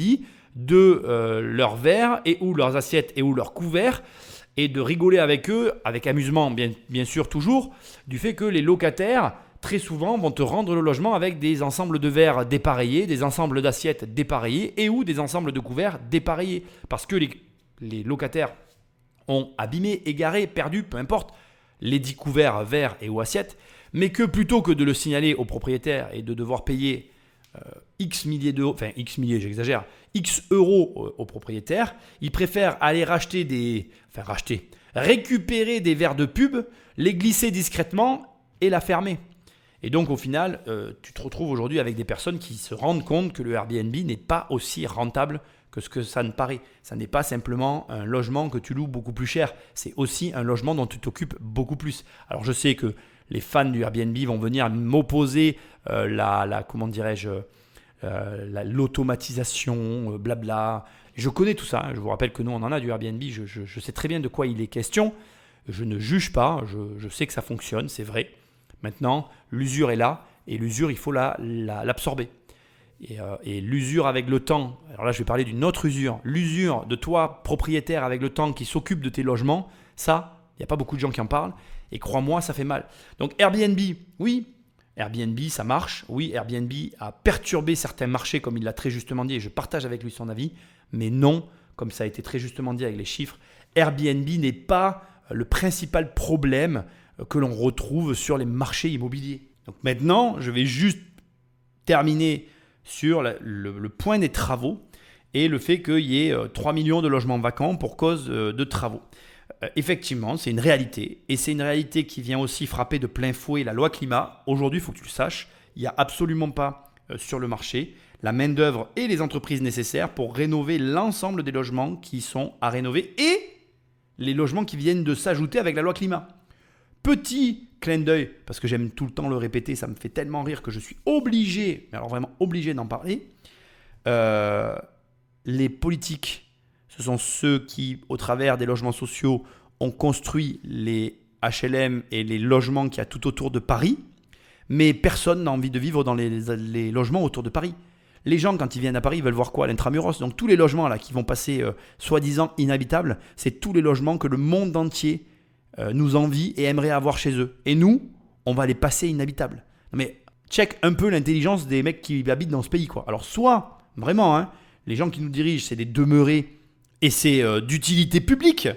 de leurs verres et ou leurs assiettes et ou leurs couverts et de rigoler avec eux, avec amusement bien sûr toujours, du fait que les locataires, très souvent, vont te rendre le logement avec des ensembles de verres dépareillés, des ensembles d'assiettes dépareillés et ou des ensembles de couverts dépareillés. Parce que les locataires ont abîmé, égaré, perdu, peu importe, les 10 couverts, verres et ou assiettes, mais que plutôt que de le signaler au propriétaire et de devoir payer X milliers d'euros, enfin X milliers, j'exagère, X euros au propriétaire, ils préfèrent aller récupérer des verres de pub, les glisser discrètement et la fermer. Et donc au final, tu te retrouves aujourd'hui avec des personnes qui se rendent compte que le Airbnb n'est pas aussi rentable que ce que ça ne paraît. Ça n'est pas simplement un logement que tu loues beaucoup plus cher, c'est aussi un logement dont tu t'occupes beaucoup plus. Alors je sais que les fans du Airbnb vont venir m'opposer l'automatisation, blabla. Je connais tout ça. Je vous rappelle que nous, on en a du Airbnb. Je sais très bien de quoi il est question. Je ne juge pas. Je sais que ça fonctionne, c'est vrai. Maintenant, l'usure est là. Et l'usure, il faut l'absorber. Et l'usure avec le temps. Alors là, je vais parler d'une autre usure. L'usure de toi, propriétaire, avec le temps, qui s'occupe de tes logements. Ça, il n'y a pas beaucoup de gens qui en parlent. Et crois-moi, ça fait mal. Donc Airbnb, oui. Airbnb, ça marche. Oui, Airbnb a perturbé certains marchés, comme il l'a très justement dit, et je partage avec lui son avis. Mais non, comme ça a été très justement dit avec les chiffres, Airbnb n'est pas le principal problème que l'on retrouve sur les marchés immobiliers. Donc maintenant, je vais juste terminer sur le point des travaux et le fait qu'il y ait 3 millions de logements vacants pour cause de travaux. Effectivement, c'est une réalité. Et c'est une réalité qui vient aussi frapper de plein fouet la loi climat. Aujourd'hui, il faut que tu le saches, il n'y a absolument pas sur le marché la main-d'œuvre et les entreprises nécessaires pour rénover l'ensemble des logements qui sont à rénover et les logements qui viennent de s'ajouter avec la loi climat. Petit clin d'œil, parce que j'aime tout le temps le répéter, ça me fait tellement rire que je suis obligé, mais alors vraiment obligé d'en parler. Les politiques, ce sont ceux qui, au travers des logements sociaux, ont construit les HLM et les logements qu'il y a tout autour de Paris. Mais personne n'a envie de vivre dans les logements autour de Paris. Les gens, quand ils viennent à Paris, ils veulent voir quoi? L'intramuros. Donc tous les logements là qui vont passer soi-disant inhabitables, c'est tous les logements que le monde entier nous envie et aimerait avoir chez eux. Et nous, on va les passer inhabitables. Mais check un peu l'intelligence des mecs qui habitent dans ce pays, quoi. Alors soit, vraiment, les gens qui nous dirigent, c'est des demeurés et c'est d'utilité publique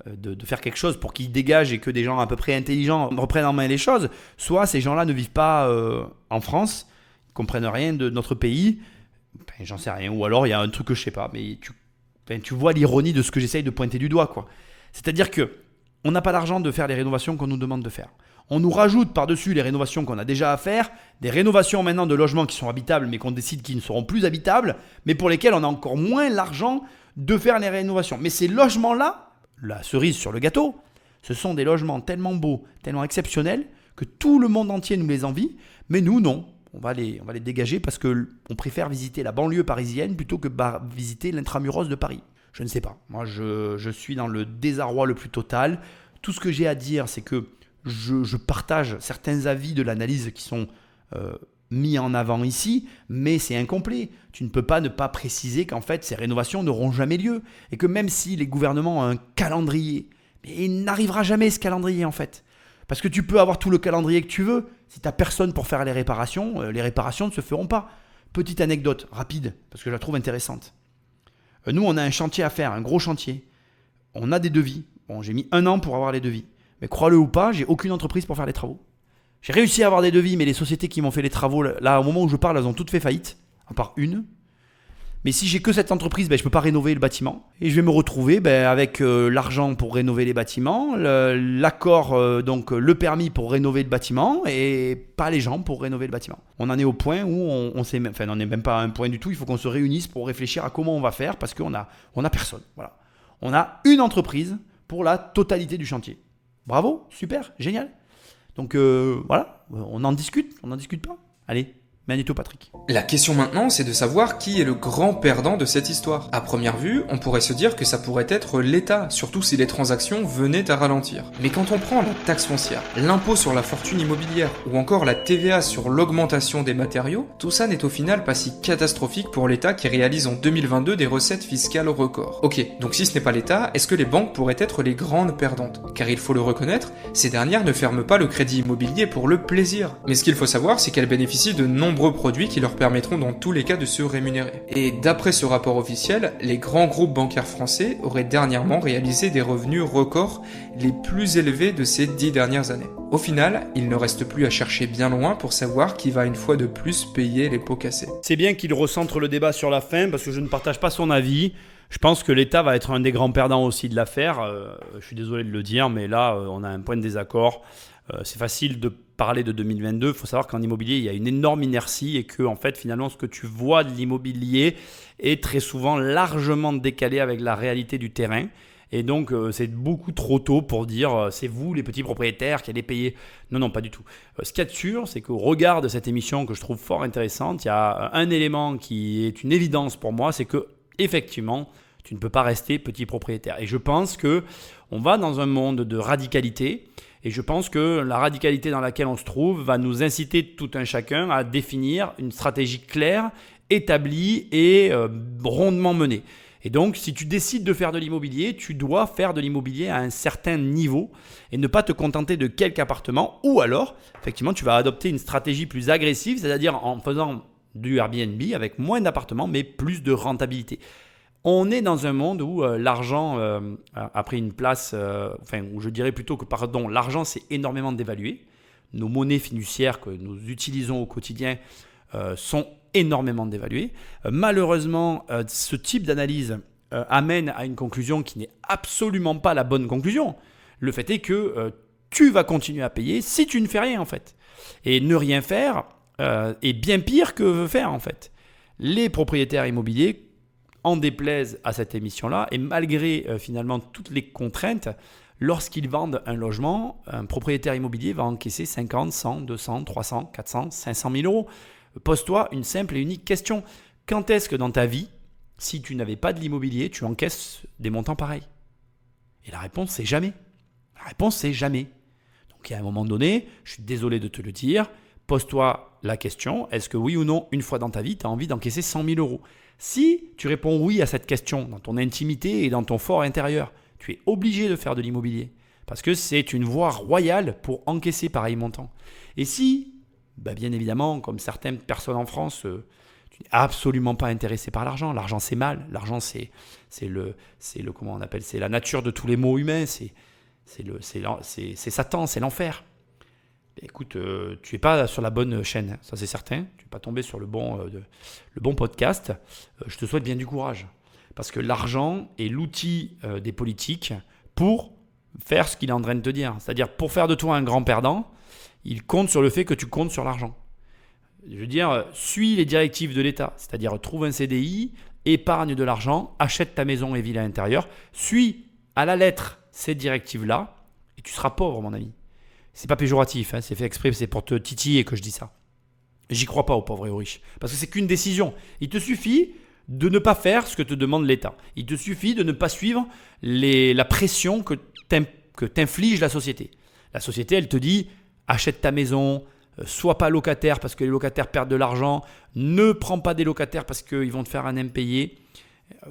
de faire quelque chose pour qu'ils dégagent et que des gens à peu près intelligents reprennent en main les choses. Soit ces gens-là ne vivent pas en France, ils ne comprennent rien de notre pays, j'en sais rien. Ou alors il y a un truc que je ne sais pas, mais tu vois l'ironie de ce que j'essaye de pointer du doigt, quoi. C'est-à-dire qu'on n'a pas l'argent de faire les rénovations qu'on nous demande de faire. On nous rajoute par-dessus les rénovations qu'on a déjà à faire, des rénovations maintenant de logements qui sont habitables mais qu'on décide qu'ils ne seront plus habitables, mais pour lesquels on a encore moins l'argent de faire les rénovations. Mais ces logements-là, la cerise sur le gâteau, ce sont des logements tellement beaux, tellement exceptionnels que tout le monde entier nous les envie, mais nous non. On va les dégager parce qu'on préfère visiter la banlieue parisienne plutôt que visiter l'intramuros de Paris. Je ne sais pas. Moi, je suis dans le désarroi le plus total. Tout ce que j'ai à dire, c'est que je partage certains avis de l'analyse qui sont mis en avant ici, mais c'est incomplet. Tu ne peux pas ne pas préciser qu'en fait, ces rénovations n'auront jamais lieu. Et que même si les gouvernements ont un calendrier, mais il n'arrivera jamais ce calendrier en fait. Parce que tu peux avoir tout le calendrier que tu veux. Si tu n'as personne pour faire les réparations ne se feront pas. Petite anecdote rapide, parce que je la trouve intéressante. Nous, on a un chantier à faire, un gros chantier. On a des devis. Bon, j'ai mis 1 an pour avoir les devis. Mais crois-le ou pas, j'ai aucune entreprise pour faire les travaux. J'ai réussi à avoir des devis, mais les sociétés qui m'ont fait les travaux, là, au moment où je parle, elles ont toutes fait faillite, à part une. Mais si j'ai que cette entreprise, je ne peux pas rénover le bâtiment. Et je vais me retrouver avec l'argent pour rénover les bâtiments, l'accord, donc le permis pour rénover le bâtiment, et pas les gens pour rénover le bâtiment. On en est au point où on n'est même pas à un point du tout. Il faut qu'on se réunisse pour réfléchir à comment on va faire, parce qu'on a personne. Voilà. On a une entreprise pour la totalité du chantier. Bravo, super, génial. Donc voilà, on en discute pas. Allez, Magnéto Patrick. La question maintenant, c'est de savoir qui est le grand perdant de cette histoire. À première vue, on pourrait se dire que ça pourrait être l'État, surtout si les transactions venaient à ralentir. Mais quand on prend la taxe foncière, l'impôt sur la fortune immobilière, ou encore la TVA sur l'augmentation des matériaux, tout ça n'est au final pas si catastrophique pour l'État qui réalise en 2022 des recettes fiscales records. Ok, donc si ce n'est pas l'État, est-ce que les banques pourraient être les grandes perdantes? Car il faut le reconnaître, ces dernières ne ferment pas le crédit immobilier pour le plaisir. Mais ce qu'il faut savoir, c'est qu'elles bénéficient de nombreux produits qui leur permettront dans tous les cas de se rémunérer. Et d'après ce rapport officiel, les grands groupes bancaires français auraient dernièrement réalisé des revenus records les plus élevés de ces 10 dernières années. Au final, il ne reste plus à chercher bien loin pour savoir qui va une fois de plus payer les pots cassés. C'est bien qu'il recentre le débat sur la fin parce que je ne partage pas son avis. Je pense que l'État va être un des grands perdants aussi de l'affaire. Je suis désolé de le dire, mais là, on a un point de désaccord. C'est facile de parler de 2022. Il faut savoir qu'en immobilier, il y a une énorme inertie et que, en fait, finalement, ce que tu vois de l'immobilier est très souvent largement décalé avec la réalité du terrain. Et donc, c'est beaucoup trop tôt pour dire c'est vous, les petits propriétaires, qui allez payer. Non, pas du tout. Ce qu'il y a de sûr, c'est qu'au regard de cette émission que je trouve fort intéressante, il y a un élément qui est une évidence pour moi, c'est que, effectivement, tu ne peux pas rester petit propriétaire. Et je pense qu'on va dans un monde de radicalité. Et je pense que la radicalité dans laquelle on se trouve va nous inciter tout un chacun à définir une stratégie claire, établie et rondement menée. Et donc, si tu décides de faire de l'immobilier, tu dois faire de l'immobilier à un certain niveau et ne pas te contenter de quelques appartements. Ou alors, effectivement, tu vas adopter une stratégie plus agressive, c'est-à-dire en faisant du Airbnb avec moins d'appartements mais plus de rentabilité. On est dans un monde où l'argent a pris une place, où je dirais plutôt que l'argent s'est énormément dévalué. Nos monnaies fiduciaires que nous utilisons au quotidien sont énormément dévaluées. Malheureusement, ce type d'analyse amène à une conclusion qui n'est absolument pas la bonne conclusion. Le fait est que tu vas continuer à payer si tu ne fais rien en fait. Et ne rien faire est bien pire que faire en fait. Les propriétaires immobiliers en déplaise à cette émission-là, et malgré finalement toutes les contraintes, lorsqu'ils vendent un logement, un propriétaire immobilier va encaisser 50, 100, 200, 300, 400, 500 000 euros. Pose-toi une simple et unique question. Quand est-ce que dans ta vie, si tu n'avais pas de l'immobilier, tu encaisses des montants pareils? Et la réponse, c'est jamais. La réponse, c'est jamais. Donc, à un moment donné, je suis désolé de te le dire, pose-toi la question, est-ce que oui ou non, une fois dans ta vie, tu as envie d'encaisser 100 000 euros? Si tu réponds oui à cette question dans ton intimité et dans ton fort intérieur, tu es obligé de faire de l'immobilier parce que c'est une voie royale pour encaisser pareil montant. Et si, bien évidemment, comme certaines personnes en France, tu n'es absolument pas intéressé par l'argent, l'argent c'est mal, l'argent c'est comment on appelle, c'est la nature de tous les maux humains, c'est Satan, c'est l'enfer. Écoute, tu n'es pas sur la bonne chaîne, ça c'est certain. Tu n'es pas tombé sur le bon podcast. Je te souhaite bien du courage. Parce que l'argent est l'outil des politiques pour faire ce qu'il est en train de te dire. C'est-à-dire, pour faire de toi un grand perdant, il compte sur le fait que tu comptes sur l'argent. Je veux dire, suis les directives de l'État. C'est-à-dire, trouve un CDI, épargne de l'argent, achète ta maison et villa intérieure. Suis à la lettre ces directives-là et tu seras pauvre, mon ami. C'est pas péjoratif, c'est fait exprès, c'est pour te titiller que je dis ça. J'y crois pas aux pauvres et aux riches. Parce que c'est qu'une décision. Il te suffit de ne pas faire ce que te demande l'État. Il te suffit de ne pas suivre la pression que t'inflige la société. La société, elle te dit, achète ta maison, sois pas locataire parce que les locataires perdent de l'argent, ne prends pas des locataires parce qu'ils vont te faire un impayé.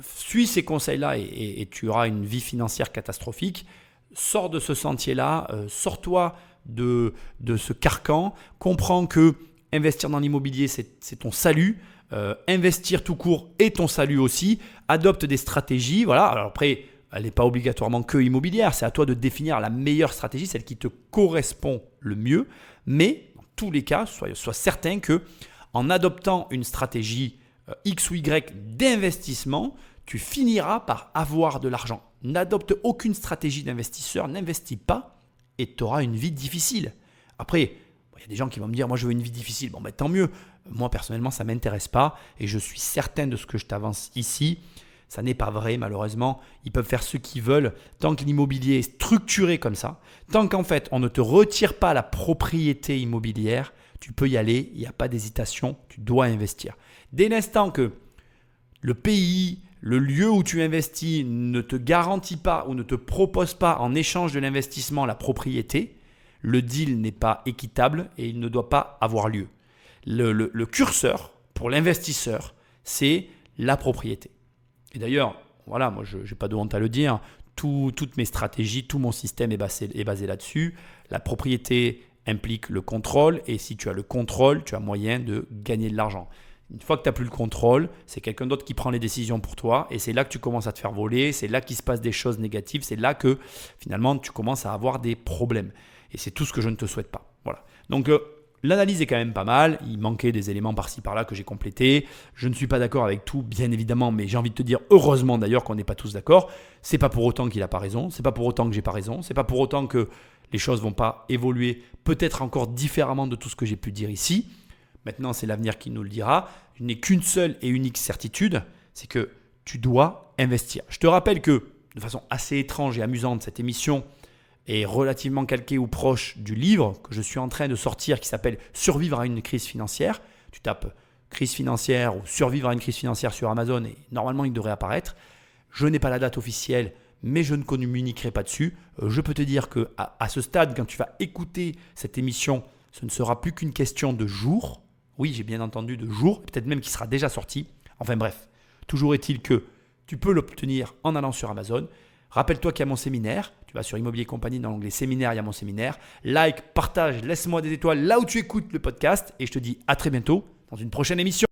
Suis ces conseils-là et tu auras une vie financière catastrophique. Sors de ce sentier-là, sors-toi de ce carcan, comprends que investir dans l'immobilier, c'est ton salut, investir tout court est ton salut aussi, adopte des stratégies, voilà. Alors après, elle n'est pas obligatoirement que immobilière, c'est à toi de définir la meilleure stratégie, celle qui te correspond le mieux, mais dans tous les cas, sois certain que en adoptant une stratégie X ou Y d'investissement, tu finiras par avoir de l'argent. N'adopte aucune stratégie d'investisseur, n'investis pas et tu auras une vie difficile. Après, il y a des gens qui vont me dire « moi je veux une vie difficile ». Bon, tant mieux. Moi personnellement, ça ne m'intéresse pas et je suis certain de ce que je t'avance ici. Ça n'est pas vrai, malheureusement. Ils peuvent faire ce qu'ils veulent tant que l'immobilier est structuré comme ça. Tant qu'en fait, on ne te retire pas la propriété immobilière, tu peux y aller. Il n'y a pas d'hésitation. Tu dois investir. Dès l'instant que le pays, le lieu où tu investis ne te garantit pas ou ne te propose pas en échange de l'investissement la propriété, le deal n'est pas équitable et il ne doit pas avoir lieu. Le curseur pour l'investisseur, c'est la propriété. Et d'ailleurs, voilà, moi je n'ai pas de honte à le dire, toutes mes stratégies, tout mon système est basé là-dessus. La propriété implique le contrôle et si tu as le contrôle, tu as moyen de gagner de l'argent. Une fois que tu n'as plus le contrôle, c'est quelqu'un d'autre qui prend les décisions pour toi et c'est là que tu commences à te faire voler, c'est là qu'il se passe des choses négatives, c'est là que finalement tu commences à avoir des problèmes. Et c'est tout ce que je ne te souhaite pas. Voilà. Donc l'analyse est quand même pas mal, il manquait des éléments par-ci par-là que j'ai complétés. Je ne suis pas d'accord avec tout, bien évidemment, mais j'ai envie de te dire heureusement d'ailleurs qu'on n'est pas tous d'accord. C'est pas pour autant qu'il n'a pas raison, c'est pas pour autant que j'ai pas raison, c'est pas pour autant que les choses vont pas évoluer peut-être encore différemment de tout ce que j'ai pu dire ici. Maintenant, c'est l'avenir qui nous le dira. Je n'ai qu'une seule et unique certitude, c'est que tu dois investir. Je te rappelle que, de façon assez étrange et amusante, cette émission est relativement calquée ou proche du livre que je suis en train de sortir qui s'appelle « Survivre à une crise financière ». Tu tapes « crise financière » ou « Survivre à une crise financière » sur Amazon et normalement, il devrait apparaître. Je n'ai pas la date officielle, mais je ne communiquerai pas dessus. Je peux te dire qu'à ce stade, quand tu vas écouter cette émission, ce ne sera plus qu'une question de jours. Oui, j'ai bien entendu de jours, peut-être même qu'il sera déjà sorti. Enfin bref, toujours est-il que tu peux l'obtenir en allant sur Amazon. Rappelle-toi qu'il y a mon séminaire. Tu vas sur Immobilier Compagnie dans l'onglet séminaire, il y a mon séminaire. Like, partage, laisse-moi des étoiles là où tu écoutes le podcast. Et je te dis à très bientôt dans une prochaine émission.